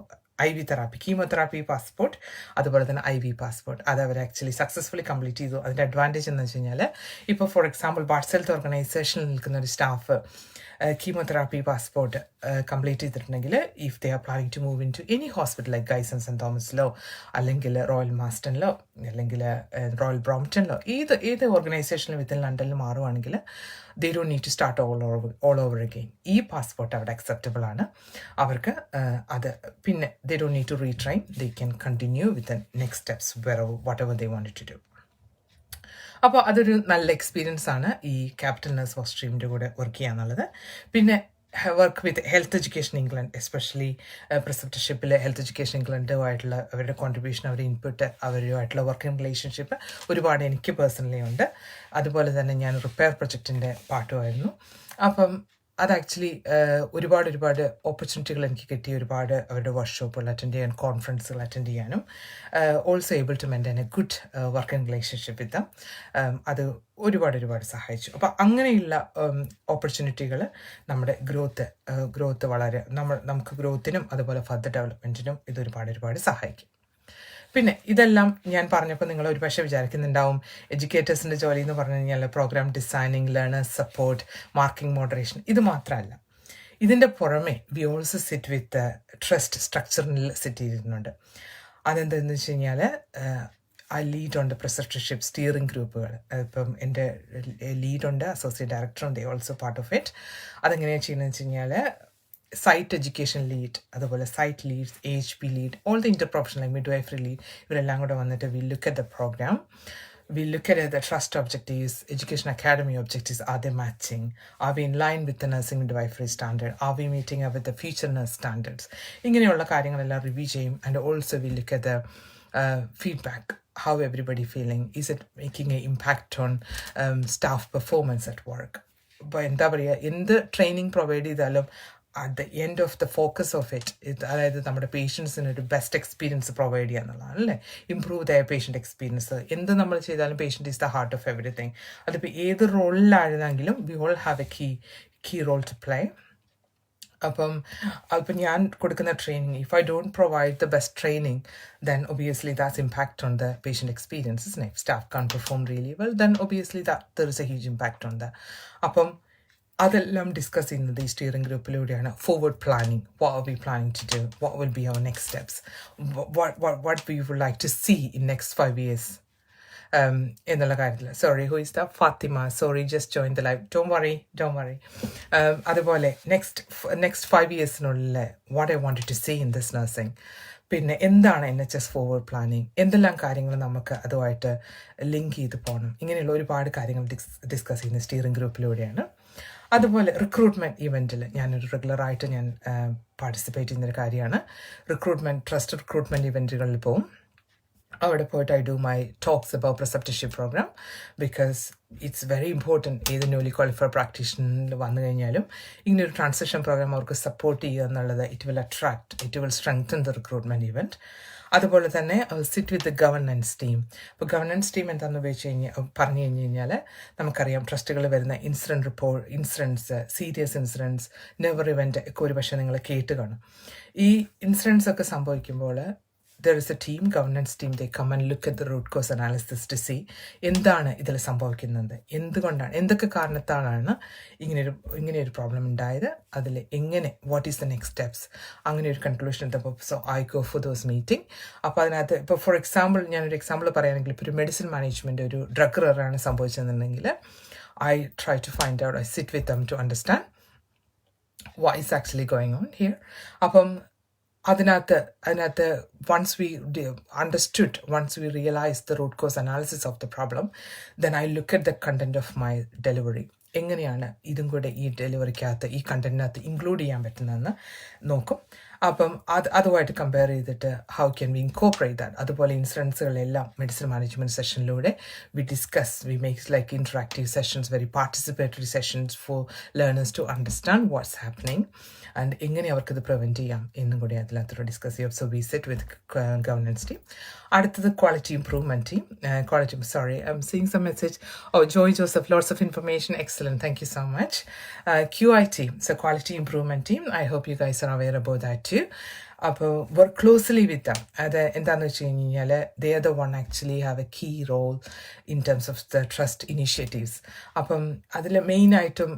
IV തെറാപ്പി, കീമോതെറാപ്പി പാസ്പോർട്ട്, അതുപോലെ തന്നെ IV പാസ്പോർട്ട്. അത് അവർ ആക്ച്വലി സക്സസ്ഫുള്ളി കംപ്ലീറ്റ് ചെയ്തു. അതിൻ്റെ അഡ്വാൻറ്റേജ് എന്ന് വെച്ച് കഴിഞ്ഞാൽ ഇപ്പോൾ ഫോർ എക്സാമ്പിൾ ബാർട്ട് ഹെൽത്ത് ഓർഗനൈസേഷനിൽ നിൽക്കുന്ന ഒരു സ്റ്റാഫ് കീമോതെറാപ്പി പാസ്പോർട്ട് കംപ്ലീറ്റ് ചെയ്തിട്ടുണ്ടെങ്കിൽ if they are planning to move into any hospital like Guy's and Saint തോമസിലോ അല്ലെങ്കിൽ റോയൽ മാസ്റ്റണിലോ അല്ലെങ്കിൽ റോയൽ ബ്രോംപ്ടണിലോ ഏത് ഓർഗനൈസേഷനിലും വിത്തിൻ ലണ്ടനിൽ മാറുവാണെങ്കിൽ they don't need to start all over again. ഈ പാസ്പോർട്ട് അവിടെ അക്സെപ്റ്റബിൾ ആണ് അവർക്ക്. അത് പിന്നെ they don't need to retrain, they can continue with the next steps whatever they wanted to do. അപ്പോൾ അതൊരു നല്ല എക്സ്പീരിയൻസ് ആണ് ഈ ക്യാപിറ്റൽ നഴ്സ് വർക്ക് സ്ട്രീമിൻ്റെ കൂടെ വർക്ക് ചെയ്യുക എന്നുള്ളത്. പിന്നെ work with health education England, especially പ്രിസെപ്റ്റർഷിപ്പിൽ ഹെൽത്ത് എഡ്യൂക്കേഷൻ ഇംഗ്ലണ്ടുമായിട്ടുള്ള അവരുടെ കോൺട്രിബ്യൂഷൻ, അവരുടെ ഇൻപുട്ട്, അവരുമായിട്ടുള്ള വർക്കിംഗ് റിലേഷൻഷിപ്പ് ഒരുപാട് എനിക്ക് പേഴ്സണലി ഉണ്ട്. അതുപോലെ തന്നെ ഞാൻ റിപ്പയർ പ്രൊജക്റ്റിൻ്റെ പാട്ടുമായിരുന്നു. അപ്പം അത് ആക്ച്വലി ഒരുപാട് ഓപ്പർച്യൂണിറ്റികൾ എനിക്ക് കിട്ടി. ഒരുപാട് അവരുടെ വർക്ക്ഷോപ്പുകൾ അറ്റൻഡ് ചെയ്യാൻ, കോൺഫറൻസുകൾ അറ്റൻഡ് ചെയ്യാനും also able to maintain a good working relationship with them. അത് ഒരുപാട് സഹായിച്ചു. അപ്പോൾ അങ്ങനെയുള്ള ഓപ്പർച്യൂണിറ്റികൾ നമ്മുടെ ഗ്രോത്ത് വളരെ നമുക്ക് ഗ്രോത്തിനും അതുപോലെ ഫർദർ ഡെവലപ്മെൻറ്റിനും ഇത് ഒരുപാട് സഹായിക്കും. പിന്നെ ഇതെല്ലാം ഞാൻ പറഞ്ഞപ്പോൾ നിങ്ങൾ ഒരു പക്ഷേ വിചാരിക്കുന്നുണ്ടാവും എഡ്യൂക്കേറ്റേഴ്സിൻ്റെ ജോലി എന്ന് പറഞ്ഞു കഴിഞ്ഞാൽ programme designing, learners support, marking, moderation, ഇത് മാത്രമല്ല. ഇതിൻ്റെ പുറമെ we also sit with trust സ്ട്രക്ചറിൽ സിറ്റ് ചെയ്തിരുന്നുണ്ട്. അതെന്താണെന്ന് വെച്ച് കഴിഞ്ഞാൽ I lead on the preceptorship steering groups. ഇപ്പം എൻ്റെ ലീഡുണ്ട്, അസോസിയേറ്റ് ഡയറക്ടറുണ്ട്, ഓൾസോ പാർട്ട് ഓഫ് ഇറ്റ്. അതെങ്ങനെയാണ് ചെയ്യുന്നതെന്ന് വെച്ച് കഴിഞ്ഞാൽ സൈറ്റ് എഡ്യൂക്കേഷൻ ലീഡ്, അതുപോലെ site leads, AHP lead, all the interprofessional midwifery lead, ഇവരെല്ലാം കൂടെ വന്നിട്ട് we look at the programme, we look at the trust objectives, education academy objectives, are they matching, are we in line with the nursing midwifery standard, are we meeting with the future nurse standards. ഇങ്ങനെയുള്ള കാര്യങ്ങളെല്ലാം review ചെയ്യും. And also we look at the feedback, how everybody feeling, is it making an impact on staff performance at work. ഇപ്പോൾ എന്താ പറയുക, എന്ത് training provide ചെയ്താലും at the end of the focus of it, അതായത് നമ്മുടെ പേഷ്യൻസിന് ഒരു ബെസ്റ്റ് എക്സ്പീരിയൻസ് പ്രൊവൈഡ് ചെയ്യുക എന്നുള്ളതാണ് അല്ലേ. Improve the patient experience. എന്ത് നമ്മൾ ചെയ്താലും patient is the heart of everything. അതിപ്പോൾ ഏത് റോളിലായിരുന്നെങ്കിലും we all have a key role to play. അപ്പം ഞാൻ കൊടുക്കുന്ന training, if I don't provide the best training, then obviously that's impact on the patient experience, isn't it? If staff can't perform really well, then obviously that there is a huge impact on that. അപ്പം അതെല്ലാം discuss ചെയ്യുന്നത് ഈ steering ഗ്രൂപ്പിലൂടെയാണ്. Forward planning, what are we planning to do, what will be our next steps, what we would like to see in next 5 years എന്നുള്ള കാര്യത്തിൽ. Sorry, who is the Fatima, sorry, just join the live, don't worry. അതുപോലെ next 5 yearsനുള്ളിൽ what I wanted to see in this nursing. പിന്നെ എന്താണ് NHS forward planning, എന്തെല്ലാം കാര്യങ്ങൾ നമുക്ക് അതുമായിട്ട് ലിങ്ക് ചെയ്ത് പോകണം. ഇങ്ങനെയുള്ള ഒരുപാട് കാര്യങ്ങൾ ഡിസ്കസ് ചെയ്യുന്ന സ്റ്റിയറിംഗ് ഗ്രൂപ്പിലൂടെയാണ്. അതുപോലെ റിക്രൂട്ട്മെൻറ്റ് ഇവൻറ്റിൽ ഞാനൊരു റെഗുലറായിട്ട് ഞാൻ പാർട്ടിസിപ്പേറ്റ് ചെയ്യുന്നൊരു കാര്യമാണ്. ട്രസ്റ്റ് റിക്രൂട്ട്മെൻറ്റ് ഇവൻറ്റുകളിൽ പോവും. അവിടെ പോയിട്ട് I do my talks about preceptorship program because it's very important. ഏത് ന്യൂലി ക്വാളിഫൈഡ് പ്രാക്ടീഷണറിൽ വന്നു കഴിഞ്ഞാലും ഇങ്ങനൊരു ട്രാൻസിഷൻ പ്രോഗ്രാം അവർക്ക് സപ്പോർട്ട് ചെയ്യുക എന്നുള്ളത് it will strengthen the recruitment event. അതുപോലെ തന്നെ sit with the governance team. അപ്പോൾ ഗവർണൻസ് ടീം എന്താണെന്ന് പറഞ്ഞു കഴിഞ്ഞാൽ നമുക്കറിയാം ട്രസ്റ്റുകൾ വരുന്ന incidents, serious incidents, never event ഒക്കെ ഒരു പക്ഷേ നിങ്ങൾ കേട്ട് കാണും. ഈ ഇൻസിഡൻസ് ഒക്കെ സംഭവിക്കുമ്പോൾ there is a team, governance team, they come and look at the root cause analysis to see എന്താണ് ഇതിൽ സംഭവിക്കുന്നത്, എന്തുകൊണ്ടാണ്, എന്തൊക്കെ കാരണത്താലാണ് ഇങ്ങനെയൊരു പ്രോബ്ലം ഉണ്ടായത്, അതിൽ എങ്ങനെ, what is the next steps, അങ്ങനെ ഒരു കൺക്ലൂഷൻ എത്തുമ്പോൾ so I go for those meeting. അപ്പോൾ അതിനകത്ത് ഇപ്പോൾ ഫോർ എക്സാമ്പിൾ ഞാനൊരു എക്സാമ്പിൾ പറയുകയാണെങ്കിൽ ഇപ്പോൾ ഒരു മെഡിസിൻ മാനേജ്മെൻറ്റ് ഒരു drug എററാണ് സംഭവിച്ചതെന്നുണ്ടെങ്കിൽ I try to find out, I sit with them to understand what is actually going on here. അപ്പം അതിനകത്ത് once we understood, once we realized the root cause analysis of the problem, then I look at the content of my delivery. എങ്ങനെയാണ് ഇതും കൂടെ ഈ ഡെലിവറിക്കകത്ത് ഈ കണ്ടന്റിനകത്ത് include ചെയ്യാൻ പറ്റുന്നതെന്ന് നോക്കും. അപ്പം അതുമായിട്ട് കമ്പയർ ചെയ്തിട്ട് how can we incorporate that. അതുപോലെ ഇൻഷുറൻസുകളെല്ലാം മെഡിസിൻ മാനേജ്മെൻറ്റ് സെഷനിലൂടെ we makes like interactive sessions, very participatory sessions for learners to understand what's happening and എങ്ങനെ അവർക്കിത് പ്രിവെൻറ്റ് ചെയ്യാം എന്നും കൂടി അതിനകത്തോടെ ഡിസ്കസ് ചെയ്യാം. So we set with governance team. അടുത്തത് quality improvement team. I'm seeing some message. Joy Joseph, lots of information, excellent, thank you so much. QI team, so quality improvement team, I hope you guys are aware about that too. അപ്പോൾ work closely with them. അത് എന്താണെന്ന് വെച്ച് കഴിഞ്ഞാൽ they are the one actually have a key role in terms of the trust initiatives. അപ്പം അതിൽ മെയിനായിട്ടും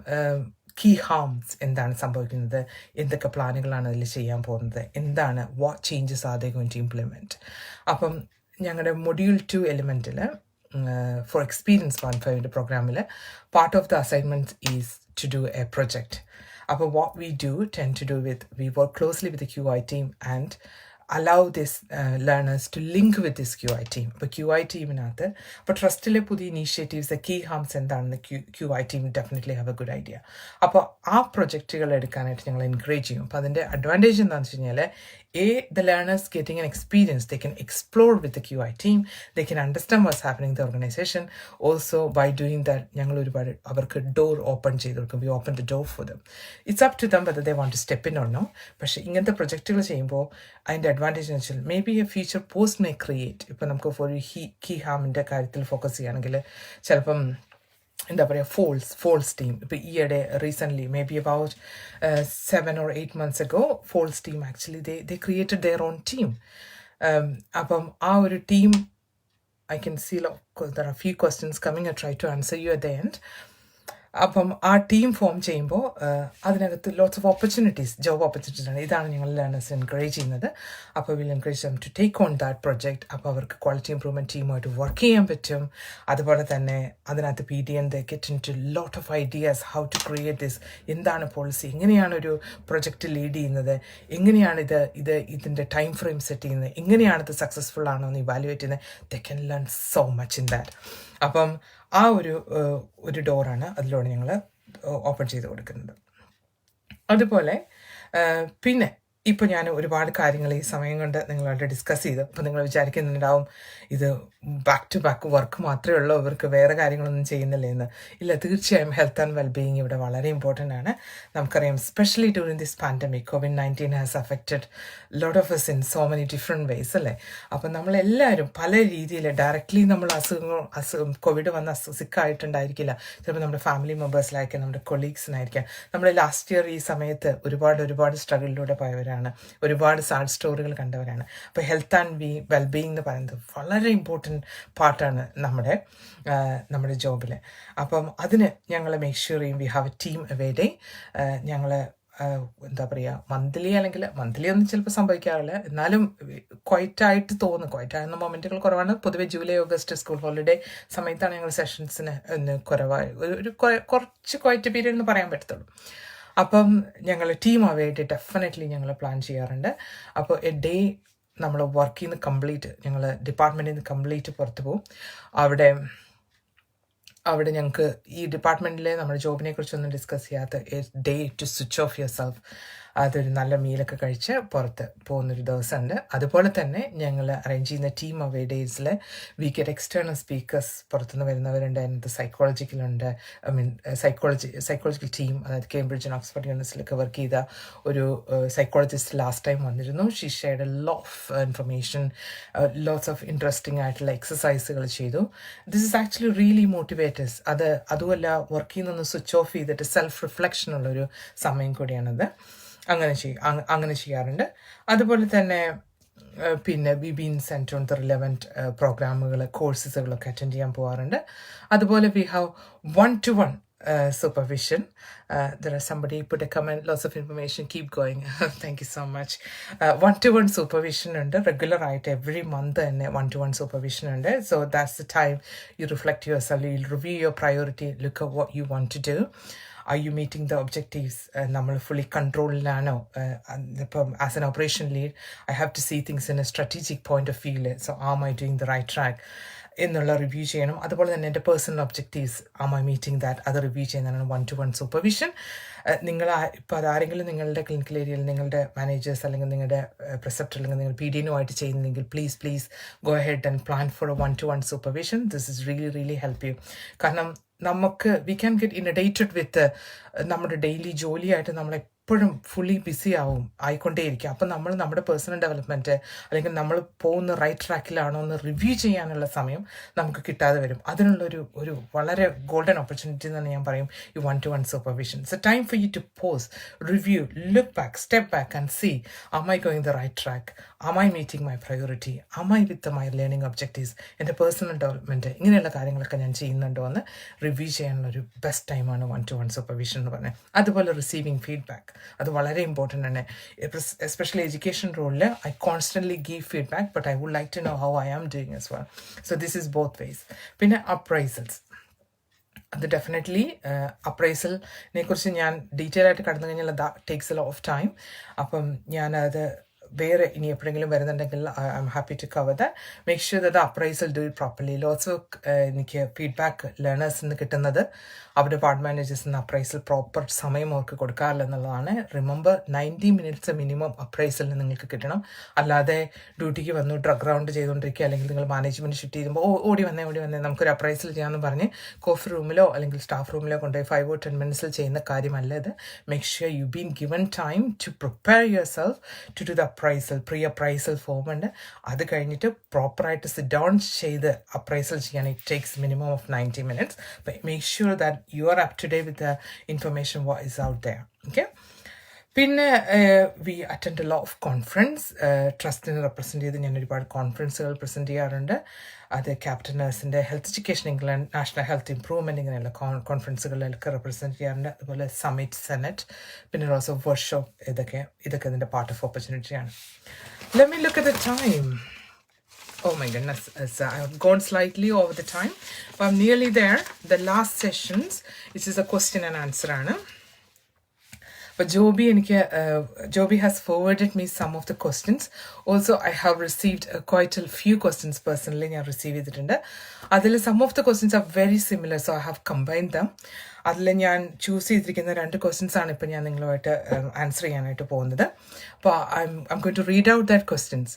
key ഹാംസ് എന്താണ് സംഭവിക്കുന്നത്, എന്തൊക്കെ പ്ലാനുകളാണ് അതിൽ ചെയ്യാൻ പോകുന്നത്, എന്താണ് what changes are they going to implement. അപ്പം ഞങ്ങളുടെ മൊഡ്യൂൾ 2 എലിമെൻറ്റിൽ for experience 1.5 പ്രോഗ്രാമിൽ part of the assignment is to do a project. But what we tend to do we work closely with the QI team and allow these learners to link with this QI team. But QI team but trustile pudi initiatives, the key harms and the QI team definitely have a good idea. അപ്പോൾ ആ പ്രൊജക്റ്റുകൾ എടുക്കാനായിട്ട് ഞങ്ങൾ encourage ചെയ്യും. അപ്പോൾ അതിൻ്റെ advantage എന്താണെന്ന് വെച്ച് കഴിഞ്ഞാൽ the learners getting an experience, they can explore with the QI team, they can understand what's happening in the organization. Also by doing that ഞങ്ങൾ ഒരുപാട് അവർക്ക് ഡോർ ഓപ്പൺ ചെയ്ത് കൊടുക്കും. We open the door for them. It's up to them whether they want to step in or no. പക്ഷേ ഇങ്ങനത്തെ പ്രൊജക്റ്റുകൾ ചെയ്യുമ്പോൾ അതിൻ്റെ advantage എന്ന് വെച്ചാൽ may be A future post may create. ഇപ്പം നമുക്ക് ഒരു കീ ഹാമിൻ്റെ കാര്യത്തിൽ ഫോക്കസ് ചെയ്യുകയാണെങ്കിൽ ചിലപ്പം എന്താ പറയുക ഫോൾസ് ടീം. ഇപ്പോൾ ഈയിടെ recently may be about 7 or 8 months ago falls team actually they created their own team. അപ്പം ആ ഒരു team I can see there are a few questions coming. I try to answer you at the end. അപ്പം ആ team form ചെയ്യുമ്പോൾ അതിനകത്ത് lots of opportunities, job opportunities ആണ്. ഇതാണ് ഞങ്ങൾ ലേണേഴ്സ് എൻകറേജ് ചെയ്യുന്നത്. അപ്പോൾ will encourage them to take on that project. അപ്പോൾ അവർക്ക് ക്വാളിറ്റി ഇംപ്രൂവ്മെൻറ്റ് ടീമുമായിട്ട് വർക്ക് ചെയ്യാൻ പറ്റും. അതുപോലെ തന്നെ അതിനകത്ത് PDN they get into lot of ideas how to create this. എന്താണ് പോളിസി, എങ്ങനെയാണ് ഒരു പ്രൊജക്റ്റ് ലീഡ് ചെയ്യുന്നത്, എങ്ങനെയാണ് ഇതിൻ്റെ ടൈം ഫ്രെയിം സെറ്റ് ചെയ്യുന്നത്, എങ്ങനെയാണ് ഇത് സക്സസ്ഫുൾ ആണോ എന്ന് ഇവാലുവേറ്റ് ചെയ്യുന്നത്. they can learn so much in that. അപ്പം ആ ഒരു ഡോറാണ് അതിലൂടെ ഞങ്ങൾ ഓപ്പൺ ചെയ്ത് കൊടുക്കുന്നത്. അതുപോലെ പിന്നെ ഇപ്പോൾ ഞാൻ ഒരുപാട് കാര്യങ്ങൾ ഈ സമയം കൊണ്ട് നിങ്ങളോട് ഡിസ്കസ് ചെയ്തു. അപ്പോൾ നിങ്ങൾ വിചാരിക്കുന്നുണ്ടാവും ഇത് ബാക്ക് ടു ബാക്ക് വർക്ക് മാത്രമേ ഉള്ളൂ, അവർക്ക് വേറെ കാര്യങ്ങളൊന്നും ചെയ്യുന്നില്ല എന്ന്. ഇല്ല, തീർച്ചയായും ഹെൽത്ത് ആൻഡ് വെൽബീയിങ് ഇവിടെ വളരെ ഇമ്പോർട്ടൻ്റ് ആണ്. നമുക്കറിയാം specially during this pandemic COVID-19 has affected lot of us in so many different ways അല്ലേ. അപ്പം നമ്മളെല്ലാവരും പല രീതിയിൽ ഡയറക്റ്റ്ലി നമ്മൾ കോവിഡ് വന്ന സിക്കായിട്ടുണ്ടായിരിക്കില്ല. ചിലപ്പോൾ നമ്മുടെ ഫാമിലി മെമ്പേഴ്സിലായിരിക്കാം, നമ്മുടെ കൊളീഗ്സിനായിരിക്കാം. നമ്മൾ ലാസ്റ്റ് ഇയർ ഈ സമയത്ത് ഒരുപാട് സ്ട്രഗിളിലൂടെ പോയവരാണ്, ഒരുപാട് സാഡ് സ്റ്റോറികൾ കണ്ടവരാണ്. അപ്പോൾ ഹെൽത്ത് ആൻഡ് വെൽബീയിങ് എന്ന് പറയുന്നത് വളരെ ഇമ്പോർട്ടൻറ്റ് പാർട്ടാണ് നമ്മുടെ ജോബിൽ. അപ്പം അതിന് ഞങ്ങൾ മേക്ക് ഷുവർ ചെയ്യും we have A team away day. ഞങ്ങൾ എന്താ പറയുക, മന്ത്ലി ഒന്നും ചിലപ്പോൾ സംഭവിക്കാറില്ല, എന്നാലും ക്വൈറ്റായിട്ട് തോന്നും. ക്വൈറ്റാകുന്ന മൊമെൻറ്റുകൾ കുറവാണ്. പൊതുവെ ജൂലൈ ഓഗസ്റ്റ് സ്കൂൾ ഹോളിഡേ സമയത്താണ് ഞങ്ങൾ സെഷൻസിന് കുറവായി കുറച്ച് ക്വൈറ്റ് പീരീഡ് എന്ന് പറയാൻ പറ്റത്തുള്ളൂ. അപ്പം ഞങ്ങൾ ടീം ആയിട്ട് ഡെഫിനറ്റ്ലി ഞങ്ങൾ പ്ലാൻ ചെയ്യാറുണ്ട്. അപ്പോൾ എ ഡേ നമ്മൾ വർക്ക് ചെയ്യുന്ന കംപ്ലീറ്റ്, ഞങ്ങൾ ഡിപ്പാർട്ട്മെൻറ്റിൽ നിന്ന് കംപ്ലീറ്റ് പുറത്ത് പോകും. അവിടെ ഞങ്ങൾക്ക് ഈ ഡിപ്പാർട്ട്മെൻറ്റിലെ നമ്മുടെ ജോബിനെ കുറിച്ചൊന്നും ഡിസ്കസ് ചെയ്യാത്ത a day to switch off yourself. അതൊരു നല്ല മീലൊക്കെ കഴിച്ച് പുറത്ത് പോകുന്നൊരു ദിവസമുണ്ട്. അതുപോലെ തന്നെ ഞങ്ങൾ അറേഞ്ച് ചെയ്യുന്ന ടീം അവേ ഡേയ്സിൽ വി ഗെറ്റ് എക്സ്റ്റേണൽ സ്പീക്കേഴ്സ്, പുറത്തുനിന്ന് വരുന്നവരുണ്ട്. അതിനകത്ത് സൈക്കോളജിക്കലുണ്ട്, സൈക്കോളജിക്കൽ ടീം, അതായത് കേംബ്രിഡ്ജ് ആൻഡ് ഓക്സ്ഫോർഡ് യൂണിവേഴ്സിറ്റിയിലൊക്കെ വർക്ക് ചെയ്ത ഒരു സൈക്കോളജിസ്റ്റ് ലാസ്റ്റ് ടൈം വന്നിരുന്നു. She shared a lot of information, lots of interesting ആയിട്ടുള്ള എക്സസൈസുകൾ ചെയ്തു. This is actually really motivators. അതുമല്ല, വർക്ക് ചെയ്യുന്നൊന്ന് സ്വിച്ച് ഓഫ് ചെയ്തിട്ട് സെൽഫ് റിഫ്ലക്ഷൻ ഉള്ളൊരു സമയം കൂടിയാണത്. അങ്ങനെ ചെയ്യാറുണ്ട്. അതുപോലെ തന്നെ പിന്നെ we been centre on the relevant പ്രോഗ്രാമുകൾ, കോഴ്സസുകളൊക്കെ അറ്റൻഡ് ചെയ്യാൻ പോകാറുണ്ട്. അതുപോലെ we have 1-to-1 supervision. There are somebody put a comment, lots of information, keep going. Thank you so much. 1-to-1 supervision ഉണ്ട്, റെഗുലർ ആയിട്ട് എവറി മന്ത് തന്നെ 1-to-1 supervision ഉണ്ട്. So that's the time you reflect yourself, you'll review your priority, look at what you want to do. Are you meeting the objectives? നമ്മൾ fully കൺട്രോളിലാണോ? ഇപ്പം as an operation lead I have to see things in a strategic point of വ്യൂവിൽ. So am I doing the right track എന്നുള്ള review ചെയ്യണം. അതുപോലെ തന്നെ എൻ്റെ personal objectives, am I meeting that, അത് റിവ്യൂ ചെയ്യുന്നതാണ് 1-to-1 സൂപ്പർവിഷൻ. ഇപ്പോൾ അതാരെങ്കിലും നിങ്ങളുടെ ക്ലിനിക്കൽ ഏരിയയിൽ നിങ്ങളുടെ മാനേജേഴ്സ് അല്ലെങ്കിൽ നിങ്ങളുടെ പ്രിസെപ്റ്റർ അല്ലെങ്കിൽ നിങ്ങൾ PDനുമായിട്ട് ചെയ്യുന്നെങ്കിൽ please go ahead and plan for A 1-to-1 supervision. This is really help you. കാരണം നമുക്ക് വി ക്യാൻ ഗെറ്റ് ഇൻഡേറ്റഡ് വിത്ത് നമ്മുടെ ഡെയിലി ജോലിയായിട്ട് നമ്മളെപ്പോഴും ഫുള്ളി ബിസി ആയിക്കൊണ്ടേയിരിക്കും. അപ്പം നമ്മൾ നമ്മുടെ പേഴ്സണൽ ഡെവലപ്മെൻറ്റ് അല്ലെങ്കിൽ നമ്മൾ പോകുന്ന റൈറ്റ് ട്രാക്കിലാണോ എന്ന് റിവ്യൂ ചെയ്യാനുള്ള സമയം നമുക്ക് കിട്ടാതെ വരും. അതിനുള്ളൊരു വളരെ ഗോൾഡൻ ഓപ്പർച്യൂണിറ്റി എന്ന് ഞാൻ പറയും ഈ 1-to-1 supervision. It's a time for you to pause, review, look back, step back and see, am I going the right track? Am I meeting my priority? Am I with my learning objectives? എൻ്റെ personal development ഇങ്ങനെയുള്ള കാര്യങ്ങളൊക്കെ ഞാൻ ചെയ്യുന്നുണ്ടോ എന്ന് review ചെയ്യാനുള്ളൊരു best ടൈമാണ് 1-to-1 supervision എന്ന് പറഞ്ഞാൽ. അതുപോലെ റിസീവിങ് ഫീഡ്ബാക്ക്, അത് വളരെ ഇമ്പോർട്ടൻ്റ് ആണ്. എസ്പെഷ്യലി എഡ്യൂക്കേഷൻ റോളിൽ I constantly give feedback, but I would like to know how I am doing as well. So this is both ways. പിന്നെ അപ്രൈസൽസ്, അത് ഡെഫിനറ്റ്ലി അപ്രൈസലിനെ കുറിച്ച് ഞാൻ ഡീറ്റെയിൽ ആയിട്ട് കടന്നു കഴിഞ്ഞാൽ that takes a lot of time. അപ്പം ഞാനത് വേറെ ഇനി എപ്പോഴെങ്കിലും വരുന്നുണ്ടെങ്കിൽ I'm happy to cover that. Make sure that appraisal do it properly. Lots of എനിക്ക് ഫീഡ്ബാക്ക് ലേണേഴ്സിൽ നിന്ന് കിട്ടുന്നത് അവരുടെ പാർട്ട് മാനേജേഴ്സിന് അപ്രൈസൽ പ്രോപ്പർ സമയം അവർക്ക് കൊടുക്കാറില്ല എന്നുള്ളതാണ്. റിമെമ്പർ 90 മിനിറ്റ്സ് മിനിമം അപ്രൈസലിന് നിങ്ങൾക്ക് കിട്ടണം. അല്ലാതെ ഡ്യൂട്ടിക്ക് വന്നു ഡ്രഗ് റൗണ്ട് ചെയ്തുകൊണ്ടിരിക്കുക അല്ലെങ്കിൽ നിങ്ങൾ മാനേജ്മെൻറ്റ് ഷിഫ്റ്റ് ചെയ്യുമ്പോൾ ഓടി വന്നേ നമുക്കൊരു അപ്രൈസൽ ചെയ്യാമെന്ന് പറഞ്ഞ് കോഫി റൂമിലോ അല്ലെങ്കിൽ സ്റ്റാഫ് റൂമിലോ കൊണ്ടുപോയി 5 or 10 മിനിറ്റ്സിൽ ചെയ്യുന്ന കാര്യമല്ല ഇത്. Make sure you been given time to prepare your self to do the pre appraisal form ഉണ്ട്. അത് കഴിഞ്ഞിട്ട് പ്രോപ്പറായിട്ട് സിറ്റ് ഡൗൺ ചെയ്ത് അപ്രൈസൽ ചെയ്യാൻ it takes minimum of 90 minutes. Make sure that you are up to date with the information what is out there. Okay. പിന്നെ we attend a lot of conference. ട്രസ്റ്റിനെ represent ചെയ്ത് ഞാൻ ഒരുപാട് കോൺഫറൻസുകൾ present ചെയ്യാറുണ്ട്. അത് ക്യാപ്റ്റൻ നഴ്സിൻ്റെ health education England, national health improvement, ഇങ്ങനെയുള്ള കോൺഫറൻസുകളിലൊക്കെ റെപ്രസെൻറ്റ് ചെയ്യാറുണ്ട്. അതുപോലെ സമ്മിറ്റ്, സെനറ്റ്, പിന്നെ ഓൾസോ വർക്ക്ഷോപ്പ്, ഇതൊക്കെ ഇതിൻ്റെ പാർട്ട് ഓഫ് ഓപ്പർച്യൂണിറ്റിയാണ്. Let me look at the time. Oh my goodness, I've gone slightly over the time, but I'm nearly there. The last sessions, this is a question and answer ആണ്. But Joby has forwarded me some of the questions. Also, I have received quite a few questions personally. I received it. Some of the questions are very similar, so I have combined them. I choose two questions and answer I'm going to read out that questions.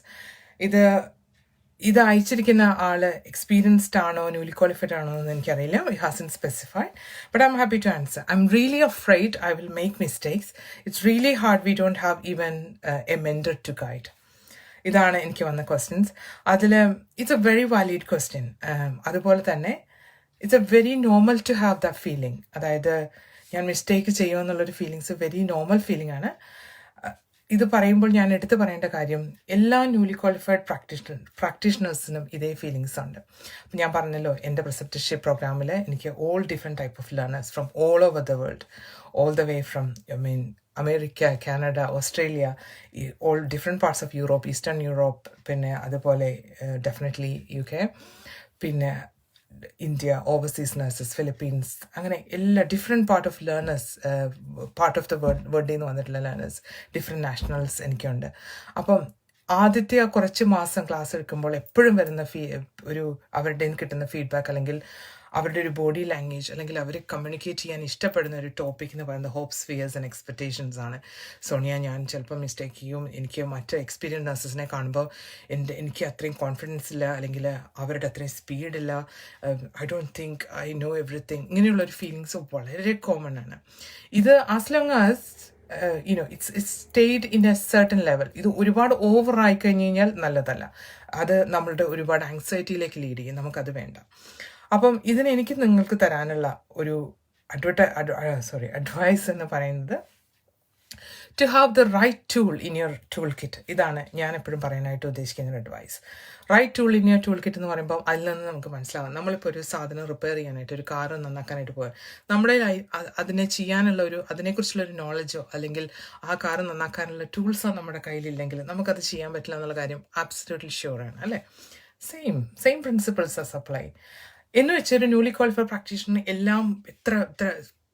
ഇത് അയച്ചിരിക്കുന്ന ആള് experienced ആണോ newly qualified ആണോ എന്ന് എനിക്കറിയില്ല. It hasn't specified, but I'm happy to answer. I'm really afraid I will make mistakes. It's really hard. We don't have even a mentor to guide. ഇതാണ് എനിക്ക് വന്ന questions. അതിൽ it's a very valid question. അതുപോലെ തന്നെ it's a very normal to have the feeling. അതായത് ഞാൻ mistake ചെയ്യുമെന്നുള്ളൊരു feelings very normal feeling ആണ്. ഇത് പറയുമ്പോൾ ഞാൻ എടുത്തു പറയേണ്ട കാര്യം, എല്ലാ ന്യൂലി ക്വാളിഫൈഡ് പ്രാക്ടീഷണേഴ്സിനും ഇതേ ഫീലിങ്സ് ഉണ്ട്. അപ്പം ഞാൻ പറഞ്ഞല്ലോ, എൻ്റെ പ്രിസെപ്റ്റർഷിപ്പ് പ്രോഗ്രാമിൽ എനിക്ക് all different type of learners from all over the world, all the way from America, Canada, Australia, all different parts of Europe, eastern Europe, പിന്നെ അതുപോലെ ഡെഫിനറ്റ്ലി UK, പിന്നെ ഇന്ത്യ, ഓവർസീസ് നഴ്സസ്, ഫിലിപ്പീൻസ്, അങ്ങനെ എല്ലാ different part of learners, part of the വേൾഡിൽ നിന്ന് വന്നിട്ടുള്ള learners, different Nationals എനിക്കുണ്ട്. അപ്പം ആദ്യത്തെ ആ കുറച്ച് മാസം ക്ലാസ് എടുക്കുമ്പോൾ എപ്പോഴും വരുന്ന അവരുടെ നിന്ന് കിട്ടുന്ന ഫീഡ്ബാക്ക്, അല്ലെങ്കിൽ അവരുടെ ഒരു ബോഡി ലാംഗ്വേജ്, അല്ലെങ്കിൽ അവർ കമ്മ്യൂണിക്കേറ്റ് ചെയ്യാൻ ഇഷ്ടപ്പെടുന്ന ഒരു ടോപ്പിക് എന്ന് പറയുന്നത് ഹോപ്സ്, ഫിയേഴ്സ് ആൻഡ് എക്സ്പെക്റ്റേഷൻസ് ആണ്. സോണിയ, ഞാൻ ചിലപ്പോൾ മിസ്റ്റേക്ക് ചെയ്യും. എനിക്ക് മറ്റ് എക്സ്പീരിയൻസ് നഴ്സസിനെ കാണുമ്പോൾ എനിക്ക് അത്രയും കോൺഫിഡൻസ് ഇല്ല, അല്ലെങ്കിൽ അവരുടെ അത്രയും സ്പീഡില്ല, I don't think I know everything, ഇങ്ങനെയുള്ളൊരു ഫീലിങ്സ് വളരെ കോമൺ ആണ്. ഇത് as long as it's stayed in a certain level. ഇത് ഒരുപാട് ഓവർ ആയി കഴിഞ്ഞ് കഴിഞ്ഞാൽ നല്ലതല്ല. അത് നമ്മളുടെ ഒരുപാട് ആങ്സൈറ്റിയിലേക്ക് ലീഡ് ചെയ്യും. നമുക്കത് വേണ്ട. അപ്പം ഇതിന് എനിക്ക് നിങ്ങൾക്ക് തരാനുള്ള ഒരു അഡ്വൈസ് എന്ന് പറയുന്നത്, to have the right tool in your tool kit. ഇതാണ് ഞാൻ എപ്പോഴും പറയാനായിട്ട് ഉദ്ദേശിക്കുന്ന ഒരു advice. Right tool in your tool kit എന്ന് പറയുമ്പോൾ അതിൽ നിന്ന് നമുക്ക് മനസ്സിലാവാം, നമ്മളിപ്പോൾ ഒരു സാധനം റിപ്പയർ ചെയ്യാനായിട്ട്, ഒരു കാറ് നന്നാക്കാനായിട്ട് പോയാൽ നമ്മുടെ അതിനെ ചെയ്യാനുള്ള അതിനെക്കുറിച്ചുള്ളൊരു നോളജോ അല്ലെങ്കിൽ ആ കാറ് നന്നാക്കാനുള്ള ടൂൾസോ നമ്മുടെ കയ്യിലില്ലെങ്കിൽ നമുക്കത് ചെയ്യാൻ പറ്റില്ല എന്നുള്ള കാര്യം ആബ്സല്യൂട്ട്ലി ഷുവറാണ്, അല്ലേ? സെയിം പ്രിൻസിപ്പിൾസ് ആസ് അപ്ലൈ എന്ന് വെച്ചൊരു ന്യൂലി ക്വാളിഫൈഡ് പ്രാക്ടീഷണർ എല്ലാം എത്ര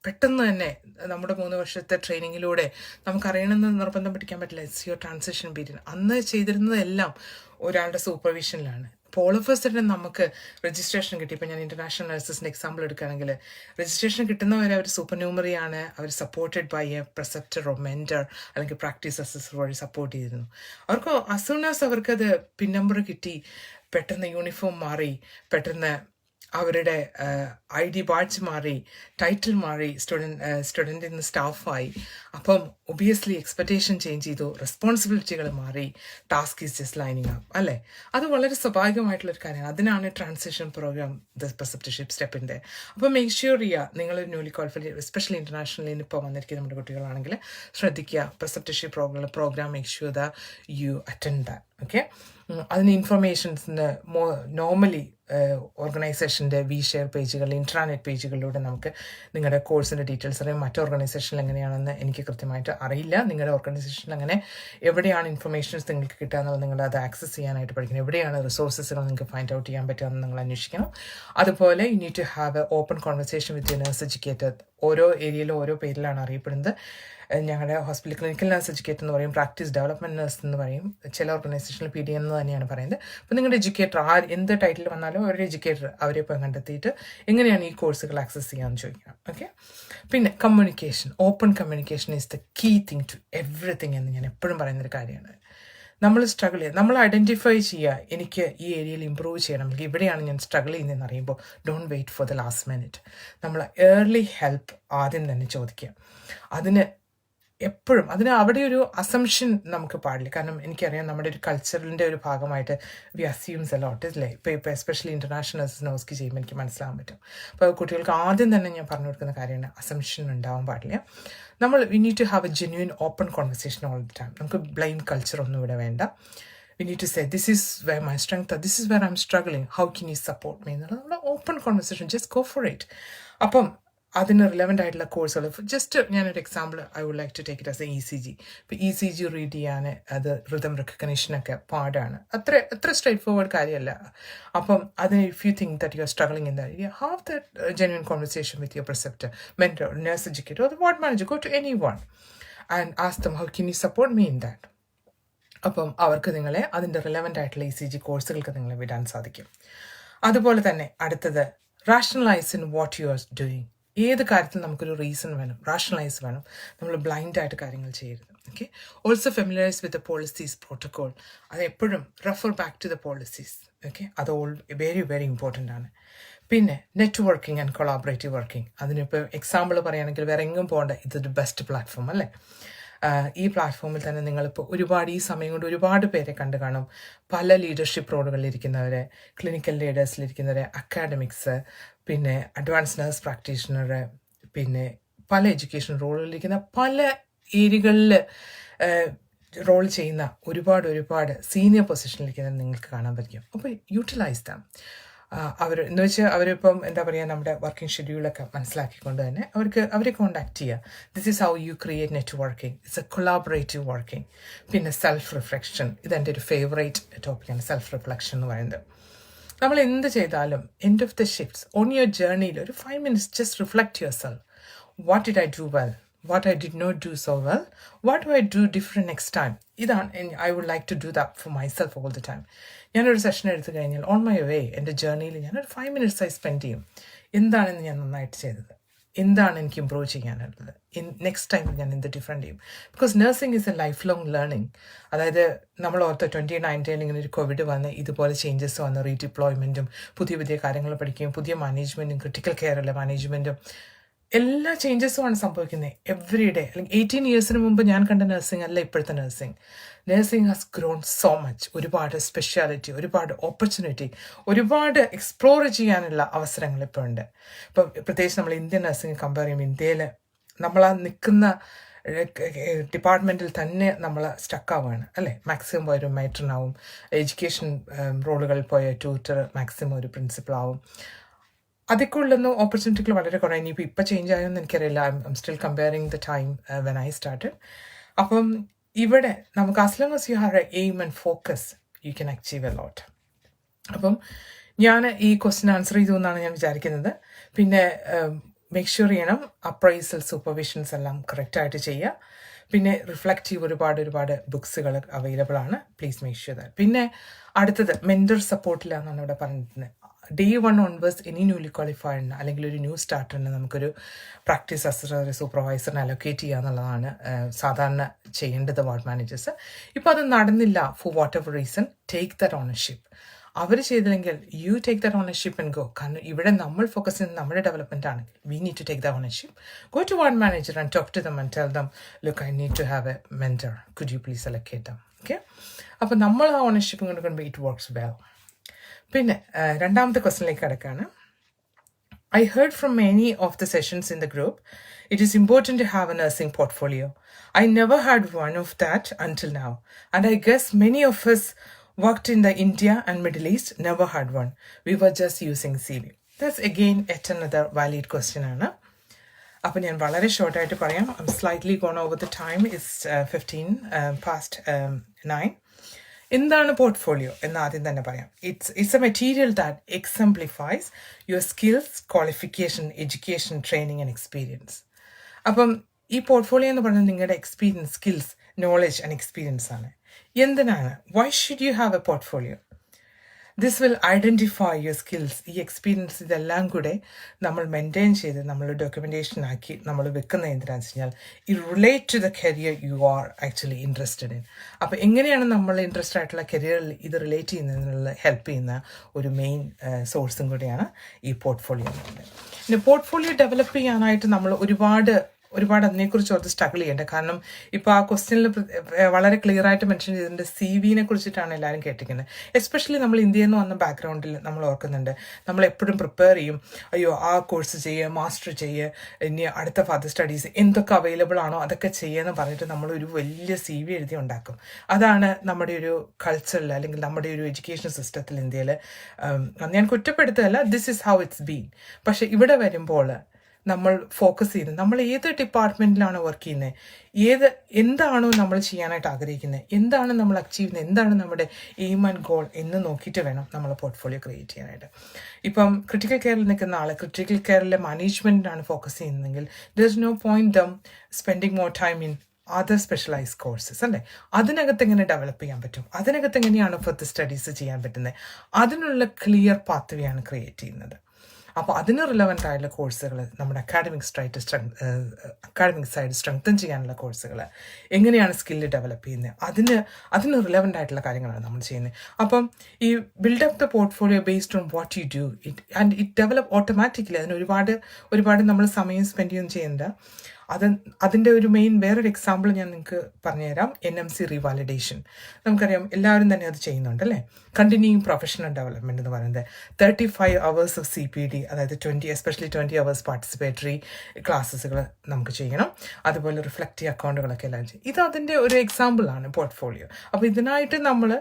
പെട്ടെന്ന് തന്നെ നമ്മുടെ 3 വർഷത്തെ ട്രെയിനിങ്ങിലൂടെ നമുക്കറിയണമെന്ന് നിർബന്ധം പിടിക്കാൻ പറ്റില്ല. It's your transition period. അന്ന് ചെയ്തിരുന്നതെല്ലാം ഒരാളുടെ സൂപ്പർവിഷനിലാണ്. ഇപ്പോൾ ഓൾ ഓഫ് തന്നെ നമുക്ക് രജിസ്ട്രേഷൻ കിട്ടി. ഇപ്പോൾ ഞാൻ ഇൻ്റർനാഷണൽ നഴ്സസിൻ്റെ എക്സാമ്പിൾ എടുക്കുകയാണെങ്കിൽ, രജിസ്ട്രേഷൻ കിട്ടുന്നവരെ അവർ സൂപ്പർ ന്യൂമറിയാണ്, അവർ supported by a preceptor mentor അല്ലെങ്കിൽ പ്രാക്ടീസ് അസസർ വഴി സപ്പോർട്ട് ചെയ്തിരുന്നു. അവർക്ക് as soon as അവർക്കത് പിൻ നമ്പർ കിട്ടി, പെട്ടെന്ന് യൂണിഫോം മാറി, പെട്ടെന്ന് അവരുടെ ID ബാഡ്ജ് മാറി, ടൈറ്റിൽ മാറി, സ്റ്റുഡൻറ്റിൽ നിന്ന് സ്റ്റാഫായി. അപ്പം ഒബിയസ്ലി എക്സ്പെക്റ്റേഷൻ ചേഞ്ച് ചെയ്തു, റെസ്പോൺസിബിലിറ്റികൾ മാറി, task is just lining up, അല്ലേ? അത് വളരെ സ്വാഭാവികമായിട്ടുള്ളൊരു കാര്യമാണ്. അതിനാണ് ട്രാൻസിഷൻ പ്രോഗ്രാം, ദ പ്രിസെപ്റ്റർഷിപ്പ് സ്റ്റെപ്പിൻ്റെ. അപ്പോൾ മേക്ക് ഷ്യൂർ നിങ്ങൾ ന്യൂലി ക്വാളിഫൈഡ്, എസ്പെഷ്യലി ഇൻ്റർനാഷണലിൽ ഇപ്പോൾ വന്നിരിക്കുന്ന നമ്മുടെ കുട്ടികളാണെങ്കിൽ ശ്രദ്ധിക്കുക, preceptorship programme make sure the you attend that. Okay, അതിന് ഇൻഫർമേഷൻസിന് നോർമലി ഓർഗനൈസേഷൻ്റെ ഷെയർ പേജുകൾ, ഇൻട്രാനെറ്റ് പേജുകളിലൂടെ നമുക്ക് നിങ്ങളുടെ കോഴ്സിൻ്റെ ഡീറ്റെയിൽസ് അറിയാം. മറ്റു ഓർഗനൈസേഷനിൽ എങ്ങനെയാണെന്ന് എനിക്ക് കൃത്യമായിട്ട് അറിയില്ല. നിങ്ങളുടെ ഓർഗനൈസേഷനിൽ അങ്ങനെ എവിടെയാണ് ഇൻഫർമേഷൻസ് നിങ്ങൾക്ക് കിട്ടുക എന്നുള്ളത് നിങ്ങൾ അത് ആക്സസ് ചെയ്യാനായിട്ട് പഠിക്കണം. എവിടെയാണ് റിസോഴ്സസുകൾ നിങ്ങൾക്ക് ഫൈൻഡ് ഔട്ട് ചെയ്യാൻ പറ്റുകയെന്ന് നിങ്ങൾ അന്വേഷിക്കണം. അതുപോലെ you need to have a open conversation with your nurse educator. ഓരോ ഏരിയയിലും ഓരോ പേരിലാണ് അറിയപ്പെടുന്നത്. ഞങ്ങളുടെ ഹോസ്പിറ്റൽ ക്ലിനിക്കൽ നഴ്സ് എഡ്യൂക്കേറ്റർ എന്ന് പറയും, പ്രാക്ടീസ് ഡെവലപ്മെൻറ്റ് നഴ്സ് എന്ന് പറയും, ചില ഓർഗനൈസേഷനിൽ PDN എന്ന് തന്നെയാണ് പറയുന്നത്. അപ്പോൾ നിങ്ങളുടെ എഡ്യൂക്കേറ്റർ എന്ത് ടൈറ്റിൽ വന്നാലും അവരുടെ എഡ്യൂക്കേറ്റർ അവരെ ഇപ്പോൾ കണ്ടെത്തിയിട്ട് എങ്ങനെയാണ് ഈ കോഴ്സുകൾ ആക്സസ് ചെയ്യാമെന്ന് ചോദിക്കണം. ഓക്കെ, പിന്നെ communication, open communication is the key thing to everything എന്ന് ഞാൻ എപ്പോഴും പറയുന്നൊരു കാര്യമാണ്. നമ്മൾ സ്ട്രഗിൾ ചെയ്യുക, നമ്മൾ ഐഡൻറ്റിഫൈ ചെയ്യുക, എനിക്ക് ഈ ഏരിയയിൽ ഇമ്പ്രൂവ് ചെയ്യണം, ഇവിടെയാണ് ഞാൻ സ്ട്രഗിൾ ചെയ്യുന്നതെന്ന് അറിയുമ്പോൾ don't wait for the last minute. നമ്മൾ ഏർലി ഹെൽപ്പ് ആദ്യം തന്നെ ചോദിക്കുക. അതിന് അവിടെ ഒരു അസംഷൻ നമുക്ക് പാടില്ല. കാരണം എനിക്കറിയാം നമ്മുടെ ഒരു കൾച്ചറിൻ്റെ ഒരു ഭാഗമായിട്ട് വി അസ്യൂംസ് എ ലോട്ട്, അല്ലേ? ഇപ്പോൾ എസ്പെഷ്യലി ഇൻ്റർനാഷണൽ നോസ്കി ചെയ്യുമ്പോൾ എനിക്ക് മനസ്സിലാകാൻ പറ്റും. അപ്പോൾ കുട്ടികൾക്ക് ആദ്യം തന്നെ ഞാൻ പറഞ്ഞു കൊടുക്കുന്ന കാര്യമാണ്, അസംഷൻ ഉണ്ടാവാൻ പാടില്ല. We need to have a genuine open conversation all the time. നമുക്ക് ബ്ലൈൻഡ് കൾച്ചർ ഒന്നും ഇവിടെ വേണ്ട. We need to say, this is where my strength are, this is where I'm struggling, how can you support me? എന്നുള്ള open conversation, just go for it. അപ്പം അതിന് relevant ആയിട്ടുള്ള കോഴ്സുകൾ, just ഞാനൊരു example I would like to take it as a ECG. ഇപ്പോൾ ECG read ചെയ്യാൻ അത് rhythm റെക്കഗ്നീഷനൊക്കെ പാടാണ്, അത്ര സ്ട്രേറ്റ് ഫോർവേഡ് കാര്യമല്ല. അപ്പം അതിന് if you think that you are struggling in that area, have that genuine conversation with your preceptor, mentor, nurse educator, or ward manager, go to anyone and ask them, how can you support me in that? അപ്പം അവർക്ക് നിങ്ങളെ അതിൻ്റെ relevant ആയിട്ടുള്ള ECG കോഴ്സുകൾക്ക് നിങ്ങളെ വിടാൻ സാധിക്കും. അതുപോലെ തന്നെ അടുത്തത് rationalise in what you are doing. ഏത് കാര്യത്തിൽ നമുക്കൊരു റീസൺ വേണം, റാഷണലൈസ് വേണം. നമ്മൾ ബ്ലൈൻഡായിട്ട് കാര്യങ്ങൾ ചെയ്യരുത്. Okay. Also familiarise with the policies protocol. അത് എപ്പോഴും refer back to the policies. Okay. അത് വെരി വെരി ഇമ്പോർട്ടൻ്റ് ആണ്. പിന്നെ നെറ്റ്വർക്കിംഗ് ആൻഡ് കൊളാബറേറ്റീവ് വർക്കിംഗ്. അതിനിപ്പോൾ എക്സാമ്പിൾ പറയുകയാണെങ്കിൽ വേറെ എങ്ങും പോകേണ്ട, ഇതൊരു ബെസ്റ്റ് പ്ലാറ്റ്ഫോം അല്ലേ. ഈ പ്ലാറ്റ്ഫോമിൽ തന്നെ നിങ്ങളിപ്പോൾ ഒരുപാട് ഈ സമയം കൊണ്ട് ഒരുപാട് പേരെ കണ്ടു കാണും. പല ലീഡർഷിപ്പ് റോളുകളിലിരിക്കുന്നവരെ, ക്ലിനിക്കൽ ലീഡേഴ്സിലിരിക്കുന്നവരെ, അക്കാഡമിക്സ്, പിന്നെ അഡ്വാൻസ് നഴ്സ് പ്രാക്ടീഷണർ, പിന്നെ പല എഡ്യൂക്കേഷൻ റോളുകളിലിരിക്കുന്ന പല ഏരിയകളിൽ റോൾ ചെയ്യുന്ന ഒരുപാട് സീനിയർ പൊസിഷനിലിരിക്കുന്നത് നിങ്ങൾക്ക് കാണാൻ പറ്റും. അപ്പോൾ യൂട്ടിലൈസ് ദാം. എന്ന് വെച്ചാൽ അവരിപ്പം എന്താ പറയുക, നമ്മുടെ വർക്കിംഗ് ഷെഡ്യൂളൊക്കെ മനസ്സിലാക്കിക്കൊണ്ട് തന്നെ അവരെ കോണ്ടാക്ട് ചെയ്യുക. This is how you create networking. It's A collaborative working. പിന്നെ സെൽഫ് റിഫ്ലക്ഷൻ. ഇതെൻ്റെ ഒരു ഫേവറേറ്റ് ടോപ്പിക്കാണ്, സെൽഫ് റിഫ്ലക്ഷൻ എന്ന് പറയുന്നത്. നമ്മൾ എന്ത് ചെയ്താലും end of the shifts on your ജേർണിയിൽ ഒരു 5 minutes just reflect your self. What did I do well, what I did not do so well, what do I do different next time? I would like to do that for myself all the time. ഞാനൊരു session എടുത്തു കഴിഞ്ഞാൽ on my way എൻ്റെ ജേർണിയിൽ ഞാനൊരു 5 minutes spend ചെയ്യും. എന്താണെന്ന് ഞാൻ നന്നായിട്ട് ചെയ്തത്, എന്താണ് എനിക്ക് ഇമ്പ്രൂവ് ചെയ്യാനുള്ളത്, നെക്സ്റ്റ് ടൈം ഞാൻ എന്ത് ഡിഫറെൻറ്റ് ചെയ്യും. Because nursing is A life long learning. അതായത് നമ്മൾ ഓർത്ത് 2019 ഇങ്ങനെ ഒരു കോവിഡ് വന്ന് ഇതുപോലെ ചേഞ്ചസ് വന്ന് റീഡിപ്ലോയ്മെൻറ്റും പുതിയ കാര്യങ്ങൾ പഠിക്കുകയും പുതിയ മാനേജ്മെൻറ്റും ക്രിട്ടിക്കൽ കെയറിലെ മാനേജ്മെൻറ്റും എല്ലാ ചേഞ്ചസുമാണ് സംഭവിക്കുന്നത് എവറി ഡേ. അല്ലെങ്കിൽ 18 yearsന് മുമ്പ് ഞാൻ കണ്ട നഴ്സിംഗ് അല്ല ഇപ്പോഴത്തെ nursing. Nursing has grown so much. ഒരുപാട് സ്പെഷ്യാലിറ്റി, ഒരുപാട് ഓപ്പർച്യൂണിറ്റി, ഒരുപാട് എക്സ്പ്ലോർ ചെയ്യാനുള്ള അവസരങ്ങൾ ഇപ്പോൾ ഉണ്ട്. ഇപ്പം പ്രത്യേകിച്ച് നമ്മൾ ഇന്ത്യൻ നഴ്സിംഗ് കമ്പയർ ചെയ്യുമ്പോൾ ഇന്ത്യയിൽ നമ്മൾ ആ നിൽക്കുന്ന ഡിപ്പാർട്ട്മെൻറ്റിൽ തന്നെ നമ്മൾ സ്റ്റക്കാവുകയാണ് അല്ലേ. മാക്സിമം പോയൊരു മൈട്രനാവും, എഡ്യൂക്കേഷൻ റോളുകളിൽ പോയ ട്യൂറ്റർ മാക്സിമം ഒരു പ്രിൻസിപ്പളാവും. അതൊക്കെ ഉള്ളൊന്നും ഓപ്പർച്യൂണിറ്റികൾ വളരെ കുറവാണ്. ഇനിയിപ്പോൾ ഇപ്പം ചേഞ്ച് ആയെന്ന് എനിക്കറിയില്ല. I am still comparing the time when I started. അപ്പം ഇവിടെ നമുക്ക് as long as you have a aim and focus you can achieve a lot. അപ്പം ഞാൻ ഈ ക്വസ്റ്റ്യൻ ആൻസർ ചെയ്തു എന്നാണ് ഞാൻ വിചാരിക്കുന്നത്. പിന്നെ മേക്ക് ഷുവർ ചെയ്യണം അപ്രൈസൽ സൂപ്പർവിഷൻസ് എല്ലാം കറക്റ്റായിട്ട് ചെയ്യുക. പിന്നെ റിഫ്ലക്റ്റീവ് ഒരുപാട് ബുക്സുകൾ അവൈലബിൾ ആണ്. Please make sure that. പിന്നെ അടുത്തത് മെൻറ്റർ സപ്പോർട്ടിലാണെന്നാണ് ഇവിടെ പറഞ്ഞിരുന്നത്. Day 1 onwards any newly qualified അല്ലെങ്കിൽ ഒരു ന്യൂ സ്റ്റാർട്ടറിന് നമുക്കൊരു പ്രാക്ടീസ് അസിസ്റ്റന്റ് സൂപ്പർവൈസറിനെ അലൊക്കേറ്റ് ചെയ്യുക എന്നുള്ളതാണ് സാധാരണ ചെയ്യേണ്ടത് വാർഡ് മാനേജേഴ്സ്. ഇപ്പോൾ അത് നടന്നില്ല for whatever reason, take that ownership. അവർ ചെയ്തില്ലെങ്കിൽ you take that ownership and go. കാരണം ഇവിടെ നമ്മൾ ഫോക്കസ് ചെയ്യുന്നത് നമ്മുടെ ഡെവലപ്മെന്റ് ആണ്. We need to take the ownership. Go to ward manager and talk to them and tell them, look I need to have a mentor, could you please allocate them. Okay. അപ്പോൾ നമ്മൾ ആ ownership കൊണ്ടുവരുമ്പോൾ it works well. പിന്നെ രണ്ടാമത്തെ ക്വസ്റ്റ്യനിലേക്ക് കിടക്കുകയാണ്. I heard from many of the sessions in the group, it is important to have a nursing portfolio. I never had one of that until now. And I guess many of us worked in the India and Middle East never had one. We were just using CV. That's again yet another valid question ആണ്. അപ്പോൾ ഞാൻ വളരെ ഷോർട്ടായിട്ട് പറയാം. I'm slightly gone over the time. It's 15 past 9. എന്താണ് portfolio എന്ന് ആദ്യം തന്നെ പറയാം. It's a material that exemplifies your skills, qualification, education, training and experience. അപ്പം ഈ പോർട്ട്ഫോളിയോ എന്ന് പറയുന്നത് നിങ്ങളുടെ experience, skills, knowledge and experience ആണ്. എന്തിനാണ്? Why should you have a portfolio? This will identify your skills. ഈ എക്സ്പീരിയൻസ് ഇതെല്ലാം കൂടെ നമ്മൾ മെയിൻറ്റെയിൻ ചെയ്ത് നമ്മൾ ഡോക്യുമെൻറ്റേഷൻ ആക്കി നമ്മൾ വെക്കുന്നത് എന്തിനാണെന്ന് വെച്ച് കഴിഞ്ഞാൽ it relate to the career you are actually interested in. അപ്പോൾ എങ്ങനെയാണ് നമ്മൾ ഇൻട്രസ്റ്റ് ആയിട്ടുള്ള കരിയറിൽ ഇത് റിലേറ്റ് ചെയ്യുന്നതിനുള്ള ഹെൽപ്പ് ചെയ്യുന്ന ഒരു മെയിൻ സോഴ്സും കൂടിയാണ് ഈ പോർട്ട്ഫോളിയോ. പിന്നെ പോർട്ട്ഫോളിയോ ഡെവലപ്പ് ചെയ്യാനായിട്ട് നമ്മൾ ഒരുപാട് അതിനെക്കുറിച്ച് ഓർത്ത് സ്ട്രഗിൾ ചെയ്യേണ്ട. കാരണം ഇപ്പോൾ ആ ക്വസ്റ്റ്യനിൽ വളരെ ക്ലിയർ ആയിട്ട് മെൻഷൻ ചെയ്തിട്ടുണ്ട് CV-നെ കുറിച്ചിട്ടാണ് എല്ലാവരും കേട്ടിരിക്കുന്നത്. എസ്പെഷ്യലി നമ്മൾ ഇന്ത്യയിൽ നിന്ന് വന്ന ബാക്ക്ഗ്രൗണ്ടിൽ നമ്മൾ ഓർക്കുന്നുണ്ട്, നമ്മൾ എപ്പോഴും പ്രിപ്പയർ ചെയ്യും, അയ്യോ ആ കോഴ്സ് ചെയ്യുക, മാസ്റ്റർ ചെയ്യുക, ഇനി അടുത്ത ഫർദർ സ്റ്റഡീസ് എന്തൊക്കെ അവൈലബിൾ ആണോ അതൊക്കെ ചെയ്യുമെന്ന് പറഞ്ഞിട്ട് നമ്മളൊരു വലിയ CV എഴുതി ഉണ്ടാക്കും. അതാണ് നമ്മുടെ ഒരു കൾച്ചറിൽ അല്ലെങ്കിൽ നമ്മുടെ ഒരു എഡ്യൂക്കേഷൻ സിസ്റ്റത്തിൽ ഇന്ത്യയിൽ. ഞാൻ കുറ്റപ്പെടുത്തുകയല്ല, this is how it's been. പക്ഷെ ഇവിടെ വരുമ്പോൾ നമ്മൾ ഫോക്കസ് ചെയ്ത് നമ്മൾ ഏത് ഡിപ്പാർട്ട്മെൻറ്റിലാണ് വർക്ക് ചെയ്യുന്നത്, എന്താണോ നമ്മൾ ചെയ്യാനായിട്ട് ആഗ്രഹിക്കുന്നത്, എന്താണ് നമ്മൾ അച്ചീവ് ചെയ്യുന്നത്, എന്താണ് നമ്മുടെ എയിം ആൻഡ് ഗോൾ എന്ന് നോക്കിയിട്ട് വേണം നമ്മൾ പോർട്ട്ഫോളിയോ ക്രിയേറ്റ് ചെയ്യാനായിട്ട്. ഇപ്പം ക്രിട്ടിക്കൽ കെയറിൽ നിൽക്കുന്ന ആൾ ക്രിട്ടിക്കൽ കെയറിലെ മാനേജ്മെൻറ്റിനാണ് ഫോക്കസ് ചെയ്യുന്നതെങ്കിൽ there is no point them spending more time in other specialised courses അല്ലേ, അതിനകത്ത് എങ്ങനെ ഡെവലപ്പ് ചെയ്യാൻ പറ്റും, അതിനകത്ത് എങ്ങനെയാണ് ഫർദർ സ്റ്റഡീസ് ചെയ്യാൻ പറ്റുന്നത്, അതിനുള്ള ക്ലിയർ പാത്വേ ആണ് ക്രിയേറ്റ് ചെയ്യുന്നത്. അപ്പോൾ അതിന് റിലവൻ്റ് ആയിട്ടുള്ള കോഴ്സുകൾ, നമ്മുടെ അക്കാഡമിക് സൈഡ് സ്ട്രെങ്തൻ ചെയ്യാനുള്ള കോഴ്സുകൾ, എങ്ങനെയാണ് സ്കില്ല് ഡെവലപ്പ് ചെയ്യുന്നത്, അതിന് റിലവൻ്റ് ആയിട്ടുള്ള കാര്യങ്ങളാണ് നമ്മൾ ചെയ്യുന്നത്. അപ്പം ഈ build up the portfolio based on what you do it develop automatically. അതിന് ഒരുപാട് നമ്മൾ സമയം സ്പെൻഡ് ചെയ്യുകയും ചെയ്യേണ്ട. അതിൻ്റെ ഒരു വേറൊരു എക്സാമ്പിൾ ഞാൻ നിങ്ങൾക്ക് പറഞ്ഞുതരാം. NMC റിവാലിഡേഷൻ നമുക്കറിയാം, എല്ലാവരും തന്നെ അത് ചെയ്യുന്നുണ്ട് അല്ലേ. കണ്ടിന്യൂയിങ് പ്രൊഫഷണൽ ഡെവലപ്മെൻറ്റ് എന്ന് പറയുന്നത് 35 hours ഓഫ് CPD, അതായത് എസ്പെഷ്യലി 20 hours പാർട്ടിസിപ്പേറ്ററി ക്ലാസ്സുകൾ നമുക്ക് ചെയ്യണം. അതുപോലെ റിഫ്ലക്റ്റീവ് അക്കൗണ്ടുകളൊക്കെ എല്ലാം ചെയ്യും. ഇത് അതിൻ്റെ ഒരു എക്സാമ്പിളാണ് പോർട്ട്ഫോളിയോ. അപ്പോൾ ഇതിനായിട്ട് നമ്മൾ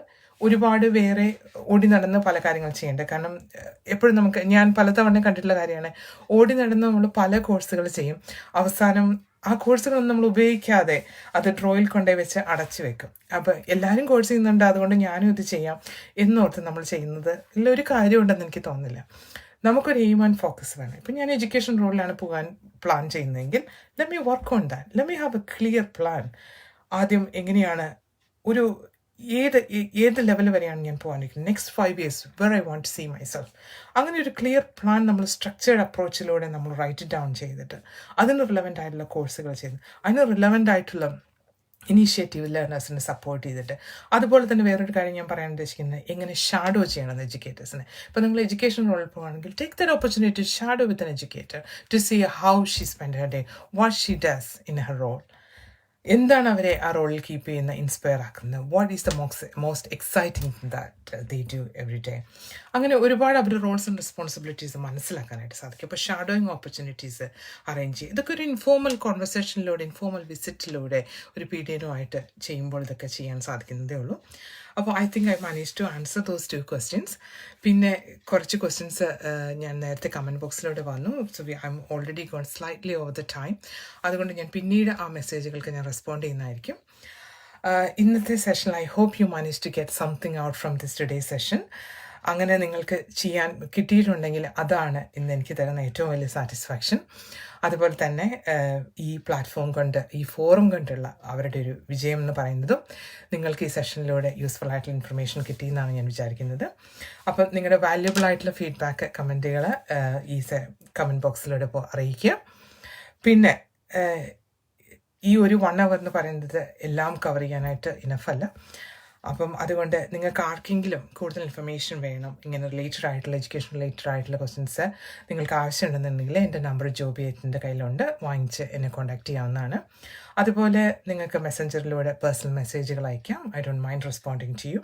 ഒരുപാട് വേറെ ഓടി നടന്ന് പല കാര്യങ്ങൾ ചെയ്യേണ്ടത്. കാരണം എപ്പോഴും ഞാൻ പലതവണ കണ്ടിട്ടുള്ള കാര്യമാണ്, ഓടി നടന്ന് നമ്മൾ പല കോഴ്സുകൾ ചെയ്യും, അവസാനം ആ കോഴ്സുകളൊന്നും നമ്മൾ ഉപയോഗിക്കാതെ അത് ഡ്രോയിൽ കൊണ്ടുപോയി വെച്ച് അടച്ചു വെക്കും. അപ്പോൾ എല്ലാവരും കോഴ്സ് ചെയ്യുന്നുണ്ട്, അതുകൊണ്ട് ഞാനും ഇത് ചെയ്യാം എന്നോർത്ത് നമ്മൾ ചെയ്യുന്നത് ഒരു കാര്യമുണ്ടെന്ന് എനിക്ക് തോന്നുന്നില്ല. നമുക്കൊരു എയിം ആൻഡ് ഫോക്കസ് വേണം. ഇപ്പം ഞാൻ എഡ്യൂക്കേഷൻ റോളിലാണ് പോകാൻ പ്ലാൻ ചെയ്യുന്നതെങ്കിൽ let me work on that, let me have a clear plan. ആദ്യം എങ്ങനെയാണ് ഏത് ലെവൽ വരെയാണ് ഞാൻ പോകാനിരിക്കുന്നത്, next 5 years where I want to see myself. അങ്ങനെ ഒരു ക്ലിയർ പ്ലാൻ നമ്മൾ സ്ട്രക്ചേർഡ് അപ്രോച്ചിലൂടെ നമ്മൾ റൈറ്റ് ഡൗൺ ചെയ്തിട്ട് അതിന് റിലവൻ്റ് ആയിട്ടുള്ള കോഴ്സുകൾ ചെയ്ത് അതിന് റിലവൻ്റ് ആയിട്ടുള്ള ഇനീഷ്യേറ്റീവ് ലേണേഴ്സിനെ സപ്പോർട്ട് ചെയ്തിട്ട്. അതുപോലെ തന്നെ വേറൊരു കാര്യം ഞാൻ പറയാൻ ഉദ്ദേശിക്കുന്നത്, എങ്ങനെ ഷാഡോ ചെയ്യണം എഡ്യൂക്കേറ്റേഴ്സിനെ. ഇപ്പോൾ നിങ്ങൾ എഡ്യൂക്കേഷൻ റോളിൽ പോകുകയാണെങ്കിൽ take that opportunity to shadow with an educator to see how she spend her day, what she does in her role. എന്താണ് അവരെ ആ റോളിൽ കീപ്പ് ചെയ്യുന്ന ഇൻസ്പയർ ആക്കുന്നത്, what is the most exciting that they do every day. അങ്ങനെ ഒരുപാട് അവരുടെ roles and responsibilities മനസ്സിലാക്കാനായിട്ട് സാധിക്കും. അപ്പോൾ ഷാഡോയിങ് ഓപ്പർച്യൂണിറ്റീസ് അറേഞ്ച് ചെയ്യും. ഇതൊക്കെ ഒരു ഇൻഫോർമൽ കോൺവെർസേഷനിലൂടെ, ഇൻഫോർമൽ വിസിറ്റിലൂടെ, ഒരു പീഡിയനുമായിട്ട് ചെയ്യുമ്പോൾ ഇതൊക്കെ ചെയ്യാൻ സാധിക്കുന്നതേ ഉള്ളൂ. അപ്പോൾ I think I manage to answer those 2 questions. പിന്നെ കുറച്ച് ക്വസ്റ്റ്യൻസ് ഞാൻ നേരത്തെ കമൻറ്റ് ബോക്സിലൂടെ വന്നു. So I'm already gone slightly over the time. അതുകൊണ്ട് ഞാൻ പിന്നീട് ആ മെസ്സേജുകൾക്ക് ഞാൻ റെസ്പോണ്ട് ചെയ്യുന്നതായിരിക്കും. ഇന്നത്തെ സെഷനിൽ I hope you manage to get something out from this today session. അങ്ങനെ നിങ്ങൾക്ക് ചെയ്യാൻ കിട്ടിയിട്ടുണ്ടെങ്കിൽ അതാണ് ഇന്ന് എനിക്ക് തരുന്ന ഏറ്റവും വലിയ സാറ്റിസ്ഫാക്ഷൻ. അതുപോലെ തന്നെ ഈ പ്ലാറ്റ്ഫോം കൊണ്ട്, ഈ ഫോറം കൊണ്ടുള്ള അവരുടെ ഒരു വിജയം എന്ന് പറയുന്നതും നിങ്ങൾക്ക് ഈ സെഷനിലൂടെ യൂസ്ഫുൾ ആയിട്ടുള്ള ഇൻഫർമേഷൻ കിട്ടിയെന്നാണ് ഞാൻ വിചാരിക്കുന്നത്. അപ്പം നിങ്ങളുടെ വാല്യുബിൾ ആയിട്ടുള്ള ഫീഡ്ബാക്ക്, കമൻറ്റുകൾ ഈ കമൻറ്റ് ബോക്സിലൂടെ അറിയിക്കുക. പിന്നെ ഈ ഒരു 1 hour എന്ന് പറയുന്നത് എല്ലാം കവർ ചെയ്യാനായിട്ട് ഇനഫല്ല. അപ്പം അതുകൊണ്ട് നിങ്ങൾക്ക് ആർക്കെങ്കിലും കൂടുതൽ ഇൻഫർമേഷൻ വേണം, ഇങ്ങനെ എഡ്യൂക്കേഷൻ റിലേറ്റഡ് ആയിട്ടുള്ള ക്വസ്റ്റ്യൻസ് നിങ്ങൾക്ക് ആവശ്യമുണ്ടെന്നുണ്ടെങ്കിൽ എൻ്റെ നമ്പർ ജോബിയേറ്റിൻ്റെ കയ്യിലുണ്ട്, വാങ്ങിച്ച് എന്നെ കോൺടാക്റ്റ് ചെയ്യാവുന്നതാണ്. അതുപോലെ നിങ്ങൾക്ക് മെസ്സഞ്ചറിലൂടെ പേഴ്സണൽ മെസ്സേജുകൾ അയക്കാം. I don't mind responding to you.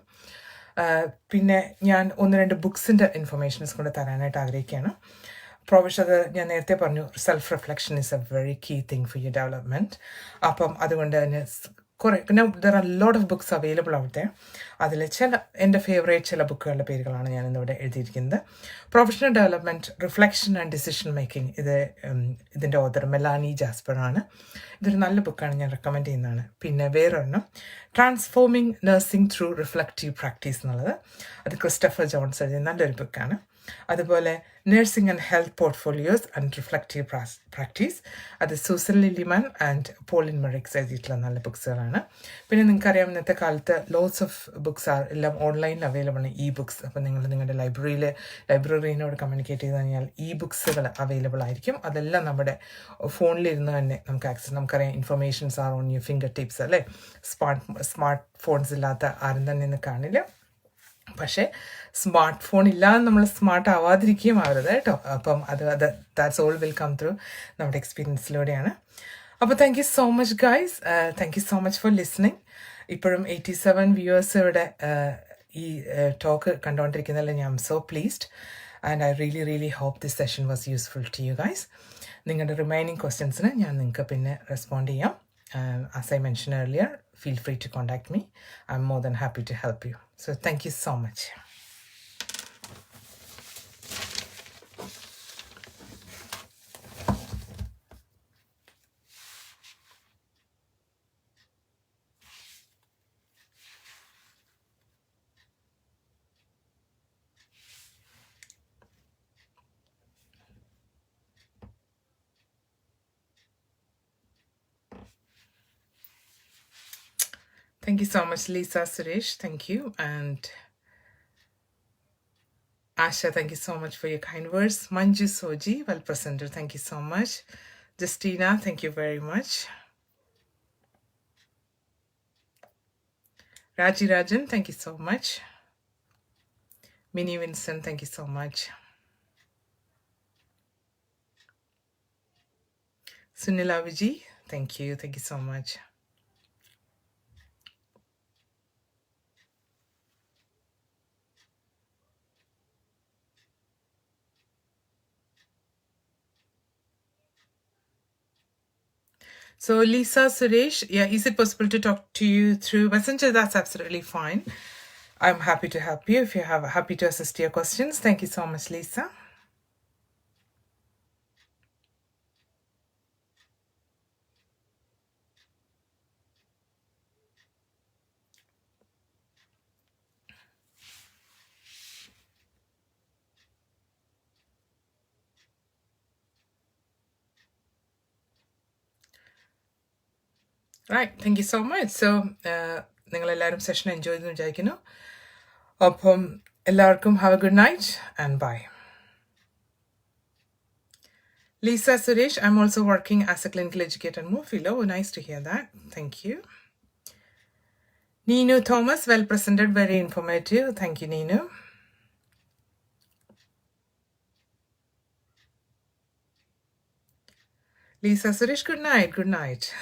പിന്നെ ഞാൻ 1-2 ബുക്സിൻ്റെ ഇൻഫർമേഷൻസ് കൊണ്ട് തരാനായിട്ട് ആഗ്രഹിക്കുകയാണ്. അത് ഞാൻ നേരത്തെ പറഞ്ഞു, self reflection is a very key thing for your development. അപ്പം അതുകൊണ്ട് തന്നെ there are lot of books available out there. അതിൽ എൻ്റെ ഫേവറേറ്റ് ചില ബുക്കുകളുടെ പേരുകളാണ് ഞാൻ ഇന്നിവിടെ എഴുതിയിരിക്കുന്നത്. Professional development, reflection and decision making, ഇതിൻ്റെ ഓതർ മെലാനി ജാസ്പറാണ്. ഇതൊരു നല്ല ബുക്കാണ്, ഞാൻ റെക്കമെൻഡ് ചെയ്യുന്നതാണ്. പിന്നെ വേറൊരെണ്ണം transforming nursing through reflective practice എന്നുള്ളത്, അത് ക്രിസ്റ്റഫർ ജോൺസ് എഴുതിയ നല്ലൊരു ബുക്കാണ്. അതുപോലെ nursing and health portfolios and reflective practice, അത് സൂസൻ ലിലിമാൻ ആൻഡ് പോളിൻ മെറിക്സ് എഴുതിയിട്ടുള്ള നല്ല ബുക്സുകളാണ്. പിന്നെ നിങ്ങൾക്കറിയാം, ഇന്നത്തെ കാലത്ത് ലോട്ട്സ് ഓഫ് ബുക്സ് എല്ലാം ഓൺലൈനിൽ അവൈലബിൾ ആണ്, ബുക്സ്. അപ്പോൾ നിങ്ങളുടെ ലൈബ്രറീനോട് കമ്മ്യൂണിക്കേറ്റ് ചെയ്ത് കഴിഞ്ഞാൽ ബുക്സുകൾ അവൈലബിൾ ആയിരിക്കും. അതെല്ലാം നമ്മുടെ ഫോണിലിരുന്ന് തന്നെ നമുക്ക് ആക്സസ്. നമുക്കറിയാം, informations R on your finger tips അല്ലേ. സ്മാർട്ട് ഫോൺസ് ഇല്ലാത്ത ആരും തന്നെ ഇന്ന് കാണില്ല. പക്ഷേ സ്മാർട്ട് ഫോൺ ഇല്ലാതെ നമ്മൾ സ്മാർട്ട് ആവാതിരിക്കുകയും ആവരുത് കേട്ടോ. അപ്പം that's all will come through നമ്മുടെ എക്സ്പീരിയൻസിലൂടെയാണ്. അപ്പോൾ thank you so much guys, thank you so much for listening. ഇപ്പോഴും 87 വ്യൂവേഴ്സ് ഇവിടെ ഈ ടോക്ക് കണ്ടുകൊണ്ടിരിക്കുന്നതിൽ ഞാൻ so pleased and I really hope this session was useful to you guys. നിങ്ങളുടെ remaining ക്വസ്റ്റ്യൻസിന് ഞാൻ നിങ്ങൾക്ക് പിന്നെ റെസ്പോണ്ട് ചെയ്യാം. As I mentioned earlier, feel free to contact me. I'm more than happy to help you. So thank you so much. Thank you so much, Lisa Suresh. Thank you. And Asha, thank you so much for your kind words. Manju Soji, well presented. Thank you so much. Justina, thank you very much. Raji Rajan, thank you so much. Minnie Winston, thank you so much. Sunila Viji, thank you. Thank you so much. So Lisa Suresh, yeah, is it possible to talk to you through Messenger? That's absolutely fine. I'm happy to help you if you're happy to assist your questions. Thank you so much, Lisa. Right, thank you so much. So, നിങ്ങൾ എല്ലാവരും session enjoy ചെയ്തെന്ന് വിചാരിക്കുന്നു. അപ്പം എല്ലാവർക്കും have a good night and bye. Lisa Suresh, I'm also working as a clinical educator in Moorfield. Oh, nice to hear that. Thank you. Nino Thomas, well presented, very informative. Thank you, Nino. Lisa Suresh, good night, good night.